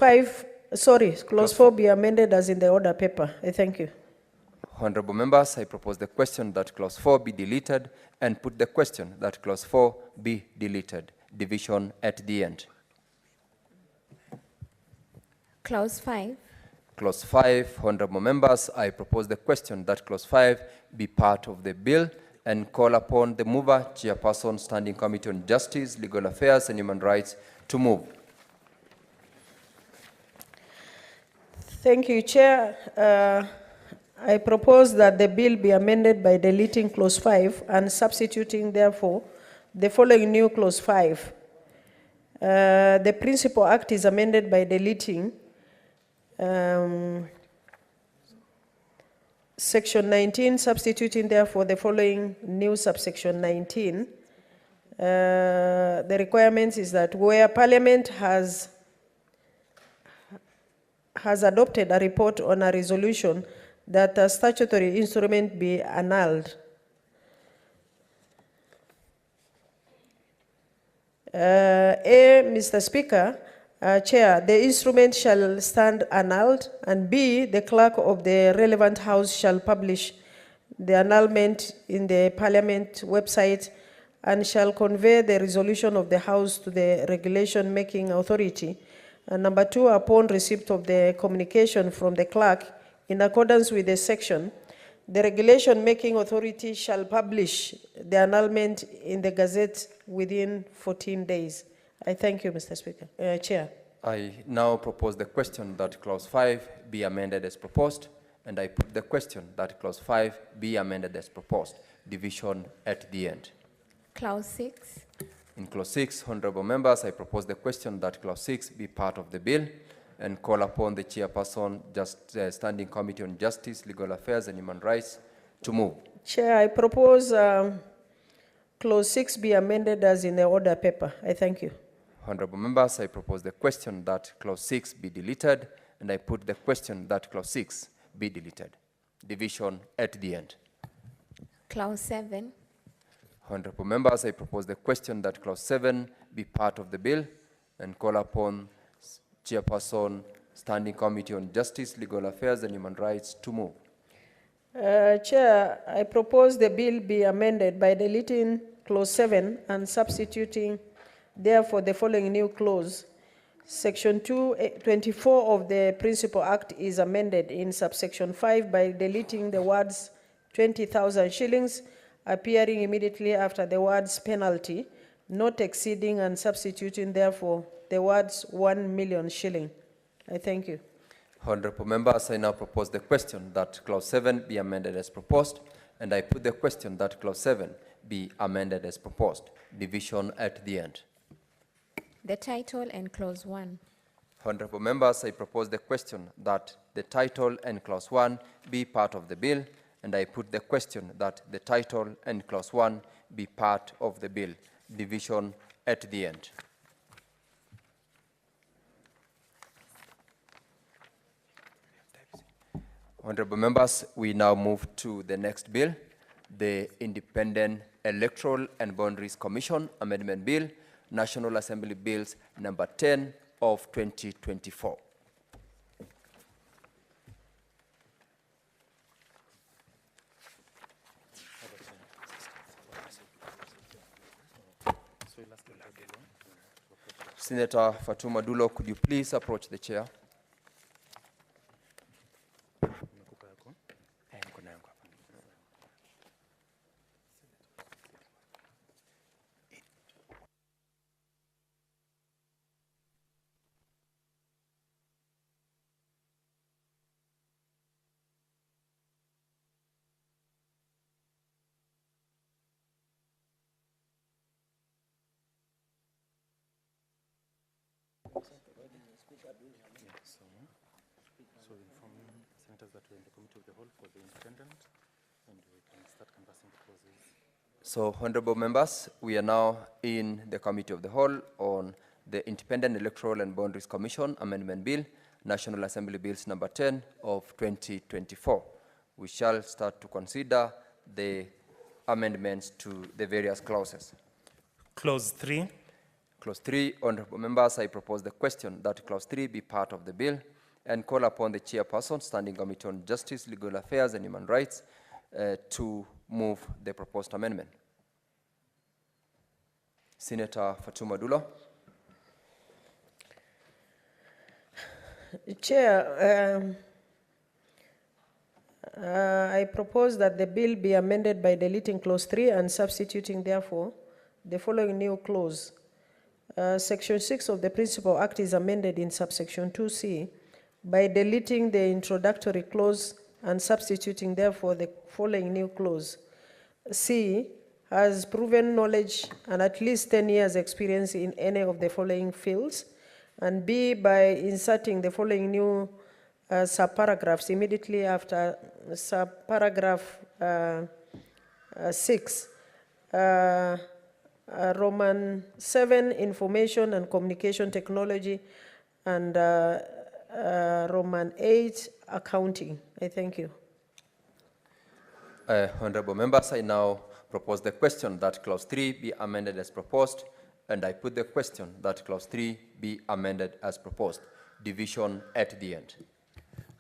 4 be amended as in the order paper. Thank you.
Honorable members, I propose the question that Clause 4 be deleted and put the question that Clause 4 be deleted. Division at the end.
Clause 5.
Clause 5, honorable members, I propose the question that Clause 5 be part of the bill and call upon the mover, Chairperson, Standing Committee on Justice, Legal Affairs and Human Rights to move.
Thank you, Chair. I propose that the bill be amended by deleting Clause 5 and substituting, therefore, the following new Clause 5. The Principal Act is amended by deleting Section 19, substituting, therefore, the following new subsection 19. The requirement is that where Parliament has adopted a report on a resolution that a statutory instrument be annulled. Mr. Speaker, Chair, the instrument shall stand annulled, and B, the clerk of the relevant house shall publish the annulment in the Parliament website and shall convey the resolution of the House to the regulation making authority. And number 2, upon receipt of the communication from the clerk, in accordance with the section, the regulation making authority shall publish the annulment in the Gazette within 14 days. I thank you, Mr. Speaker. Chair.
I now propose the question that Clause 5 be amended as proposed, and I put the question that Clause 5 be amended as proposed. Division at the end.
Clause 6.
In Clause 6, honorable members, I propose the question that Clause 6 be part of the bill, and call upon the chairperson, Standing Committee on Justice, Legal Affairs and Human Rights to move.
Chair, I propose clause 6 be amended as in the order paper. I thank you.
Honorable members, I propose the question that clause 6 be deleted, and I put the question that clause 6 be deleted. Division at the end.
Clause 7.
Honorable members, I propose the question that clause 7 be part of the bill and call upon Chairperson, Standing Committee on Justice, Legal Affairs and Human Rights to move.
Chair, I propose the bill be amended by deleting clause 7 and substituting therefore the following new clause. Section 24 of the Principal Act is amended in subsection 5 by deleting the words 20,000 shillings appearing immediately after the words penalty, not exceeding, and substituting therefore the words 1 million shilling. I thank you.
Honorable members, I now propose the question that clause 7 be amended as proposed, and I put the question that clause 7 be amended as proposed. Division at the end.
The title and clause 1.
Honorable members, I propose the question that the title and clause 1 be part of the bill, and I put the question that the title and clause 1 be part of the bill. Division at the end. Honorable members, we now move to the next bill, the Independent Electoral and Boundaries Commission Amendment Bill, National Assembly Bills number 10 of 2024. Senator Fatuma Dulo, could you please approach the chair?
So inform senators that we're in the committee of the whole for the independent, and we can start canvassing the clauses.
So, honorable members, we are now in the committee of the whole on the Independent Electoral and Boundaries Commission Amendment Bill, National Assembly Bills number 10 of 2024. We shall start to consider the amendments to the various clauses.
Clause 3.
Clause 3, honorable members, I propose the question that clause 3 be part of the bill and call upon the chairperson, Standing Committee on Justice, Legal Affairs and Human Rights to move the proposed amendment. Senator Fatuma Dulo.
Chair, I propose that the bill be amended by deleting clause 3 and substituting therefore the following new clause. Section 6 of the Principal Act is amended in subsection 2C by deleting the introductory clause and substituting therefore the following new clause. C has proven knowledge and at least 10 years experience in any of the following fields, and B by inserting the following new subparagraphs immediately after subparagraph 6. Roman 7, Information and Communication Technology, and Roman 8, Accounting. I thank you.
Honorable members, I now propose the question that clause 3 be amended as proposed, and I put the question that clause 3 be amended as proposed. Division at the end.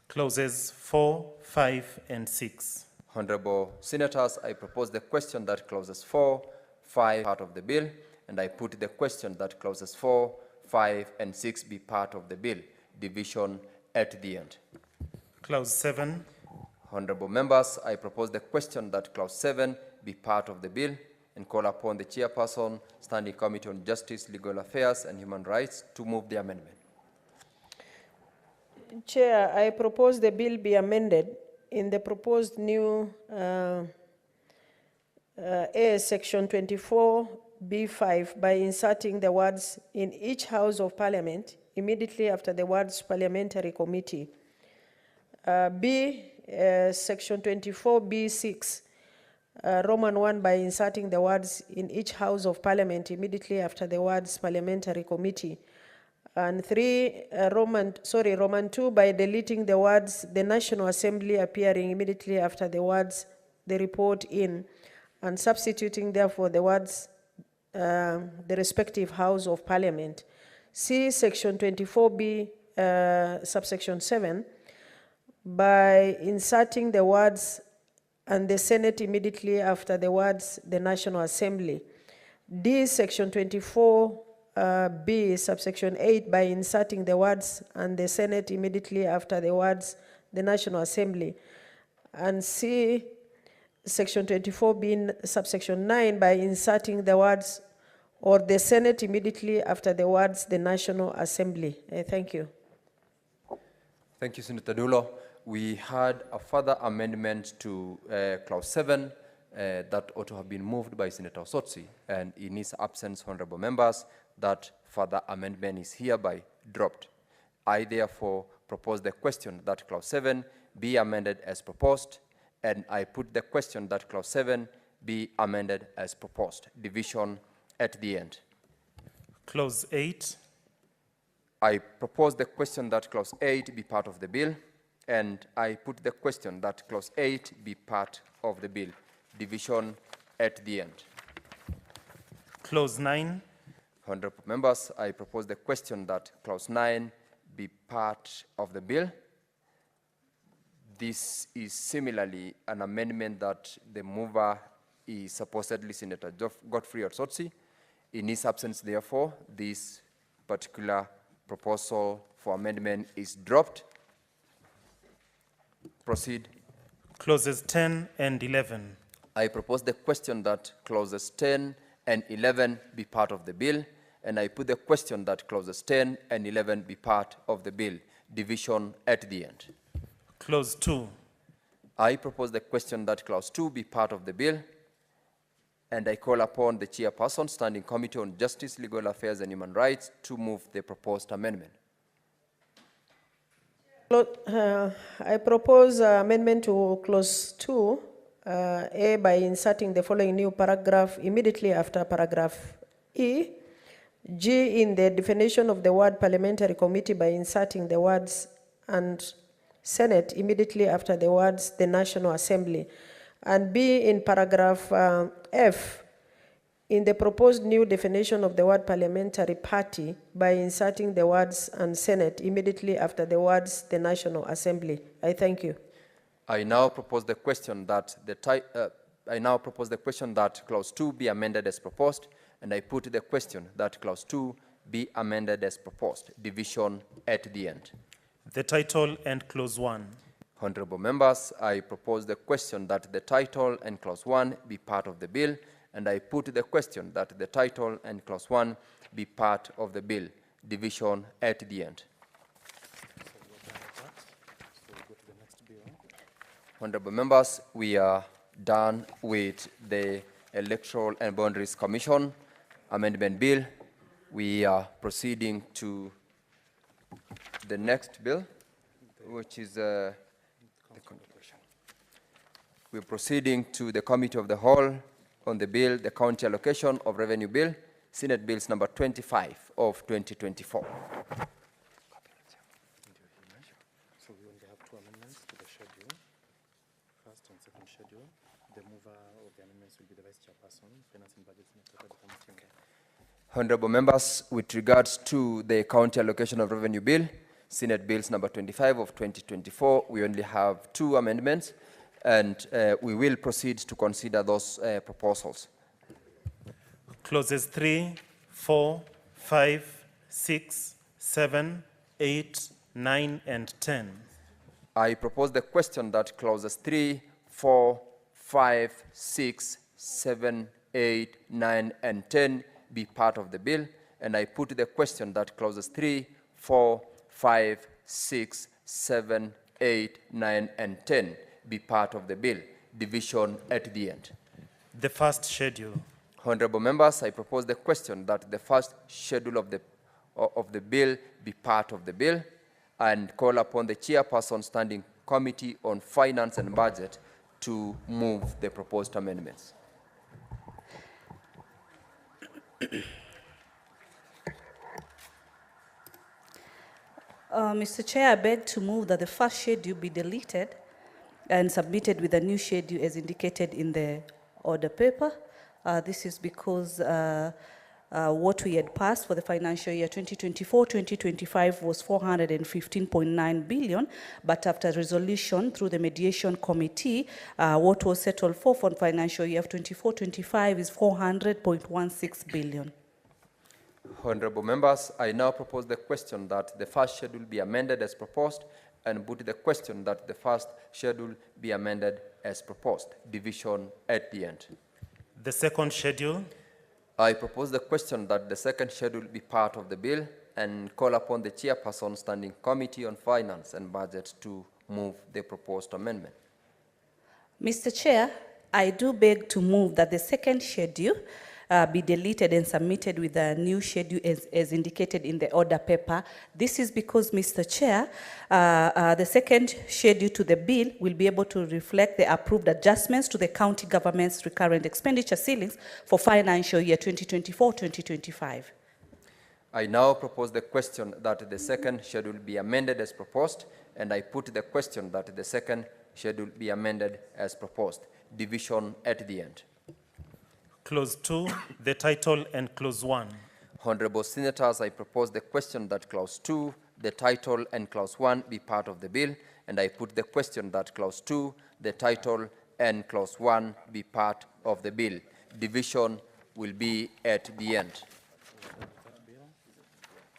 Clauses 4, 5, and 6.
Honorable senators, I propose the question that clauses 4, 5 part of the bill, and I put the question that clauses 4, 5, and 6 be part of the bill. Division at the end.
Clause 7.
Honorable members, I propose the question that clause 7 be part of the bill and call upon the chairperson, Standing Committee on Justice, Legal Affairs and Human Rights to move the amendment.
Chair, I propose the bill be amended in the proposed new Section 24B5 by inserting the words "in each House of Parliament immediately after the words parliamentary committee. B, section 24B6, Roman 1, by inserting the words in each house of parliament immediately after the words parliamentary committee. And 3, Roman 2, by deleting the words the National Assembly appearing immediately after the words the report in, and substituting therefore the words the respective house of parliament. C, section 24B, subsection 7, by inserting the words and the Senate immediately after the words the National Assembly. D, section 24B, subsection 8, by inserting the words and the Senate immediately after the words the National Assembly. And C, section 24B, subsection 9, by inserting the words or the Senate immediately after the words the National Assembly. Thank you.
Thank you, Senator Dulo. We had a further amendment to clause 7 that ought to have been moved by Senator Osotsi, and in his absence, honorable members, that further amendment is hereby dropped. I therefore propose the question that clause 7 be amended as proposed, and I put the question that clause 7 be amended as proposed. Division at the end.
Clause 8.
I propose the question that clause 8 be part of the bill, and I put the question that clause 8 be part of the bill. Division at the end.
Clause 9.
Honorable members, I propose the question that clause 9 be part of the bill. This is similarly an amendment that the mover is supposedly Senator Godfrey Osotsi. In his absence, therefore, this particular proposal for amendment is dropped. Proceed.
Clauses 10 and 11.
I propose the question that clauses 10 and 11 be part of the bill, and I put the question that clauses 10 and 11 be part of the bill. Division at the end.
Clause 2.
I propose the question that clause 2 be part of the bill, and I call upon the chairperson, Standing Committee on Justice, Legal Affairs and Human Rights, to move the proposed amendment.
I propose amendment to clause 2, A, by inserting the following new paragraph immediately after paragraph E. G, in the definition of the word parliamentary committee, by inserting the words and Senate immediately after the words the National Assembly. And B, in paragraph F, in the proposed new definition of the word parliamentary party, by inserting the words and Senate immediately after the words the National Assembly. I thank you.
I now propose the question that clause 2 be amended as proposed, and I put the question that clause 2 be amended as proposed. Division at the end.
The title and clause 1.
Honorable members, I propose the question that the title and clause 1 be part of the bill, and I put the question that the title and clause 1 be part of the bill. Division at the end. Honorable members, we are done with the Electoral and Boundaries Commission Amendment Bill. We are proceeding to the next bill, which is we're proceeding to the Committee of the Whole on the bill, the County Allocation of Revenue Bill, Senate Bills number 25 of 2024.
So we only have 2 amendments to the schedule. First and second schedule. The mover of the amendments will be the Vice Chairperson, Finance and Budget, Senator Mutinga.
Honorable members, with regards to the County Allocation of Revenue Bill, Senate Bills number 25 of 2024, we only have 2 amendments, and we will proceed to consider those proposals.
Clauses 3, 4, 5, 6, 7, 8, 9, and 10.
I propose the question that clauses 3, 4, 5, 6, 7, 8, 9, and 10 be part of the bill, and I put the question that clauses 3, 4, 5, 6, 7, 8, 9, and 10 be part of the bill. Division at the end.
The first schedule.
Honorable members, I propose the question that the first schedule of the bill be part of the bill, and call upon the chairperson standing committee on finance and budget to move the proposed amendments.
Mr. Chair, I beg to move that the first schedule be deleted and submitted with a new schedule as indicated in the order paper. This is because what we had passed for the financial year 2024-2025 was 415.9 billion, but after resolution through the mediation committee, what was settled for financial year 24-25 is 400.16 billion.
Honorable members, I now propose the question that the first schedule be amended as proposed, and put the question that the first schedule be amended as proposed. Division at the end.
The second schedule.
I propose the question that the second schedule be part of the bill, and call upon the chairperson standing committee on finance and budget to move the proposed amendment.
Mr. Chair, I do beg to move that the second schedule be deleted and submitted with a new schedule as indicated in the order paper. This is because, Mr. Chair, the second schedule to the bill will be able to reflect the approved adjustments to the county government's recurrent expenditure ceilings for financial year 2024-2025.
I now propose the question that the second schedule be amended as proposed, and I put the question that the second schedule be amended as proposed. Division at the end.
Clause 2, the title, and Clause 1.
Honorable Senators, I propose the question that Clause 2, the title, and Clause 1 be part of the bill, and I put the question that Clause 2, the title, and Clause 1 be part of the bill. Division will be at the end.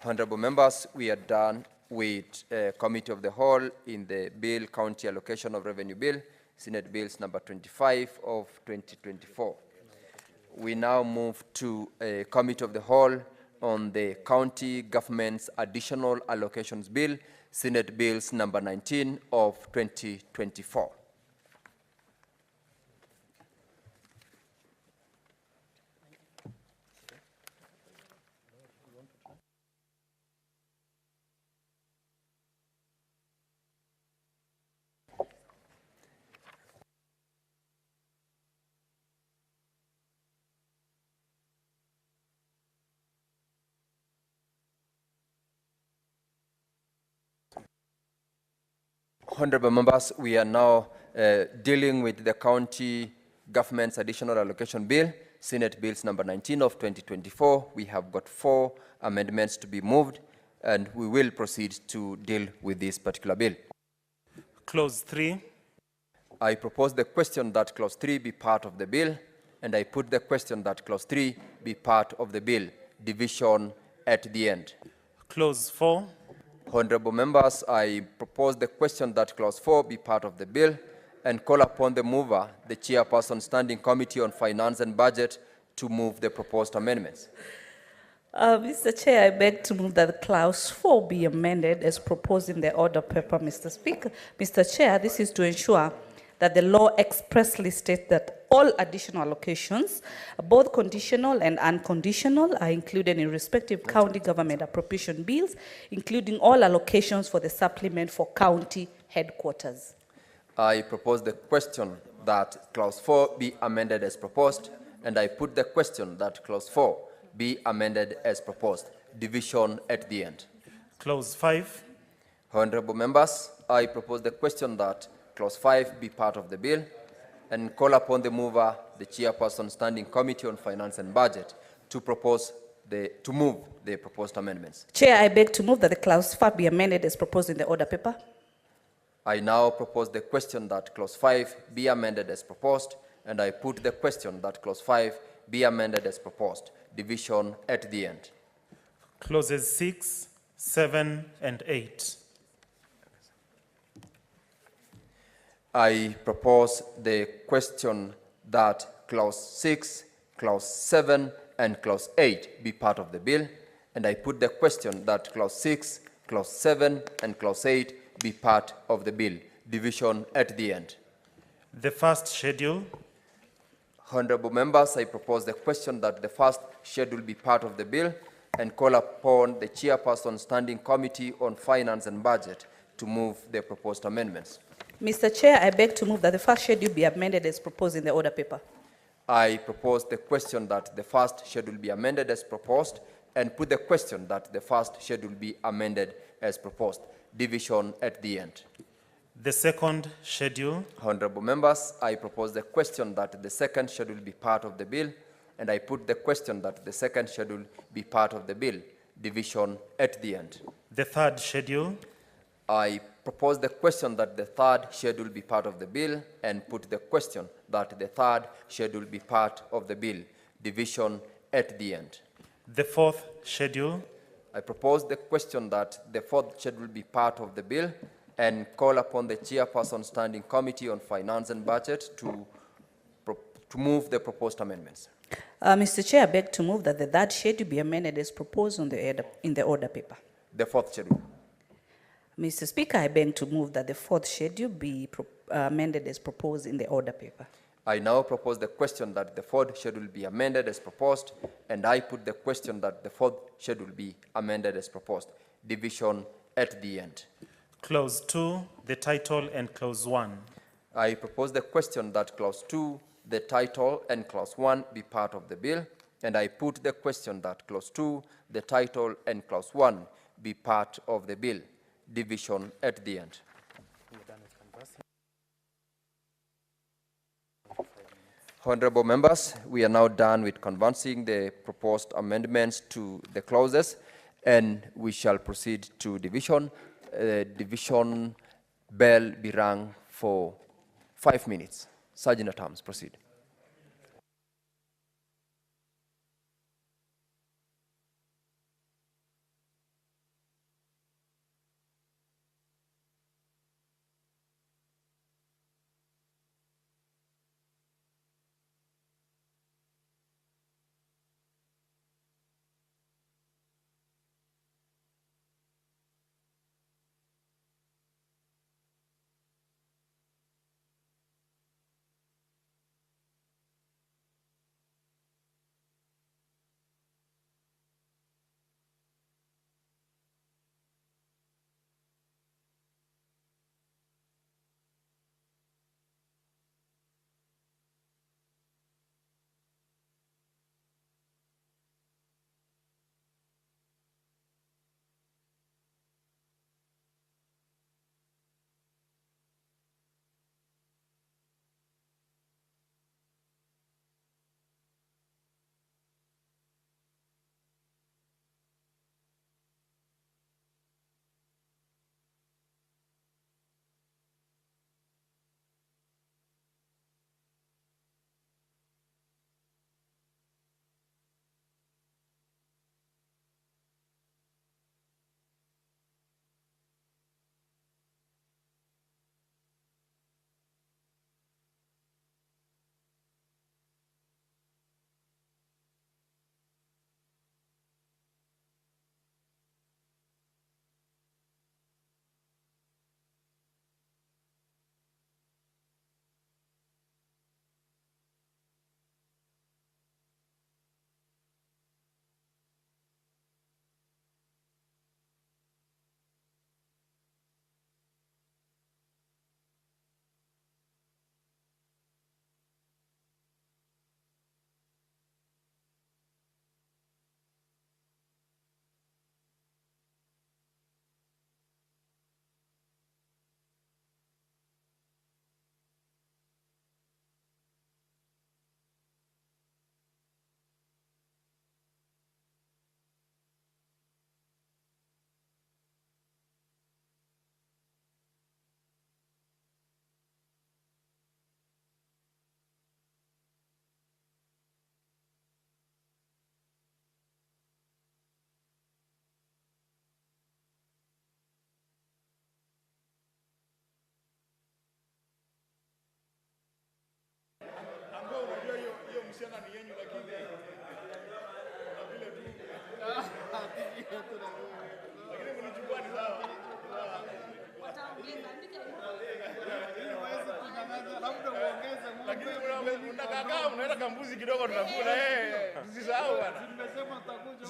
Honorable members, we are done with Committee of the Whole in the Bill County Allocation of Revenue Bill, Senate Bills number 25 of 2024. We now move to a Committee of the Whole on the County Government's Additional Allocations Bill, Senate Bills number 19 of 2024. Honorable members, we are now dealing with the County Government's Additional Allocation Bill, Senate Bills number 19 of 2024. We have got 4 amendments to be moved, and we will proceed to deal with this particular bill.
Clause 3.
I propose the question that Clause 3 be part of the bill, and I put the question that Clause 3 be part of the bill. Division at the end.
Clause 4.
Honorable members, I propose the question that Clause 4 be part of the bill, and call upon the mover, the chairperson standing committee on finance and budget, to move the proposed amendments.
Mr. Chair, I beg to move that Clause 4 be amended as proposed in the order paper, Mr. Speaker. Mr. Chair, this is to ensure that the law expressly states that all additional allocations, both conditional and unconditional, are included in respective county government appropriation bills, including all allocations for the supplement for county headquarters.
I propose the question that Clause 4 be amended as proposed, and I put the question that Clause 4 be amended as proposed. Division at the end.
Clause 5.
Honorable members, I propose the question that Clause 5 be part of the bill, and call upon the mover, the chairperson standing committee on finance and budget, to move the proposed amendments.
Chair, I beg to move that the Clause 5 be amended as proposed in the order paper.
I now propose the question that Clause 5 be amended as proposed, and I put the question that Clause 5 be amended as proposed. Division at the end.
Clauses 6, 7, and 8.
I propose the question that Clause 6, Clause 7, and Clause 8 be part of the bill, and I put the question that Clause 6, Clause 7, and Clause 8 be part of the bill. Division at the end.
The first schedule.
Honorable members, I propose the question that the first schedule be part of the bill, and call upon the Chairperson Standing Committee on Finance and Budget to move the proposed amendments.
Mr. Chair, I beg to move that the first schedule be amended as proposed in the order paper.
I propose the question that the first schedule be amended as proposed and put the question that the first schedule be amended as proposed. Division at the end.
The second schedule.
Honorable members, I propose the question that the second schedule be part of the bill, and I put the question that the second schedule be part of the bill. Division at the end.
The third schedule.
I propose the question that the third schedule be part of the bill and put the question that the third schedule be part of the bill. Division at the end.
The fourth schedule.
I propose the question that the fourth schedule be part of the bill and call upon the Chairperson Standing Committee on Finance and Budget to move the proposed amendments.
Mr. Chair, I beg to move that the third schedule be amended as proposed in the order paper.
The fourth schedule.
Mr. Speaker, I beg to move that the fourth schedule be amended as proposed in the order paper.
I now propose the question that the fourth schedule be amended as proposed, and I put the question that the fourth schedule be amended as proposed. Division at the end.
Clause 2, the title, and Clause 1.
I propose the question that Clause 2, the title, and Clause 1 be part of the bill, and I put the question that Clause 2, the title, and Clause 1 be part of the bill. Division at the end. Honorable members, we are now done with canvassing the proposed amendments to the clauses, and we shall proceed to division. Division bell be rung for 5 minutes. Sergeant at Arms, proceed.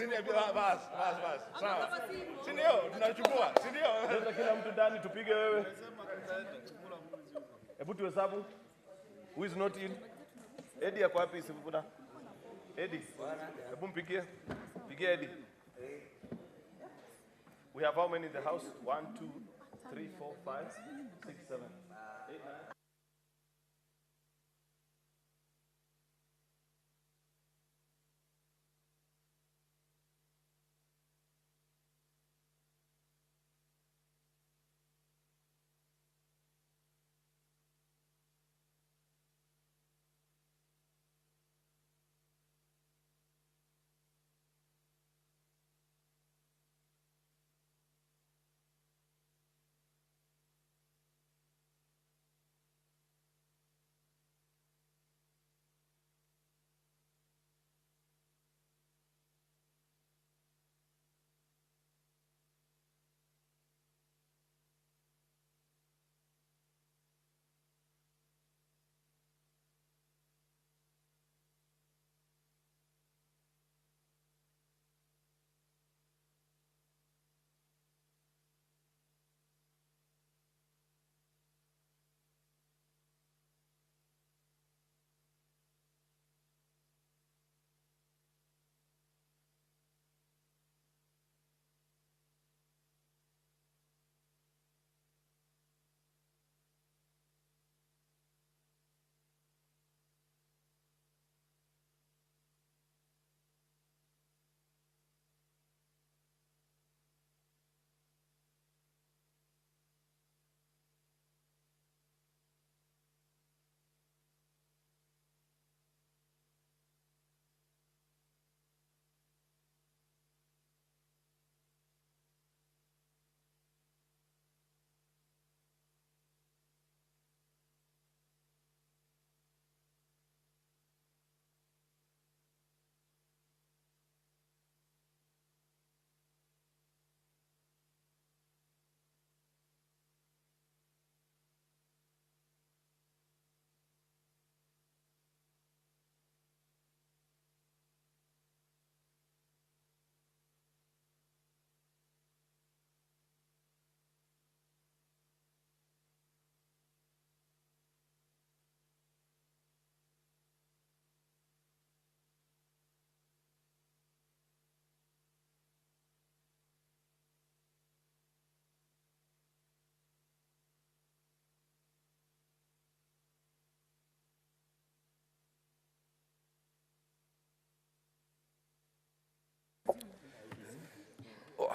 Bas. Sawa. Si ndio? Tunachukua. Si ndio? Leta kila mtu ndani tupige wewe. Hebu tuhesabu. Who is not in? Eddie yako wapi Sifuna? Eddie. Hebu mpigie. Pigie Eddie. We have how many in the house? 1, 2, 3, 4, 5, 6, 7, 8, 9.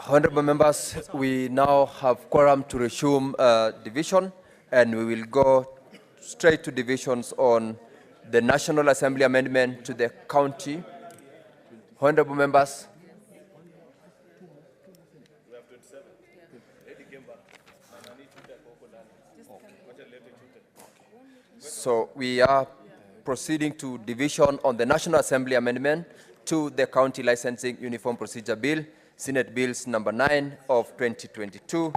Honorable members, we now have quorum to resume division, and we will go straight to divisions on the National Assembly amendment to the county. Honorable members. So we are proceeding to division on the National Assembly amendment to the County Licensing Uniform Procedure Bill, Senate Bills number 9 of 2022.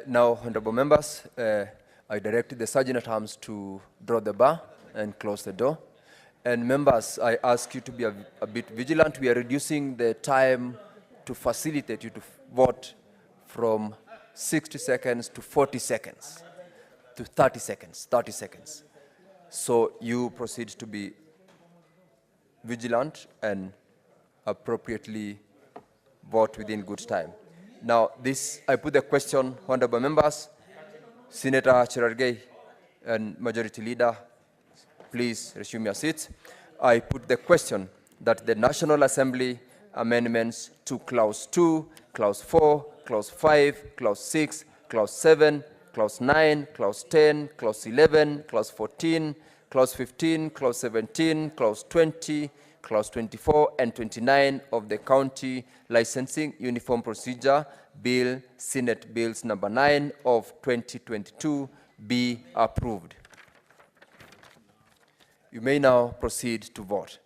Now, honorable members, I direct the Sergeant at Arms to draw the bar and close the door. And members, I ask you to be a bit vigilant. We are reducing the time to facilitate you to vote from 60 seconds to 40 seconds to 30 seconds. So you proceed to be vigilant and appropriately vote within good time. Now, I put the question, honorable members, Senator Cherargei and Majority Leader, please resume your seats. I put the question that the National Assembly amendments to Clause 2, Clause 4, Clause 5, Clause 6, Clause 7, Clause 9, Clause 10, Clause 11, Clause 14, Clause 15, Clause 17, Clause 20, Clause 24 and 29 of the County Licensing Uniform Procedure Bill, Senate Bills number 9 of 2022 be approved. You may now proceed to vote.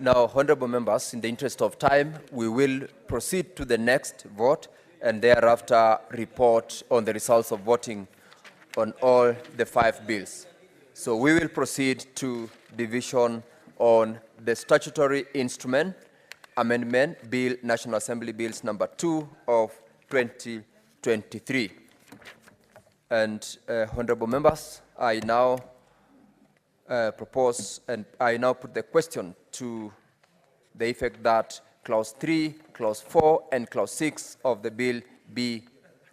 Now, honorable members, in the interest of time, we will proceed to the next vote and thereafter report on the results of voting on all the 5 bills. So we will proceed to division on the statutory instrument amendment bill, National Assembly Bills number 2 of 2023. And honorable members, I now propose and I now put the question to the effect that Clause 3, Clause 4, and Clause 6 of the bill be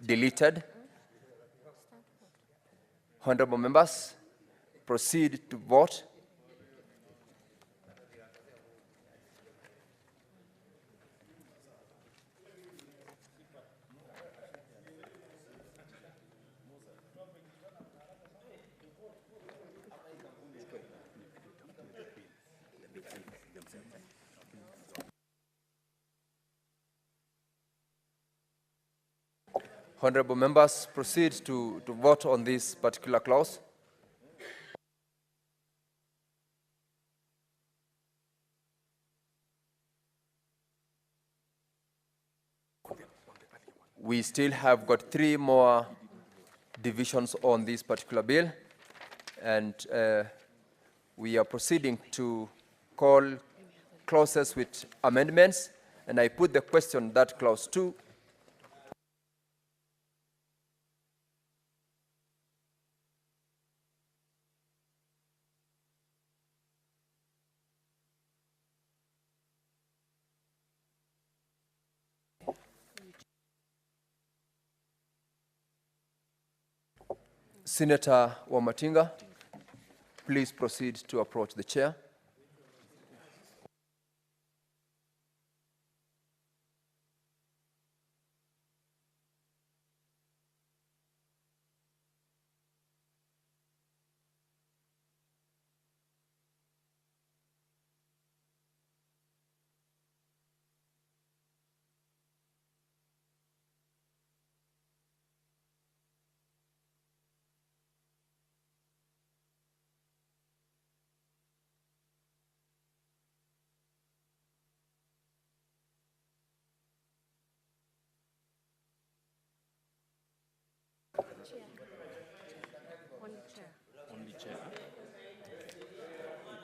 deleted. Honorable members, proceed to vote. Honorable members, proceed to vote on this particular clause. We still have got 3 more divisions on this particular bill, and we are proceeding to call clauses with amendments, and I put the question that Clause 2 Senator Wamatinga, please proceed to approach the chair.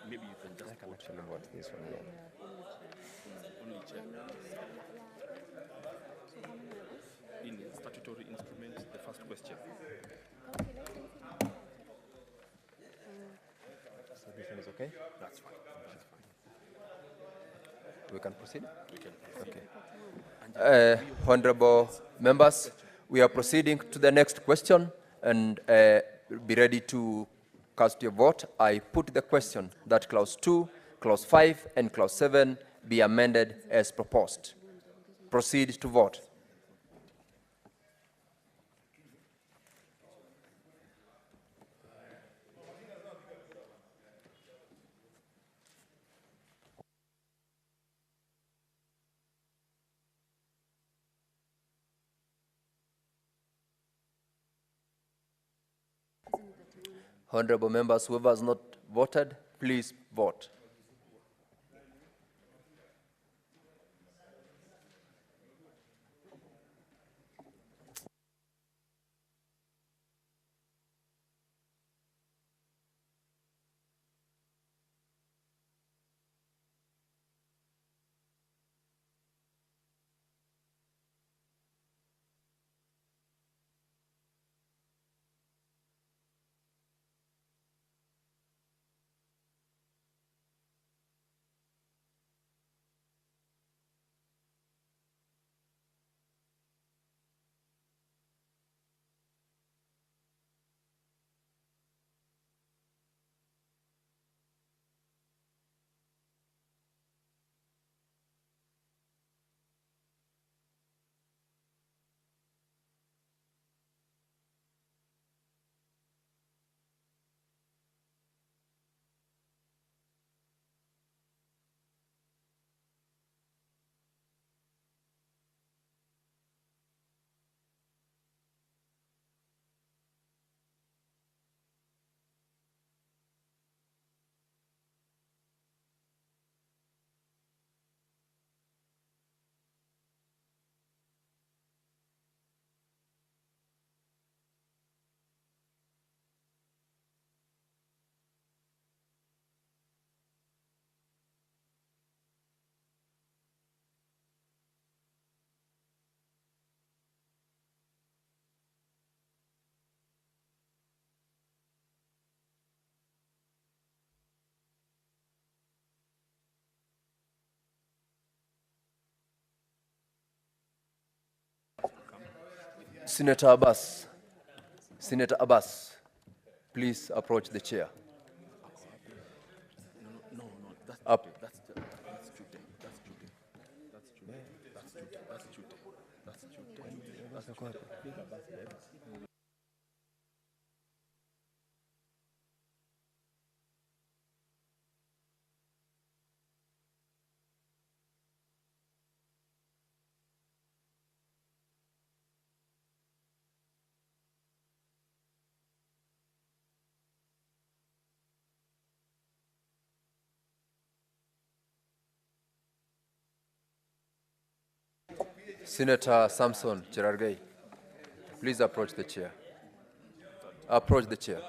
Maybe you can just actually vote this one. Only chair. In statutory instruments, the first question.
Submission is okay?
That's fine. That's fine.
We can proceed?
We can proceed.
Okay. Honorable members, we are proceeding to the next question, and be ready to cast your vote. I put the question that Clause 2, Clause 5, and Clause 7 be amended as proposed. Proceed to vote. Honorable members, whoever has not voted, please vote. Senator Abbas. Senator Abbas, please approach the chair. Up. Senator Samson Cherargei, please approach the chair. Approach the chair.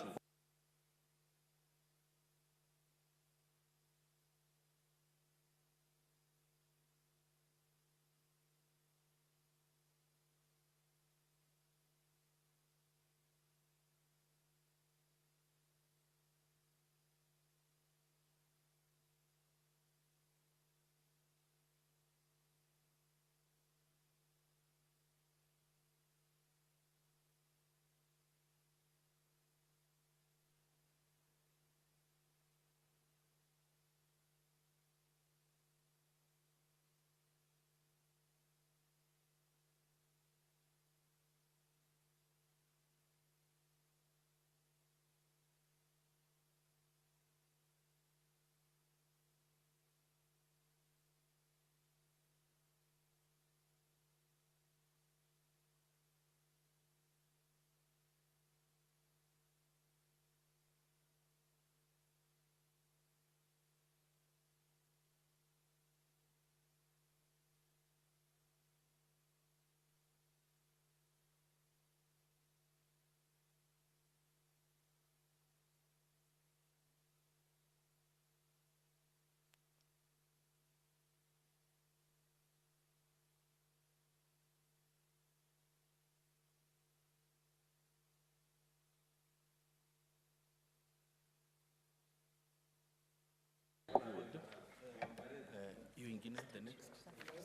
The next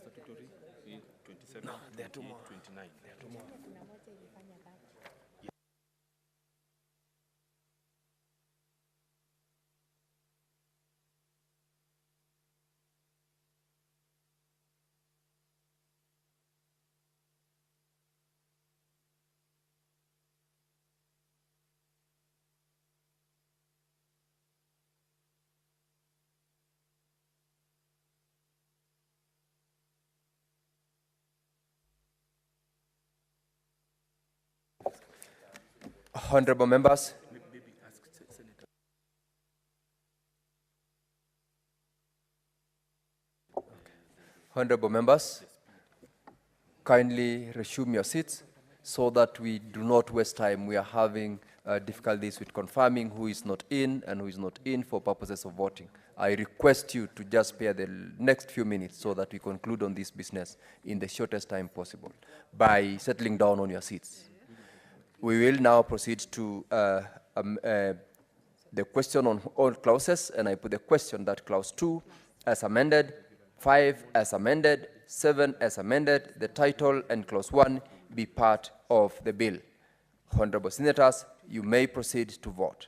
statutory is 27, no, there are 2 more. 29. There are 2 more.
Honorable members. Honorable members, kindly resume your seats so that we do not waste time. We are having difficulties with confirming who is not in and who is not in for purposes of voting. I request you to just spare the next few minutes so that we conclude on this business in the shortest time possible by settling down on your seats. We will now proceed to the question on all clauses, and I put the question that clause 2 as amended, 5 as amended, 7 as amended, the title and clause 1 be part of the bill. Honorable senators, you may proceed to vote.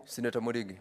Senator Murigi.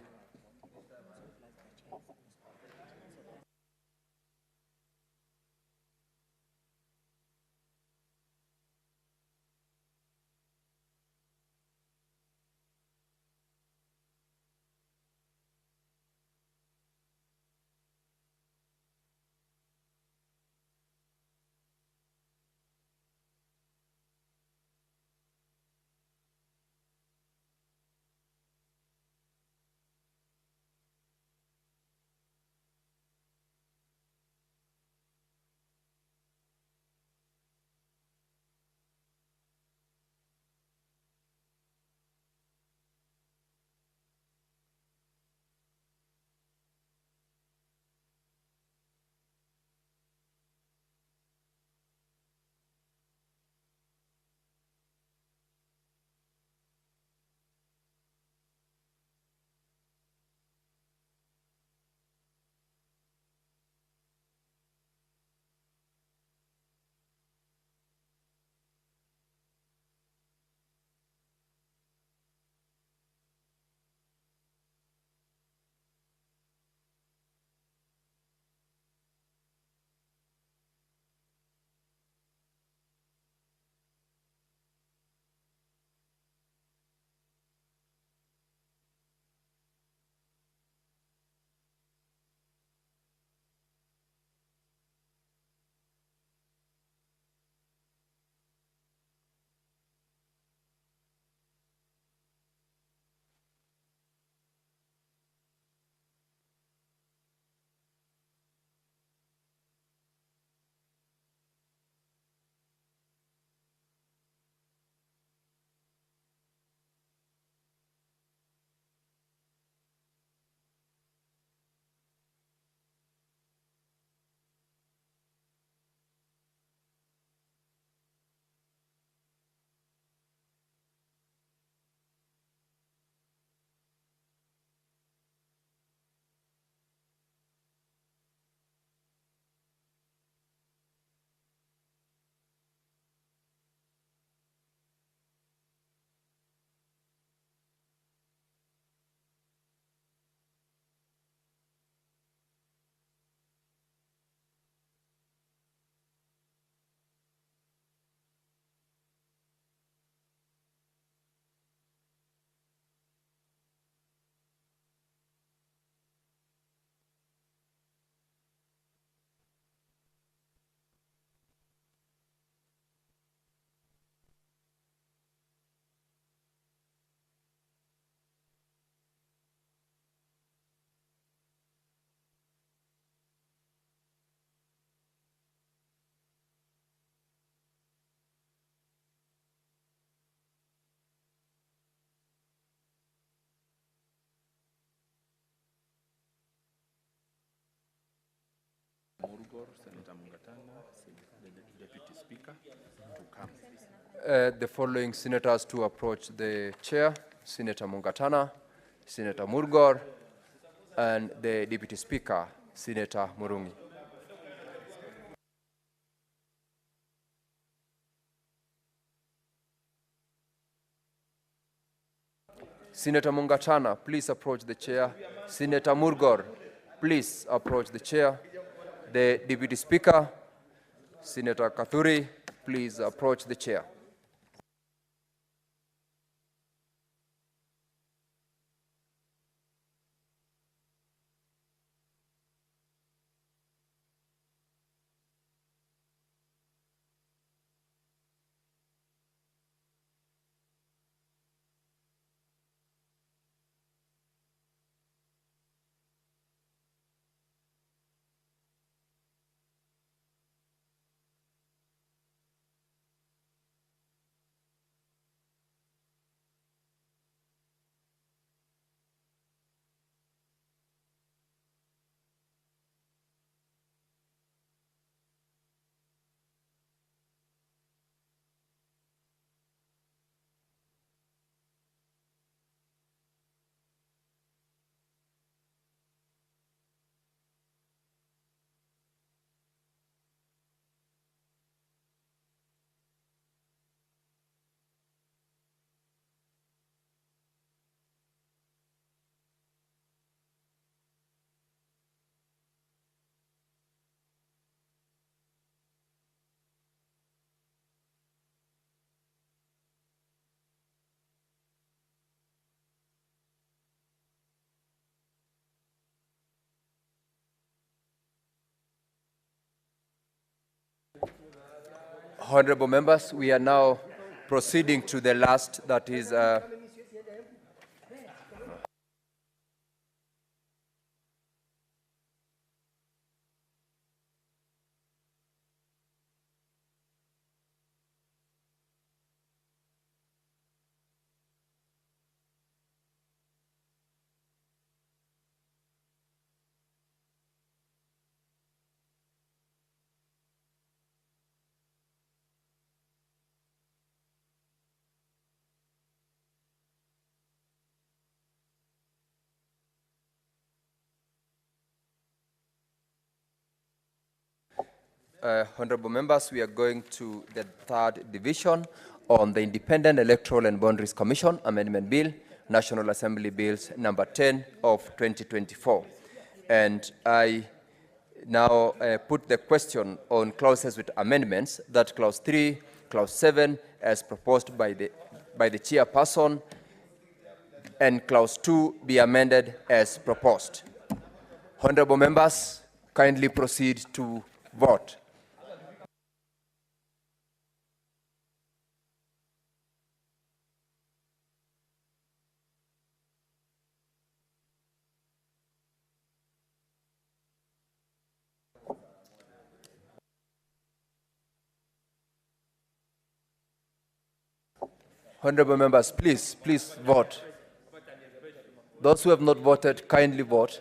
Murugor, Senator Mungatana, the Deputy Speaker, to come.
The following senators to approach the chair: Senator Mungatana, Senator Murgor, and the Deputy Speaker, Senator Murungi. Senator Mungatana, please approach the chair. Senator Murgor, please approach the chair. The Deputy Speaker, Senator Kathuri, please approach the chair. Honorable members, we are now proceeding to the last, that is honorable members, we are going to the third division on the Independent Electoral and Boundaries Commission Amendment Bill, National Assembly Bills number 10 of 2024. And I now put the question on clauses with amendments, that clause 3, clause 7, as proposed by the chairperson, and clause 2 be amended as proposed. Honorable members, kindly proceed to vote. Honorable members, please vote. Those who have not voted, kindly vote.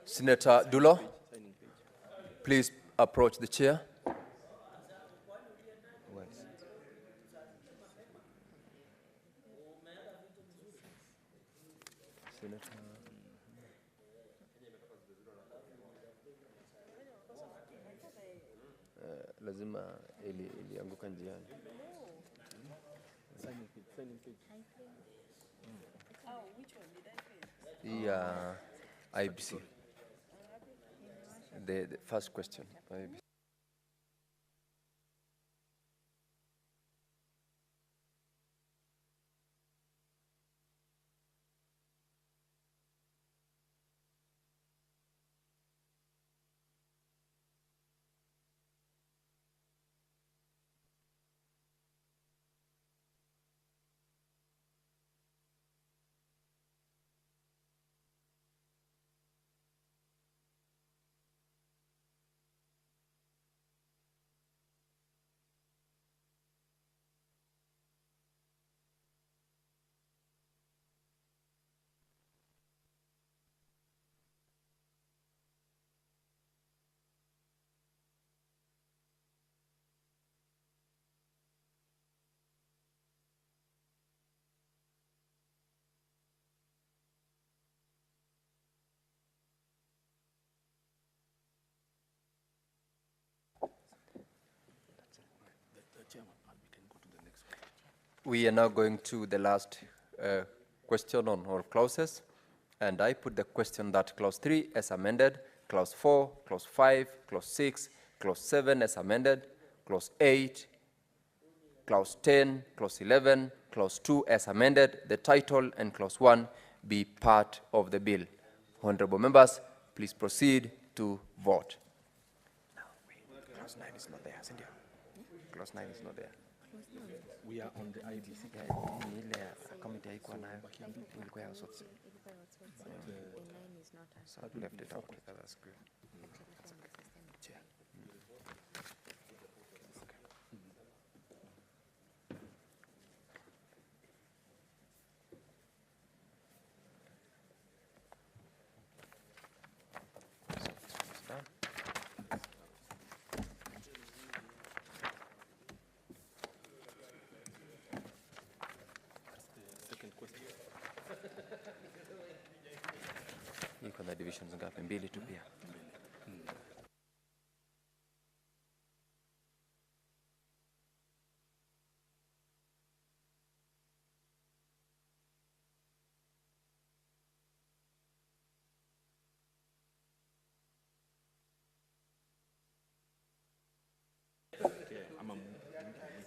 Senator Dulo, please approach the chair. Lazima ilianguka njiani. Yeah, IBC. The first question. IBC. We are now going to the last question on all clauses. And I put the question that clause 3 as amended, clause 4, clause 5, clause 6, clause 7 as amended, clause 8, clause 10, clause 11, clause 2 as amended, the title and clause 1 be part of the bill. Honorable members, please proceed to vote.
Clause 9 is not there, isn't it? Clause 9 is not there.
We are on the IDC.
Ni ile committee haikuwa nayo, ilikuwa ya sote. So I left it out. That's good. Chair.
Iko na divisions ngapi? Mbili tu pia.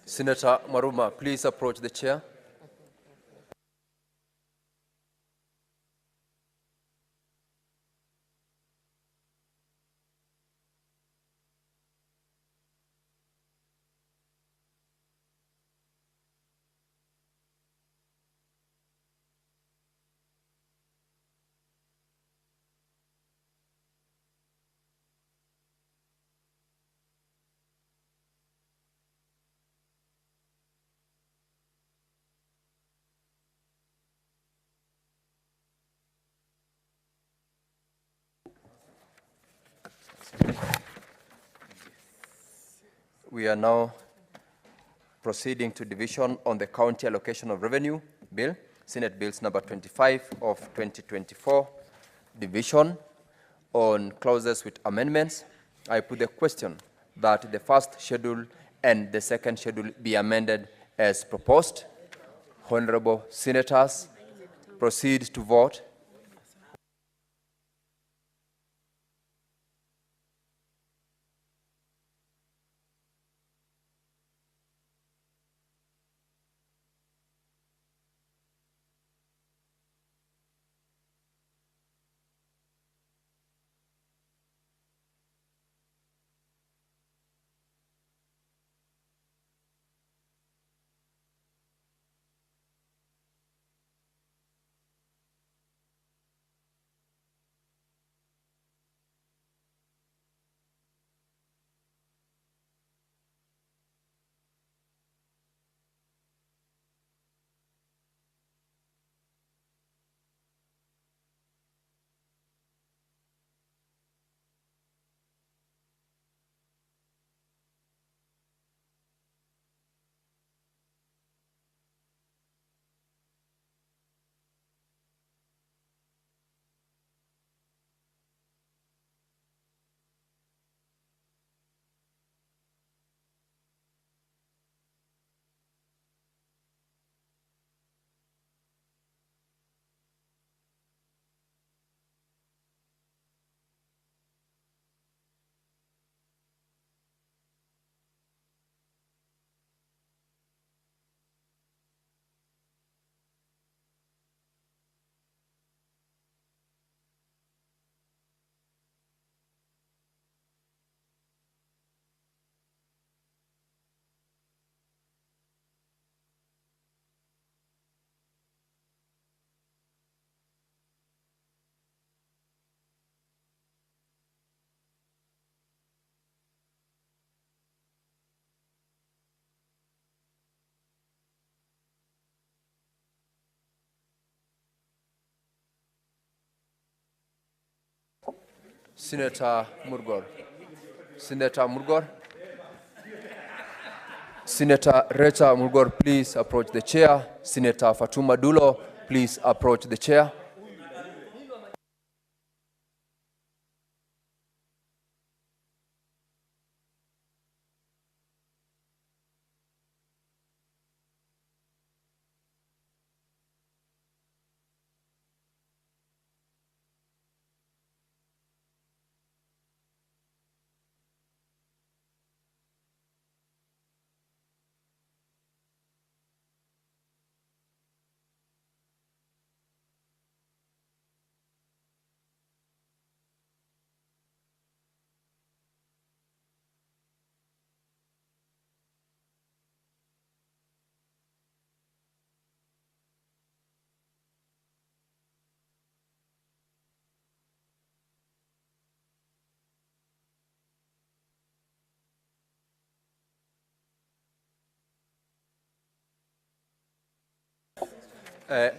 Senator Maruma, please approach the chair. We are now proceeding to division on the county allocation of revenue bill, Senate Bills number 25 of 2024, division on clauses with amendments. I put the question that the first schedule and the second schedule be amended as proposed. Honorable senators, proceed to vote. Senator Murgor. Senator Murgor. Senator Reta Murgor, please approach the chair. Senator Fatuma Dulo, please approach the chair.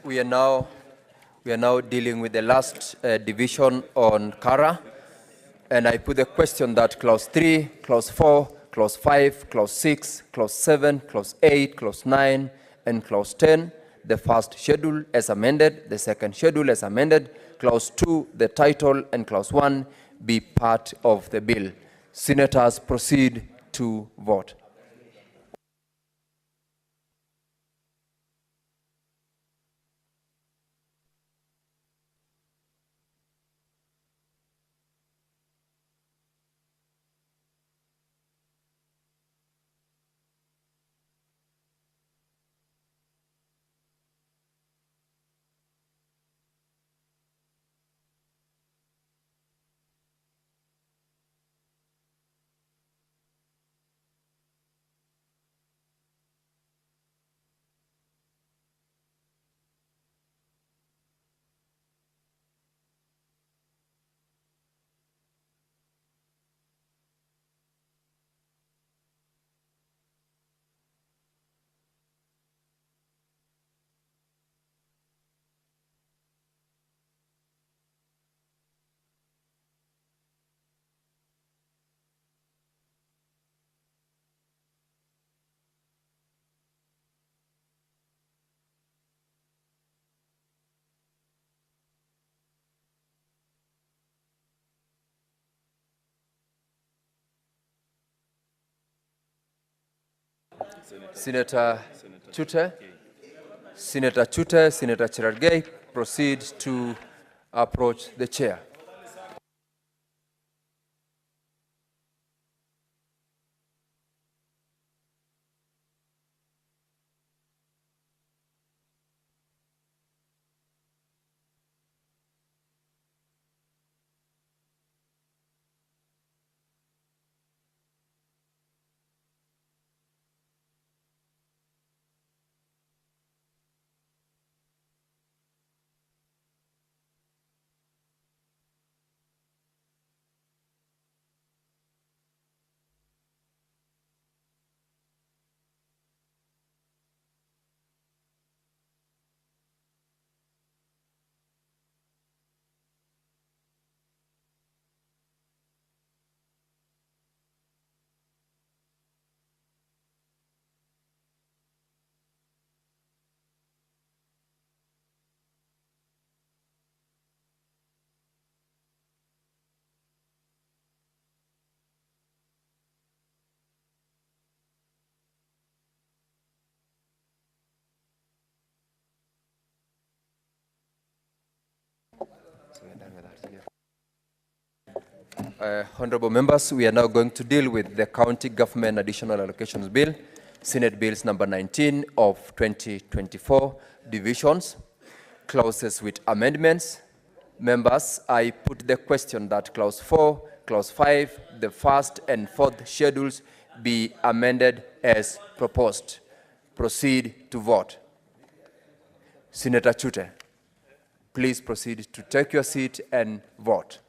We are now dealing with the last division on Kara, and I put the question that clause 3, clause 4, clause 5, clause 6, clause 7, clause 8, clause 9, and clause 10, the first schedule as amended, the second schedule as amended, clause 2, the title, and clause 1 be part of the bill. Senators, proceed to vote. Senator Chute, Senator Chute, Senator Cherargei, proceed to approach the chair. Honorable members, we are now going to deal with the County Government Additional Allocations Bill, Senate Bills number 19 of 2024, divisions, clauses with amendments. Members, I put the question that clause 4, clause 5, the first and fourth schedules be amended as proposed. Proceed to vote. Senator Chute, please proceed to take your seat and vote.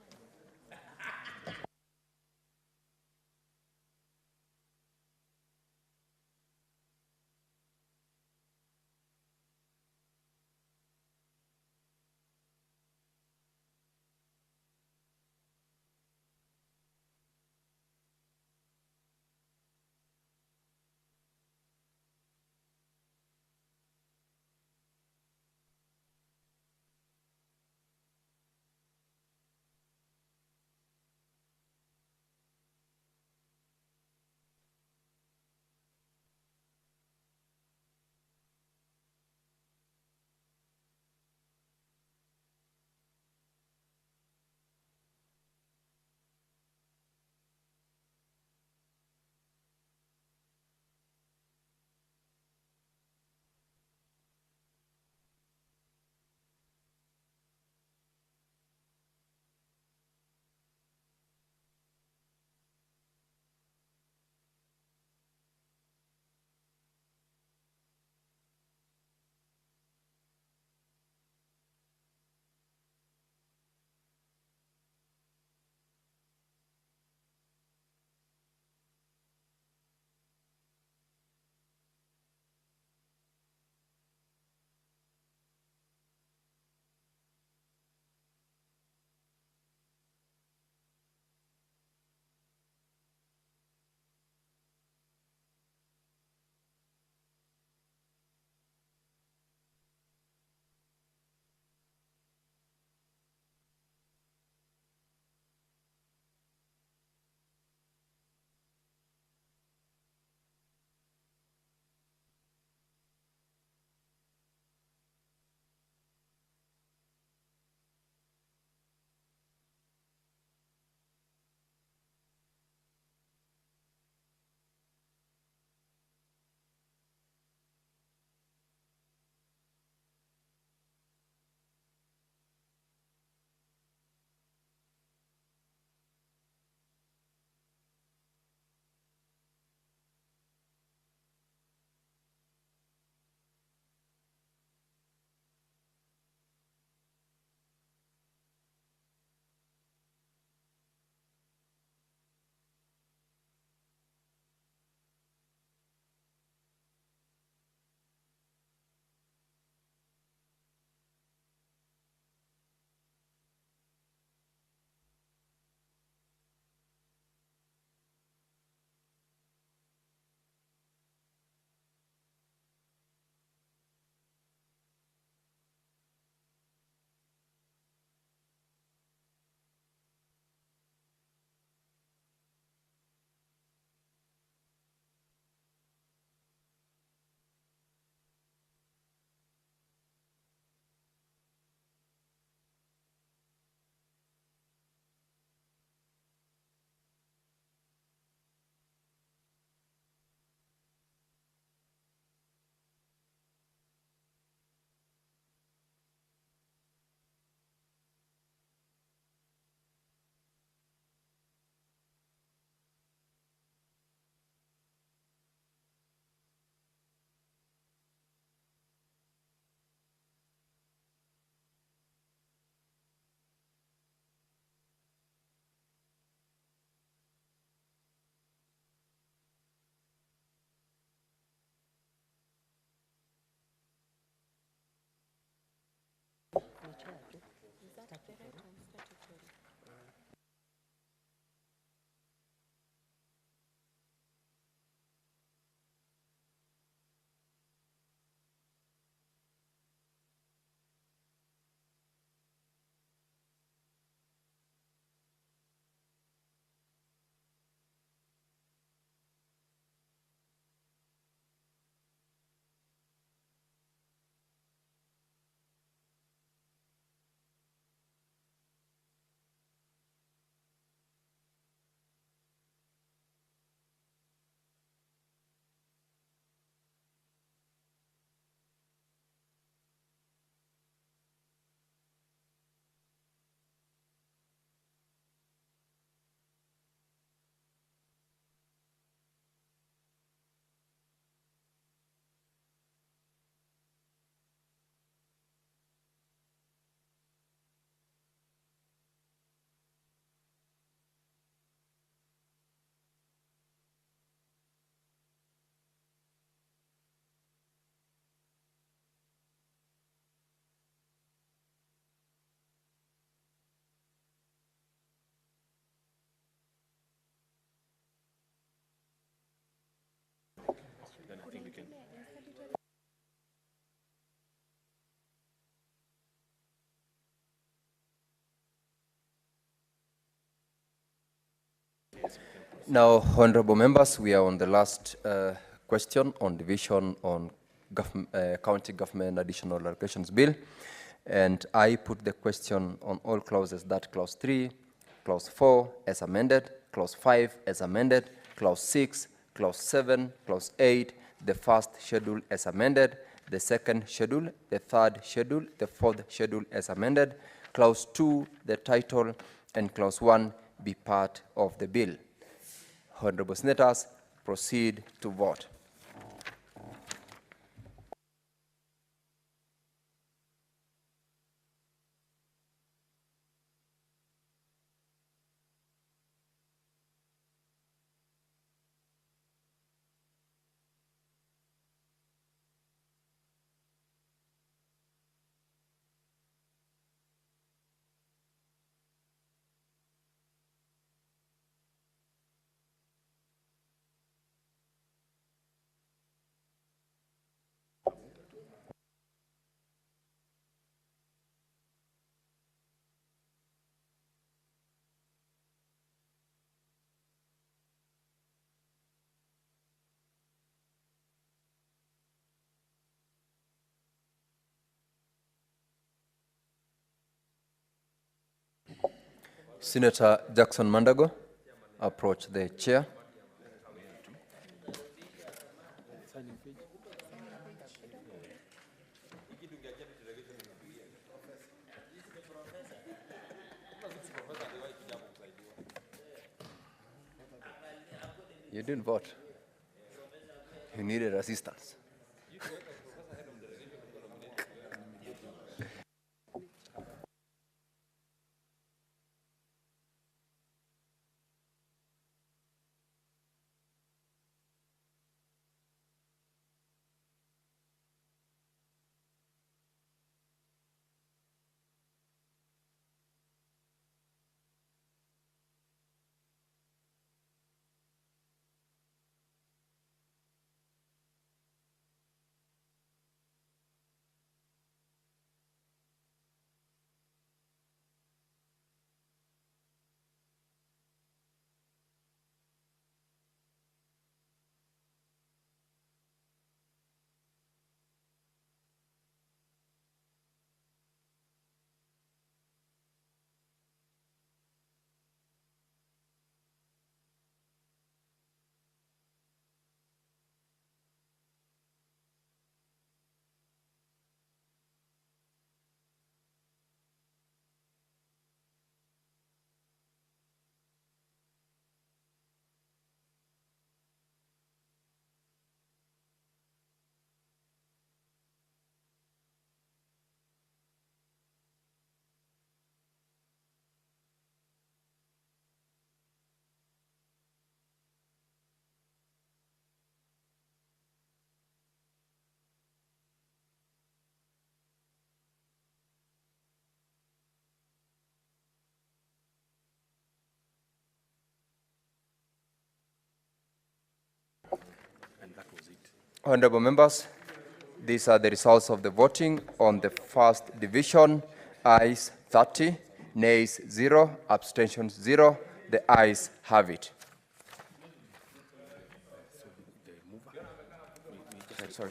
Then I think we can.
Now, honorable members, we are on the last question on division on county government additional allocations bill. And I put the question on all clauses, that clause 3, clause 4 as amended, clause 5 as amended, clause 6, clause 7, clause 8, the first schedule as amended, the second schedule, the third schedule, the fourth schedule as amended, clause 2, the title, and clause 1 be part of the bill. Honorable Senators, proceed to vote. Senator Jackson Mandago, approach the chair. You didn't vote. You needed assistance. Honorable members, these are the results of the voting on the first division. Ayes 30, nays 0, abstentions 0. The ayes have it. Sorry.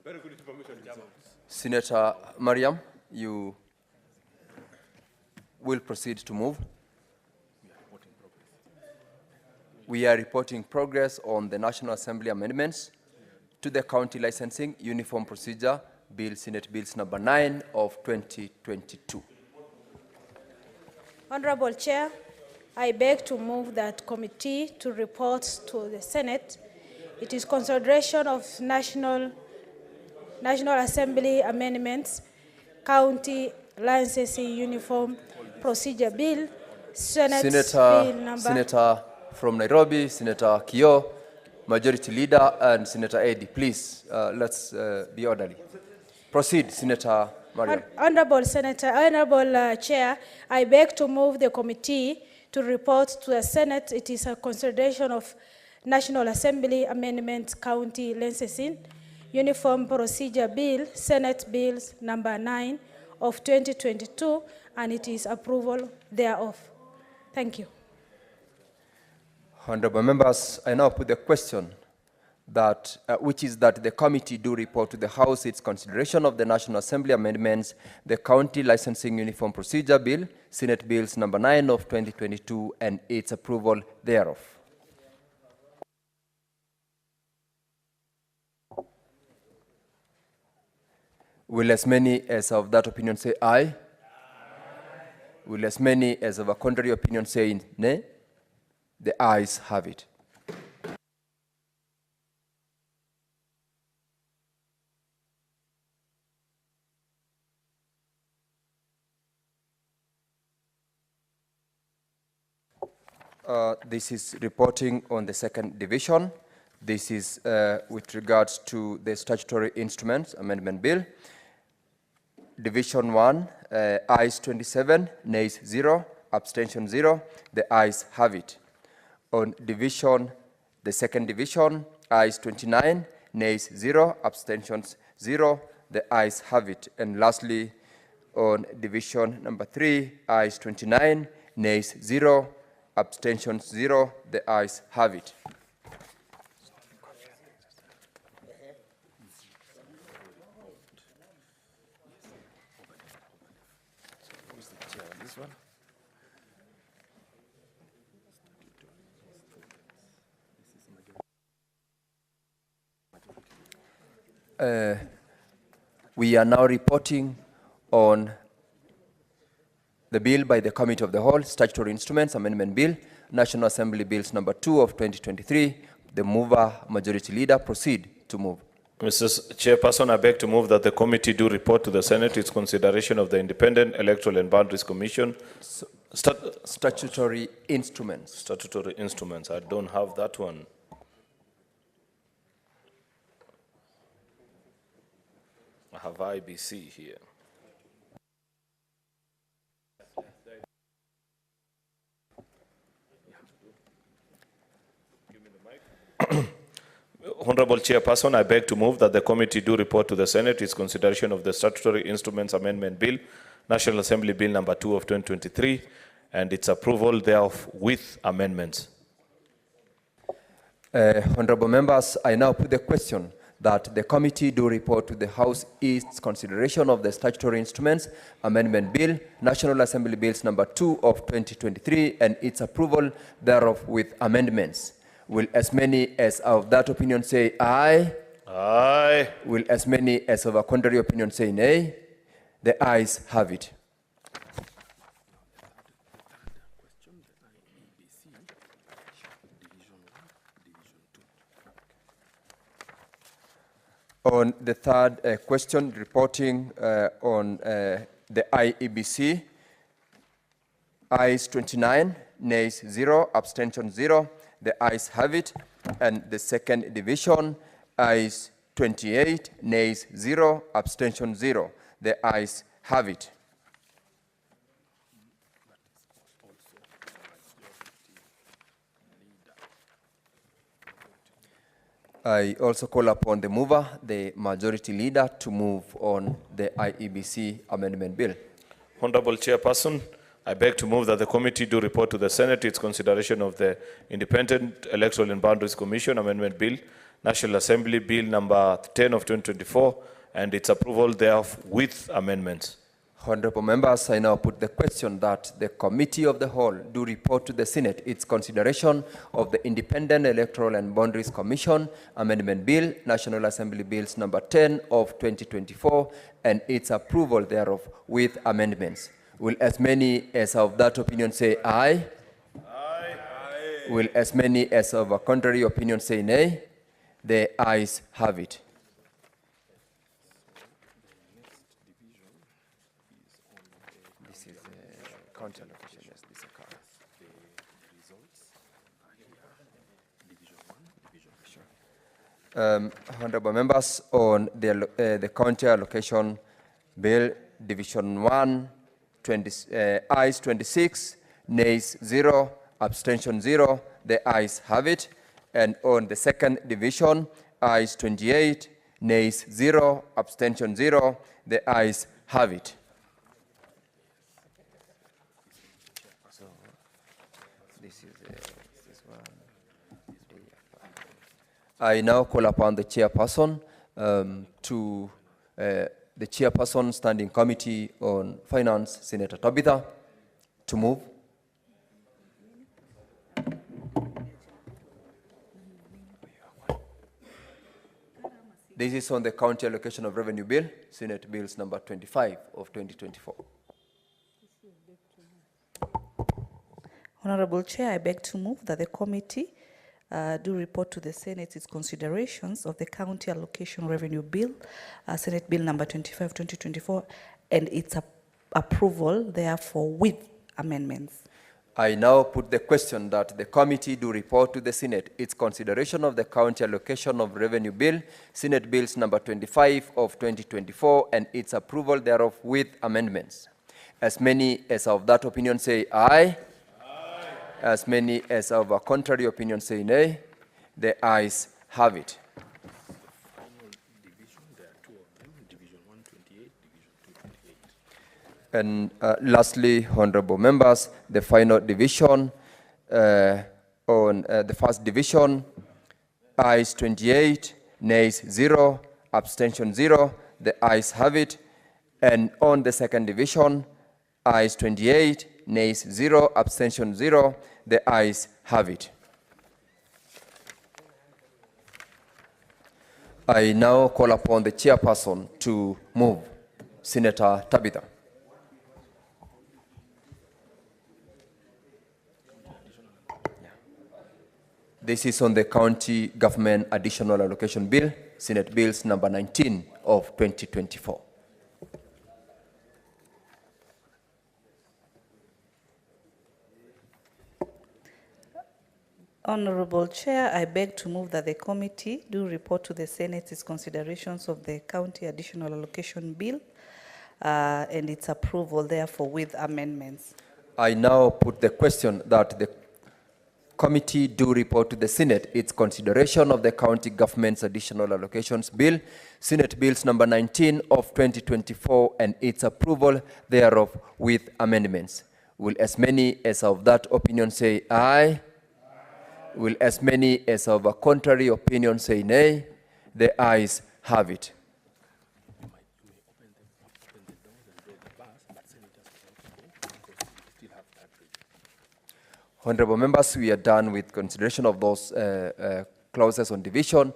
Very good information, Chairman.
Senator Mariam, you will proceed to move. We are reporting progress on the National Assembly amendments to the County Licensing Uniform Procedure Bill, Senate Bills number 9 of 2022.
Honorable Chair, I beg to move that committee to report to the Senate. It is consideration of National Assembly amendments, County Licensing Uniform Procedure Bill, Senate Bill number...
Senator from Nairobi, Senator Kio, Majority Leader, and Senator Eddy. Please, let's be orderly. Proceed, Senator Mariam.
Honorable Chair, I beg to move the committee to report to the Senate. It is a consideration of National Assembly Amendment County Licensing Uniform Procedure Bill, Senate Bills number 9 of 2022, and it is approval thereof. Thank you.
Honorable members, I now put the question that, which is that the committee do report to the House its consideration of the National Assembly amendments, the County Licensing Uniform Procedure Bill, Senate Bills number 9 of 2022, and its approval thereof. Will as many as of that opinion say aye? Aye. Will as many as of a contrary opinion say nay? The ayes have it. This is reporting on the second division. This is with regards to the statutory instruments amendment bill. Division 1, ayes 27, nays 0, abstention 0. The ayes have it. On the second division, ayes 29, nays 0, abstentions 0. The ayes have it. And lastly, on division number 3, ayes 29, nays 0, abstentions 0. The ayes have it. We are now reporting on the bill by the Committee of the Whole, Statutory Instruments Amendment Bill, National Assembly Bills number 2 of 2023. The mover, Majority Leader, proceed to move.
Mr. Chairperson, I beg to move that the committee do report to the Senate its consideration of the Independent Electoral and Boundaries Commission.
Statutory instruments.
Statutory instruments. I don't have that one. I have IBC here. Honorable Chairperson, I beg to move that the committee do report to the Senate its consideration of the Statutory Instruments Amendment Bill, National Assembly Bill number 2 of 2023, and its approval thereof with amendments.
Honorable members, I now put the question that the committee do report to the House its consideration of the Statutory Instruments Amendment Bill, National Assembly Bills number 2 of 2023, and its approval thereof with amendments. Will as many as of that opinion say aye?
Aye.
Will as many as of a contrary opinion say nay? The ayes have it. On the third question, reporting on the IEBC, ayes 29, nays 0, abstention 0. The ayes have it. And the second division, ayes 28, nays 0, abstention 0. The ayes have it. I also call upon the mover, the majority leader, to move on the IEBC amendment bill.
Honorable Chairperson, I beg to move that the committee do report to the Senate its consideration of the Independent Electoral and Boundaries Commission Amendment Bill, National Assembly Bill number 10 of 2024, and its approval thereof with amendments.
Honorable members, I now put the question that the Committee of the Whole do report to the Senate its consideration of the Independent Electoral and Boundaries Commission Amendment Bill, National Assembly Bills number 10 of 2024, and its approval thereof with amendments. Will as many as of that opinion say aye? Aye. Will as many as of a contrary opinion say nay? The ayes have it. County allocation, yes, this occurs. Honorable members, on the county allocation bill, Division 1, ayes 26, nays 0, abstention 0. The ayes have it. And on the second division, ayes 28, nays 0, abstention 0. The ayes have it. I now call upon the chairperson the chairperson standing committee on finance, Senator Tabitha, to move. This is on the county allocation of revenue bill, Senate Bills number 25 of 2024.
Honorable Chair, I beg to move that the committee do report to the Senate its considerations of the County Allocation Revenue Bill, Senate Bill number 25, 2024, and its approval, therefore, with amendments.
I now put the question that the committee do report to the Senate its consideration of the County Allocation of Revenue Bill, Senate Bills number 25 of 2024, and its approval thereof with amendments. As many as of that opinion say aye. As many as of a contrary opinion say nay. The ayes have it. And lastly, honorable members, the final division on the first division, ayes 28, nays 0, abstention 0. The ayes have it. And on the second division, ayes 28, nays 0, abstention 0. The ayes have it. I now call upon the chairperson to move. Senator Tabitha. This is on the County Government Additional Allocation Bill, Senate Bills number 19 of 2024.
Honorable Chair, I beg to move that the committee do report to the Senate its considerations of the County Additional Allocation Bill and its approval, therefore, with amendments.
I now put the question that the committee do report to the Senate its consideration of the County Government's Additional Allocations Bill, Senate Bills number 19 of 2024, and its approval thereof with amendments. Will as many as of that opinion say aye? Will as many as of a contrary opinion say nay? The ayes have it. Honorable members, we are done with consideration of those clauses on division.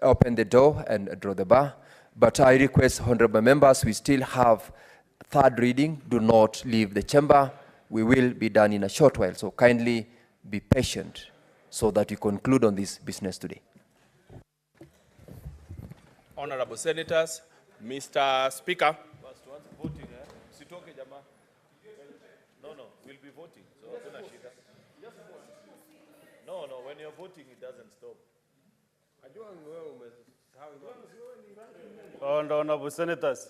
Open the door and draw the bar. But I request honorable members, we still have third reading. Do not leave the chamber. We will be done in a short while, so kindly be patient so that we conclude on this business today.
Honorable Senators, Mr. Speaker.
We'll be voting, so hakuna shida. No, no, when you're voting, it doesn't stop.
Honorable Senators.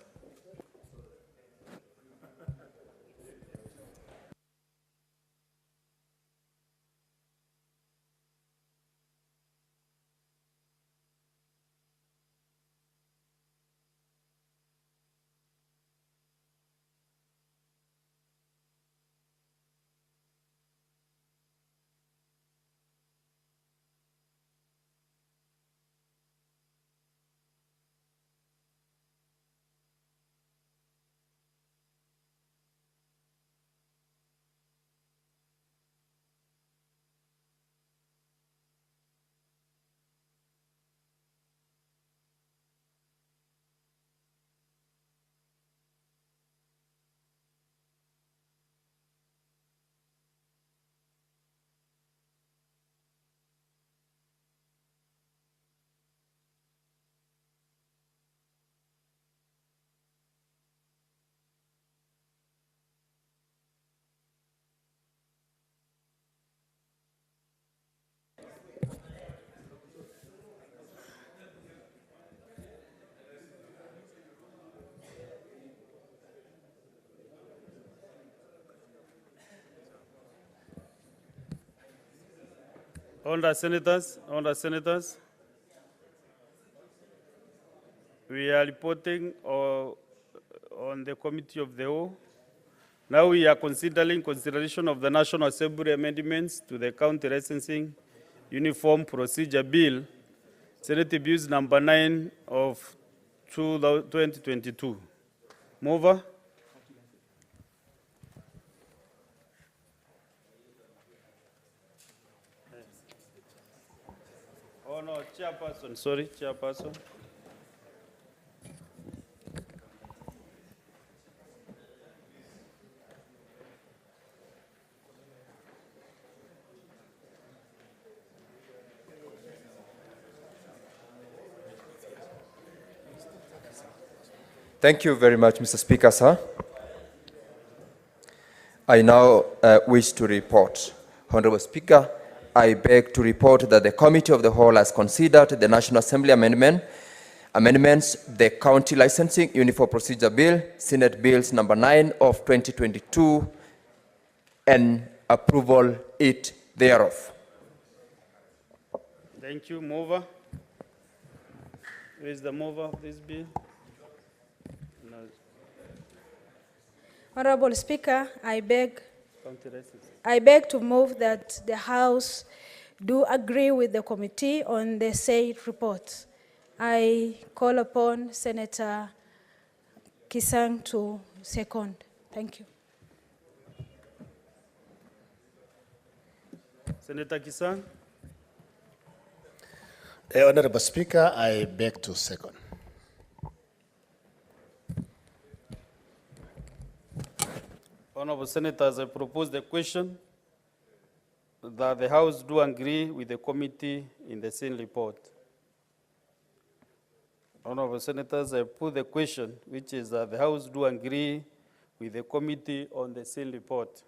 Honorable Senators, we are reporting on the Committee of the Whole. Now we are considering consideration of the National Assembly amendments to the County Licensing Uniform Procedure Bill, Senate Bills number 9 of 2022. Mover. Oh no, Chairperson, sorry, Chairperson.
Thank you very much, Mr. Speaker, sir. I now wish to report. Honorable Speaker, I beg to report that the Committee of the Whole has considered the National Assembly amendments, the County Licensing Uniform Procedure Bill, Senate Bills number 9 of 2022, and approval it thereof.
Thank you. Mover. Who is the mover of this bill? No.
Honorable Speaker, I beg
County Licensing.
I beg to move that the House do agree with the committee on the said report. I call upon Senator Kisang to second. Thank you.
Senator Kisang.
Honorable Speaker, I beg to second.
Honorable Senators, I propose the question that the House do agree with the committee in the same report. Honorable Senators, I put the question, which is that the House do agree with the committee on the same report.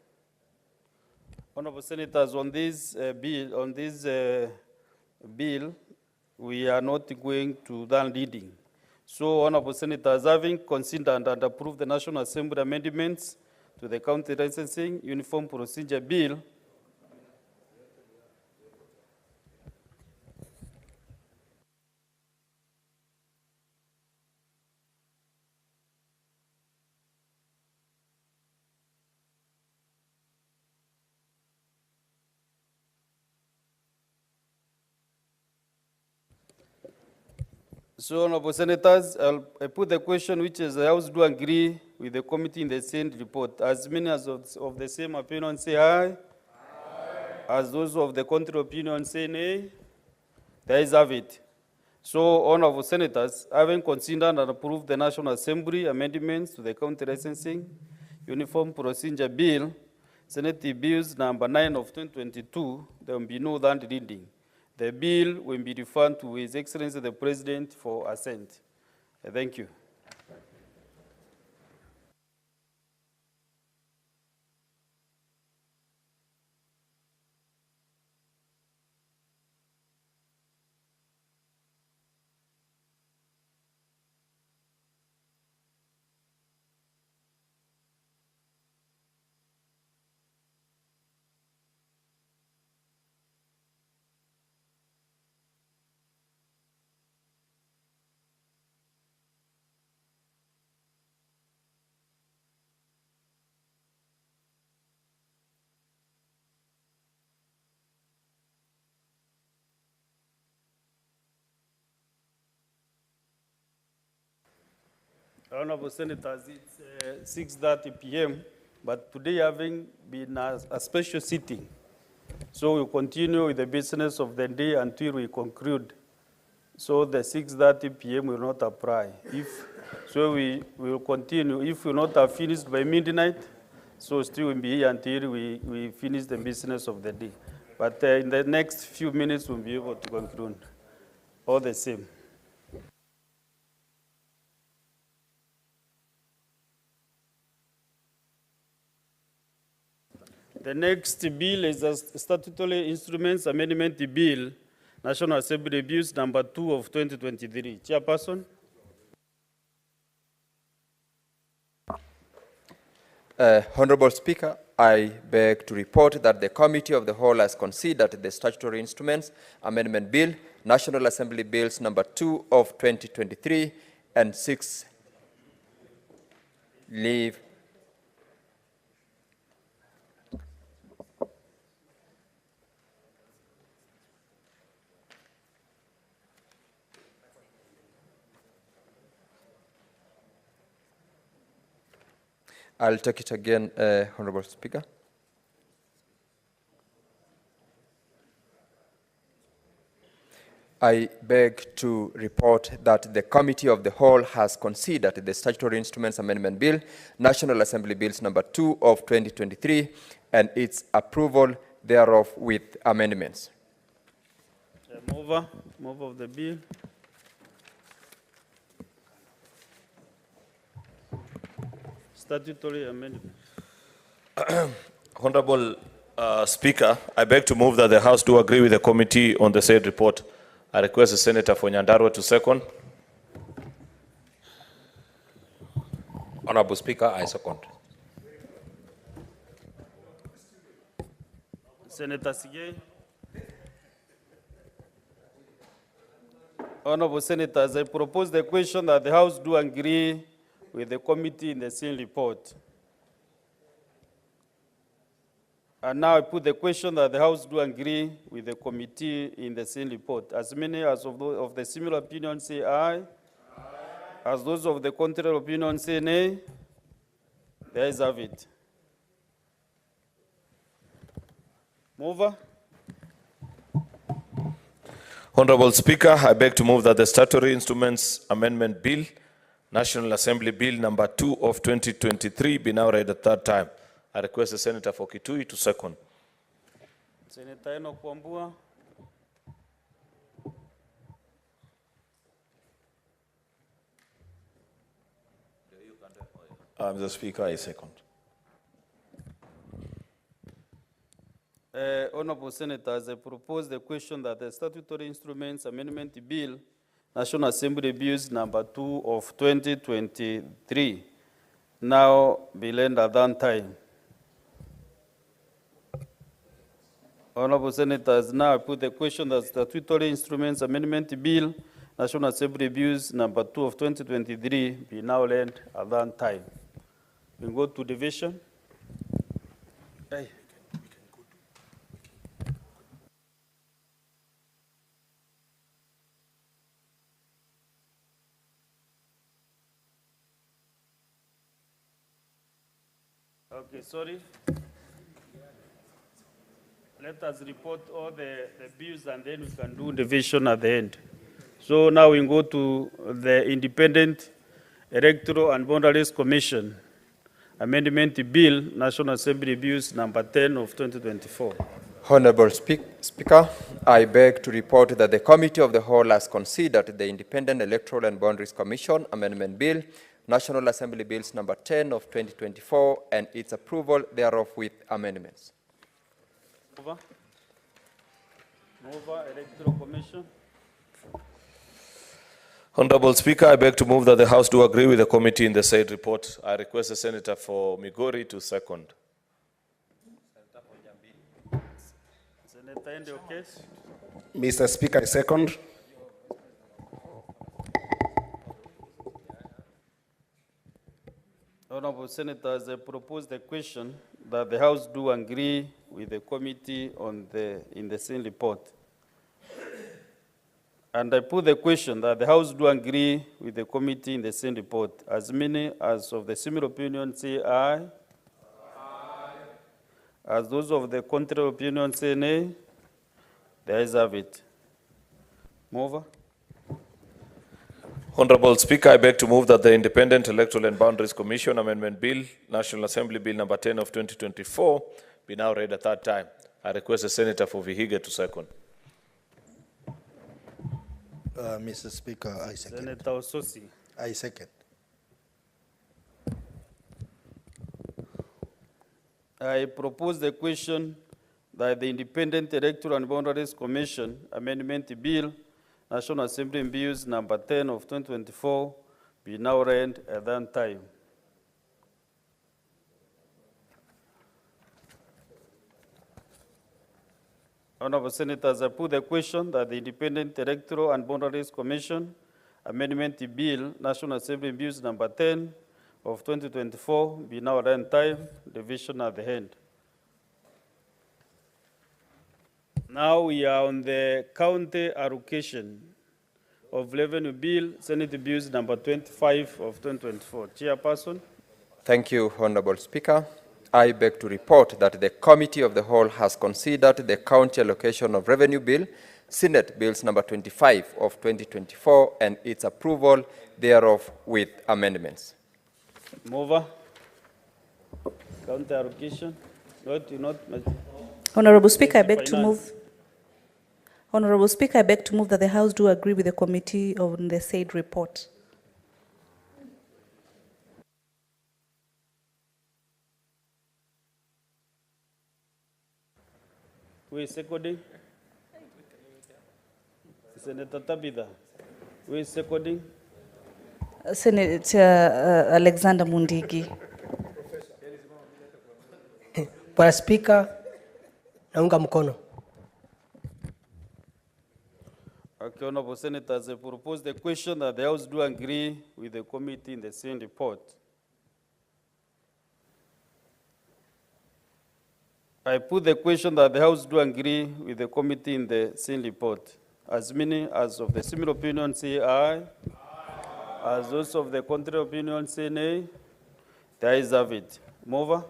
Honorable Senators, on this bill, we are not going to done reading. So, Honorable Senators, having considered and approved the National Assembly amendments to the County Licensing Uniform Procedure Bill, so, Honorable Senators, I put the question, which is the House do agree with the committee in the same report. As many as of the same opinion say aye. Aye. As those of the contrary opinion say nay. The ayes have it. So, Honorable Senators, having considered and approved the National Assembly amendments to the County Licensing Uniform Procedure Bill, Senate Bills number 9 of 2022, there will be no land reading. The bill will be referred to His Excellency the President for assent. Thank you. Honorable Senators, it's 6:30 p.m., but today having been a special sitting, so we'll continue with the business of the day until we conclude. So the 6:30 p.m. will not apply. So we will continue. If we will not have finished by midnight, so still will be here until we finish the business of the day. But in the next few minutes, we'll be able to conclude. All the same. The next bill is a statutory instruments amendment bill, National Assembly Bills number 2 of 2023. Chairperson.
Honorable Speaker, I beg to report that the Committee of the Whole has considered the Statutory Instruments Amendment Bill, National Assembly Bills number 2 of 2023, and 6 leave. I'll take it again, Honorable Speaker. I beg to report that the Committee of the Whole has considered the Statutory Instruments Amendment Bill, National Assembly Bills number 2 of 2023, and its approval thereof with amendments.
Mover of the bill. Statutory amendment.
Honorable Speaker, I beg to move that the House do agree with the committee on the said report. I request the Senator for Nyandarua to second.
Honorable Speaker, I second.
Senator Sigei. Honorable Senators, I propose the question that the House do agree with the committee in the same report. And now I put the question that the House do agree with the committee in the same report. As many as of the similar opinion say aye. Aye. As those of the contrary opinion say nay. The ayes have it. Mover.
Honorable Speaker, I beg to move that the Statutory Instruments Amendment Bill, National Assembly Bill number 2 of 2023 be now read a third time. I request the Senator for Kitui to second.
Senator Enoch Wambua.
Mr. Speaker, I second.
Honorable Senators, I propose the question that the Statutory Instruments Amendment Bill, National Assembly Bills number 2 of 2023, now be lent at that time. Honorable Senators, now I put the question that Statutory Instruments Amendment Bill, National Assembly Bills number 2 of 2023, be now lent at that time. We go to division. Hey. Okay, sorry. Let us report all the bills and then we can do division at the end. So now we go to the Independent Electoral and Boundaries Commission Amendment Bill, National Assembly Bills number 10 of 2024.
Honorable Speaker, I beg to report that the Committee of the Whole has considered the Independent Electoral and Boundaries Commission Amendment Bill, National Assembly Bills number 10 of 2024, and its approval thereof with amendments.
Mover, Electoral Commission.
Honorable Speaker, I beg to move that the House do agree with the committee in the said report. I request the Senator for Migori to second.
Senator Ende Okes.
Mr. Speaker, I second.
Honorable Senators, I propose the question that the House do agree with the committee on in the same report. And I put the question that the House do agree with the committee in the same report. As many as of the similar opinion say aye. As those of the contrary opinion say nay. The ayes have it. Mover.
Honorable Speaker, I beg to move that the Independent Electoral and Boundaries Commission Amendment Bill, National Assembly Bill number 10 of 2024, be now read a third time. I request the Senator for Vihiga to second.
Mr. Speaker, I second.
Senator Ososi.
I second.
I propose the question that the Independent Electoral and Boundaries Commission Amendment Bill, National Assembly Bills number 10 of 2024, be now read at that time. Honorable Senators, I put the question that the Independent Electoral and Boundaries Commission Amendment Bill, National Assembly Bills number 10 of 2024, be now read in time, division at the end. Now we are on the county allocation of revenue bill, Senate Bills number 25 of 2024. Chairperson.
Thank you, Honorable Speaker. I beg to report that the Committee of the Whole has considered the County Allocation of Revenue Bill, Senate Bills number 25 of 2024, and its approval thereof with amendments.
Mover. County allocation.
Honorable Speaker, I beg to move. Honorable Speaker, I beg to move that the House do agree with the committee on the said report.
Who is seconding? Senator Tabitha. Who is seconding?
Senator Alexander Mundigi.
Bwana Spika, naunga mkono.
Okay, Honorable Senators, I propose the question that the House do agree with the committee in the same report. I put the question that the House do agree with the committee in the same report. As many as of the similar opinion say aye. As those of the contrary opinion say nay. The ayes have it. Mover.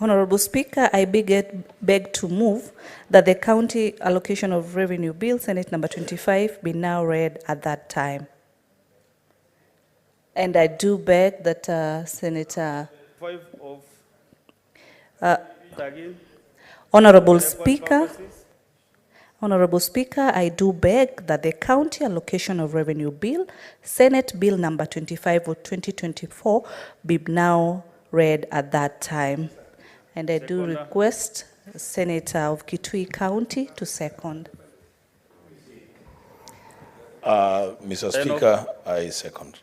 Honorable Speaker, I beg to move that the County Allocation of Revenue Bill, Senate number 25, be now read at that time. And I do beg that Senator...
5 of...
Honorable Speaker, I do beg that the County Allocation of Revenue Bill, Senate Bill number 25 of 2024, be now read at that time. And I do request Senator of Kitui County to second.
Mr. Speaker, I second.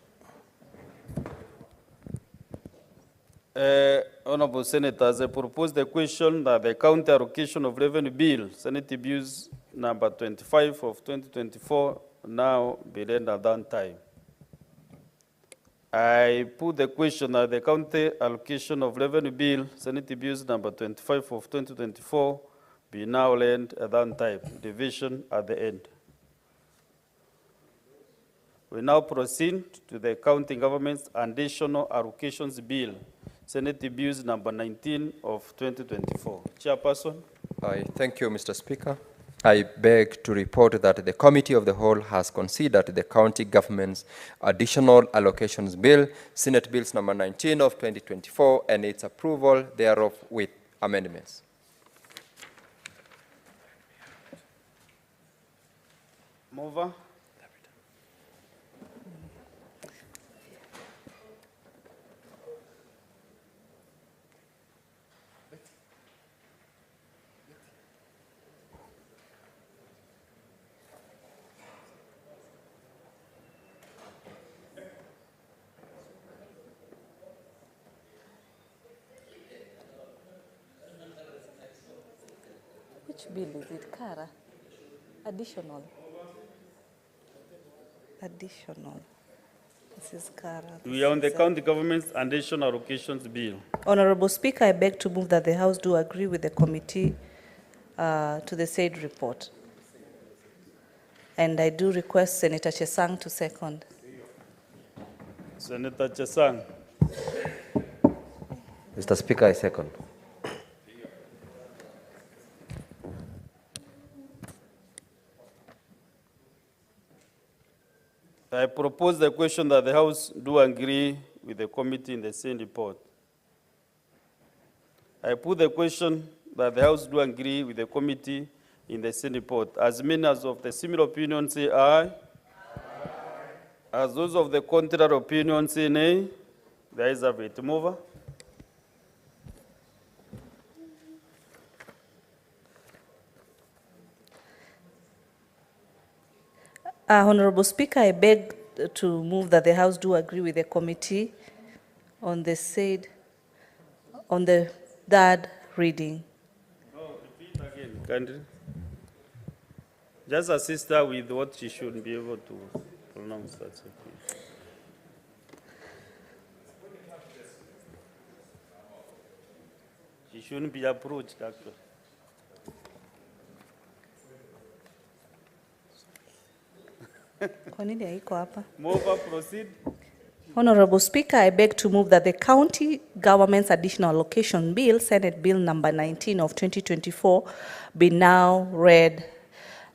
Honorable Senators, I propose the question that the County Allocation of Revenue Bill, Senate Bills number 25 of 2024, now be read at that time. I put the question that the County Allocation of Revenue Bill, Senate Bills number 25 of 2024, be now read at that time, division at the end. We now proceed to the County Government's Additional Allocations Bill, Senate Bills number 19 of 2024. Chairperson.
Thank you, Mr. Speaker. I beg to report that the Committee of the Whole has considered the County Government's Additional Allocations Bill, Senate Bills number 19 of 2024, and its approval thereof with amendments.
Mover.
Which bill is it, Kara? Additional. Additional. This is Kara.
We are on the County Government's Additional Allocations Bill.
Honorable Speaker, I beg to move that the House do agree with the committee to the said report. And I do request Senator Chesang to second.
Senator Chesang.
Mr. Speaker, I second.
I propose the question that the House do agree with the committee in the same report. I put the question that the House do agree with the committee in the same report. As many as of the similar opinion say aye. As those of the contrary opinion say nay. The ayes have it. Mover.
Honorable Speaker, I beg to move that the House do agree with the committee on the said, on the third reading.
No, repeat again, Country. Just assist her with what she should be able to pronounce. That's okay. She shouldn't be approached, actually.
Kwa nini haiko hapa?
Mover, proceed.
Honorable Speaker, I beg to move that the County Government's Additional Allocation Bill, Senate Bill number 19 of 2024, be now read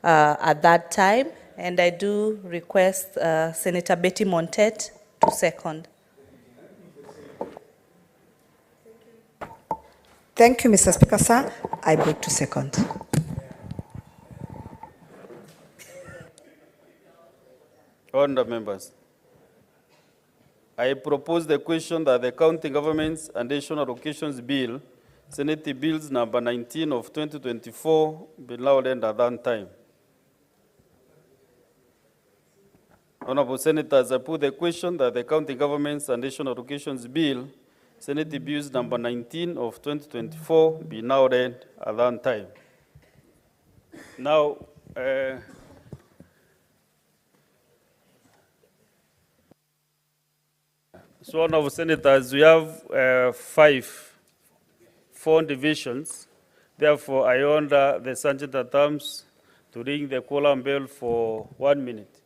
at that time. And I do request Senator Betty Montet to second.
Thank you, Mr. Speaker, sir. I beg to second.
Honourable members, I propose the question that the County Government's Additional Allocations Bill, Senate Bills number 19 of 2024, be now read at that time. Honourable Senators, I put the question that the County Government's Additional Allocations Bill, Senate Bills number 19 of 2024, be now read at that time. Now, so, Honourable Senators, we have four divisions. Therefore, I order the Sergeant at Arms to ring the quorum bell for 1 minute.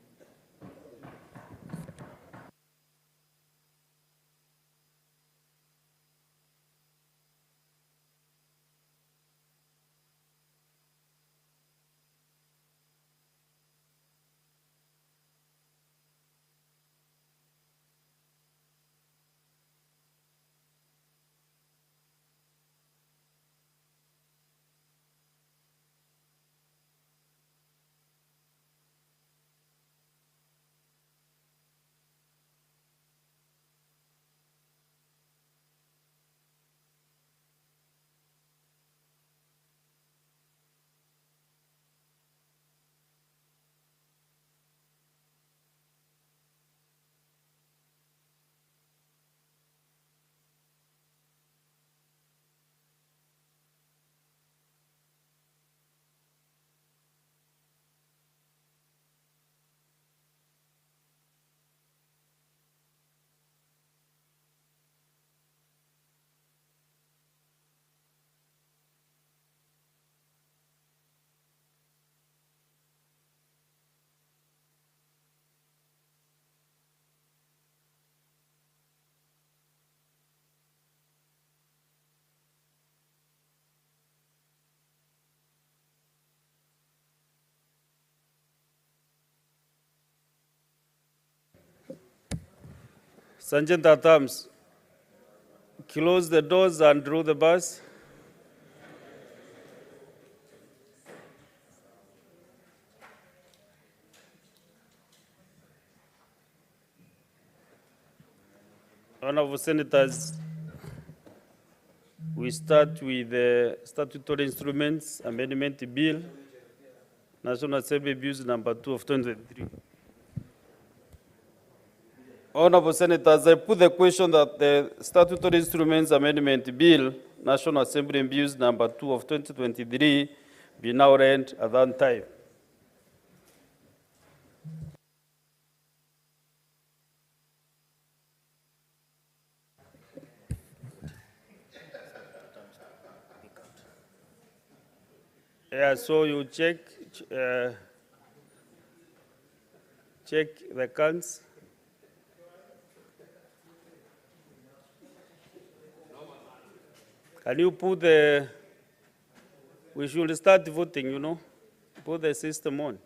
Sergeant at Arms, close the doors and draw the bus. Honourable Senators, we start with the Statutory Instruments Amendment Bill, National Assembly Bills number 2 of 2023. Honourable Senators, I put the question that the Statutory Instruments Amendment Bill, National Assembly Bills number 2 of 2023, be now read at that time. Yeah, so you check the cans. Can you put the, we should start voting, you know, put the system on.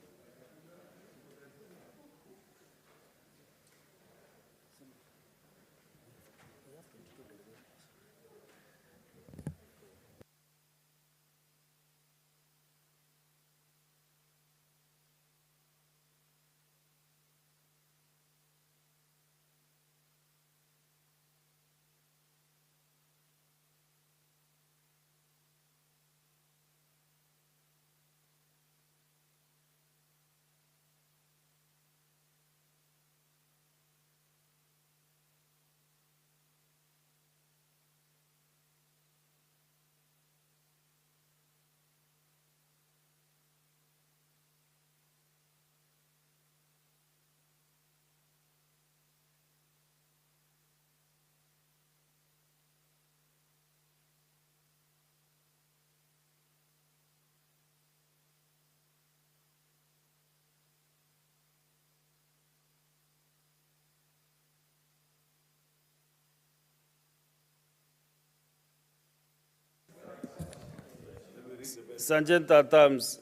Sergeant Adams,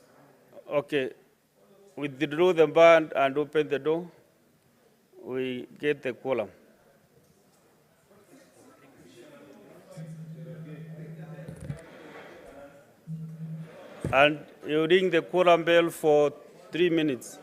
okay, withdraw the band and open the door. We get the quorum. And you ring the quorum bell for 3 minutes.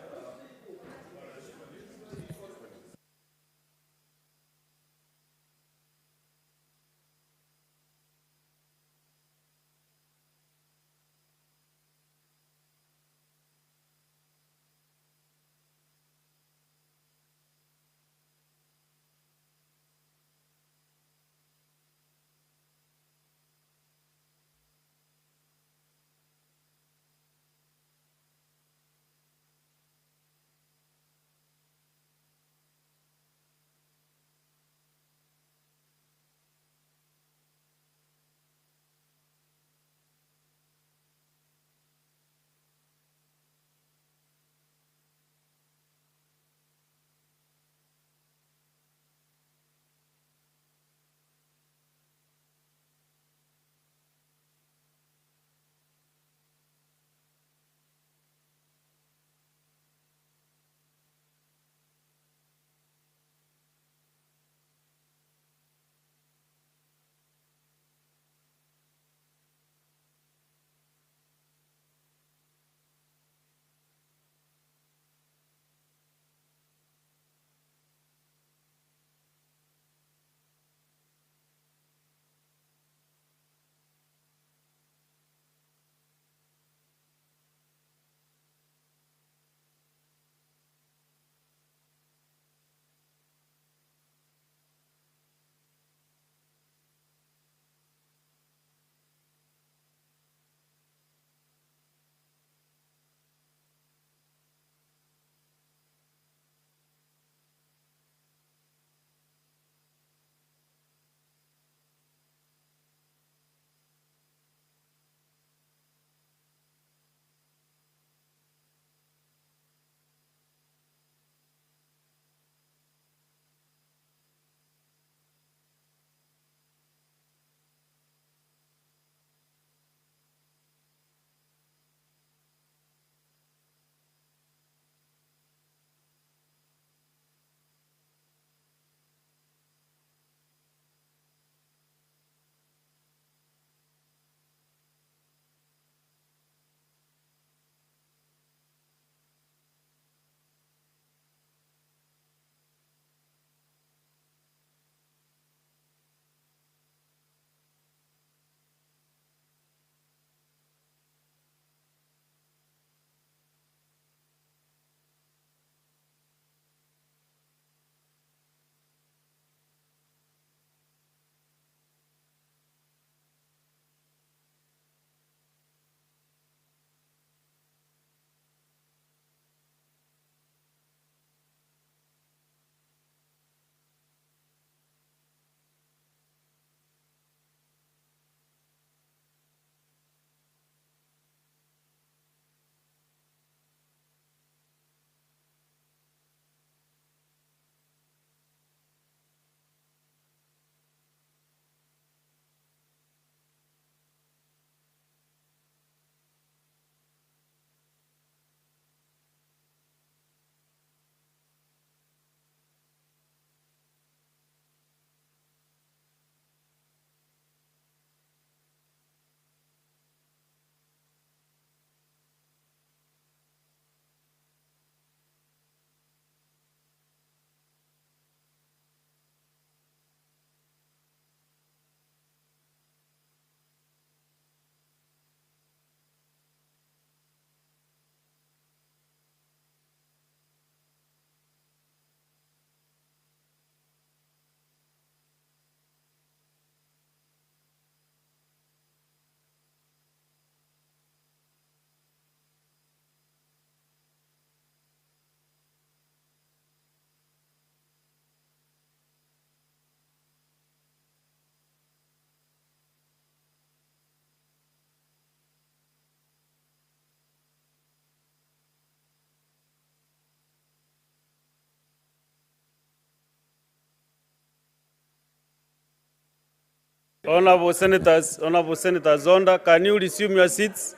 Honorable Senators, Zonda, can you resume your seats?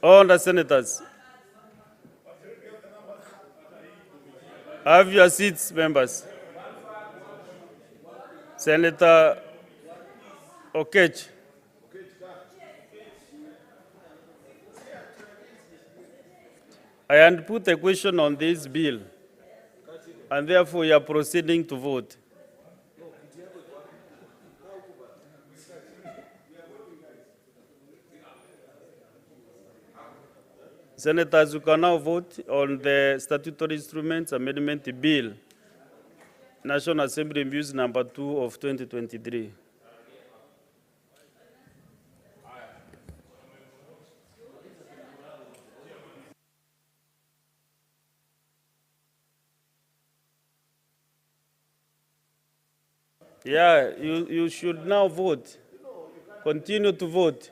Honorable Senators. Have your seats, members. Senator Okech. I had put a question on this bill, and therefore we are proceeding to vote. Senators, you can now vote on the Statutory Instruments Amendment Bill, National Assembly Bills number 2 of 2023. Yeah, you should now vote. Continue to vote.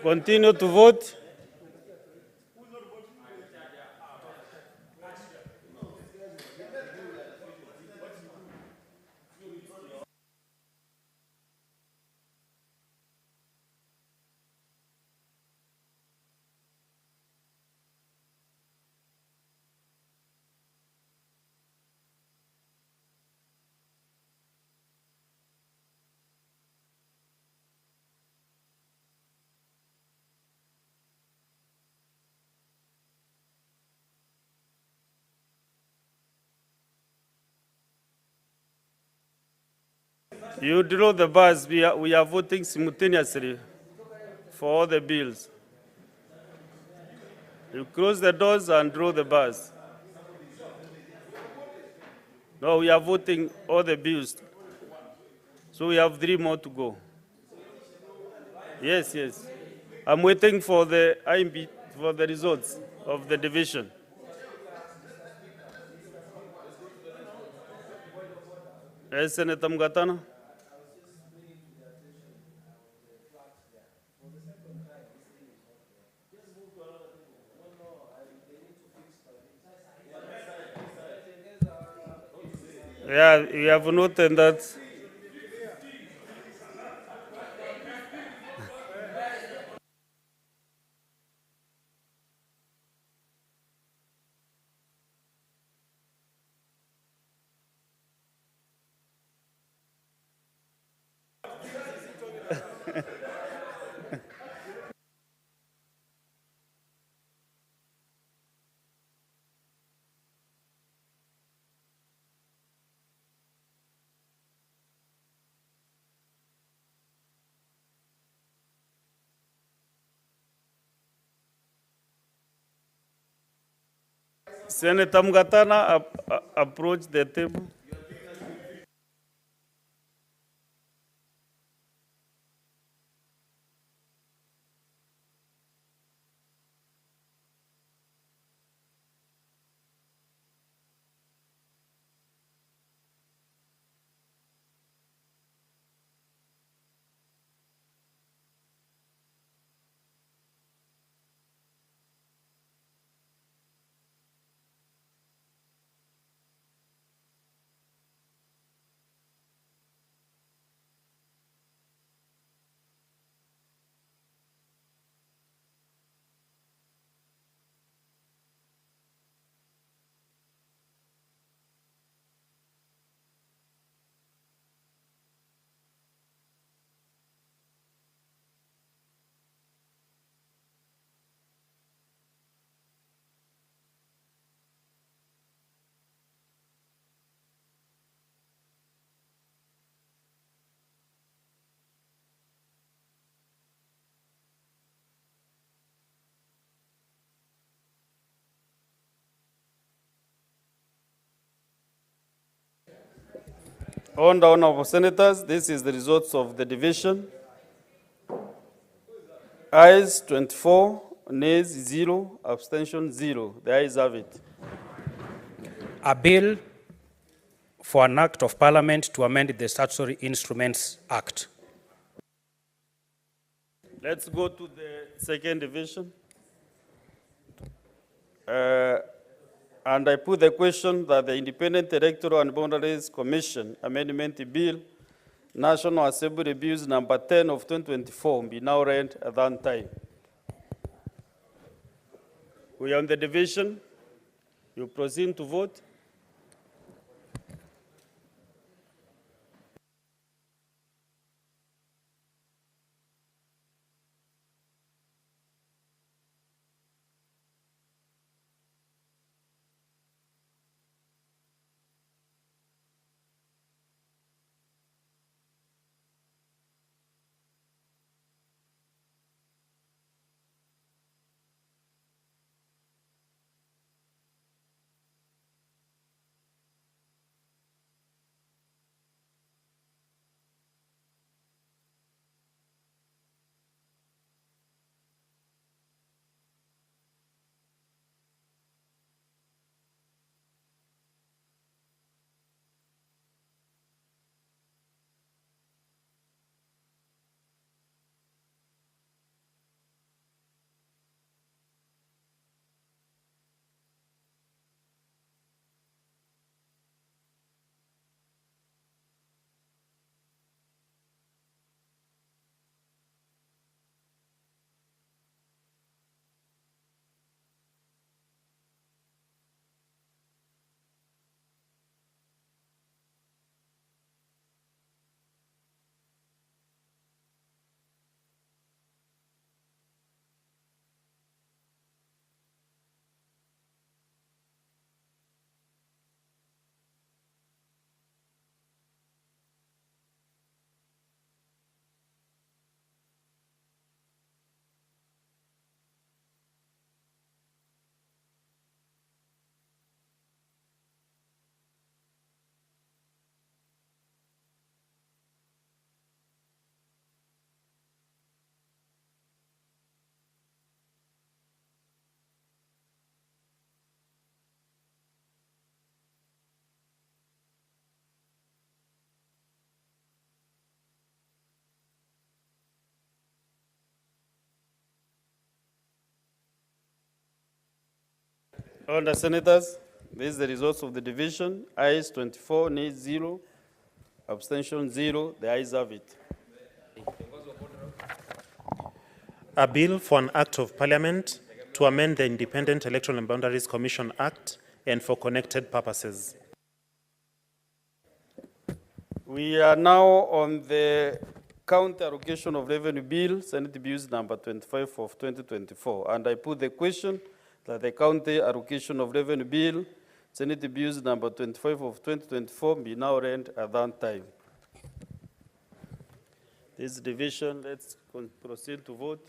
Continue to vote. You draw the bars. We are voting simultaneously for all the bills. You close the doors and draw the bars. No, we are voting all the bills. So we have 3 more to go. Yes, yes. I'm waiting for the IMB, for the results of the division. Yes, Senator Mgatana. Yeah, you have noted that. Senator Mgatana, approach the table. Honorable Senators, this is the results of the division. Ayes 24, nays 0, abstention 0. The ayes have it.
A bill for an act of parliament to amend the Statutory Instruments Act.
Let's go to the second division. And I put the question that the Independent Electoral and Boundaries Commission Amendment Bill, National Assembly Bills number 10 of 2024 be now read at that time. We are on the division. You proceed to vote. All the senators, this is the results of the division. Ayes 24, nays 0, abstention 0. The ayes have it.
A bill for an act of parliament to amend the Independent Electoral and Boundaries Commission Act and for connected purposes.
We are now on the county allocation of revenue bill, Senate Bills number 25 of 2024. And I put the question that the county allocation of revenue bill, Senate Bills number 25 of 2024 be now read at that time. This division, let's proceed to vote.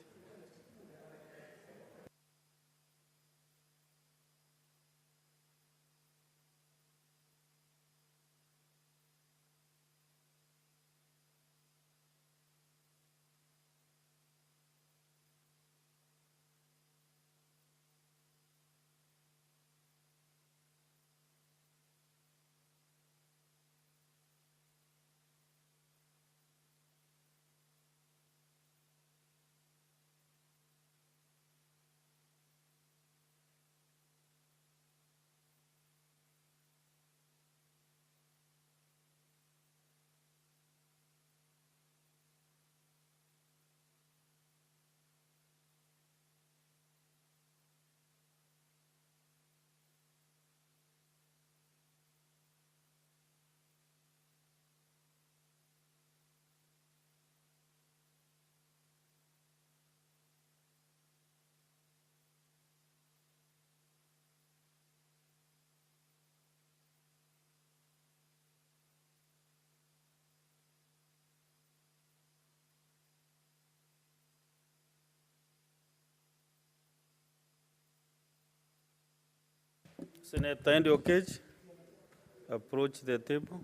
Senator Andy Okech, approach the table.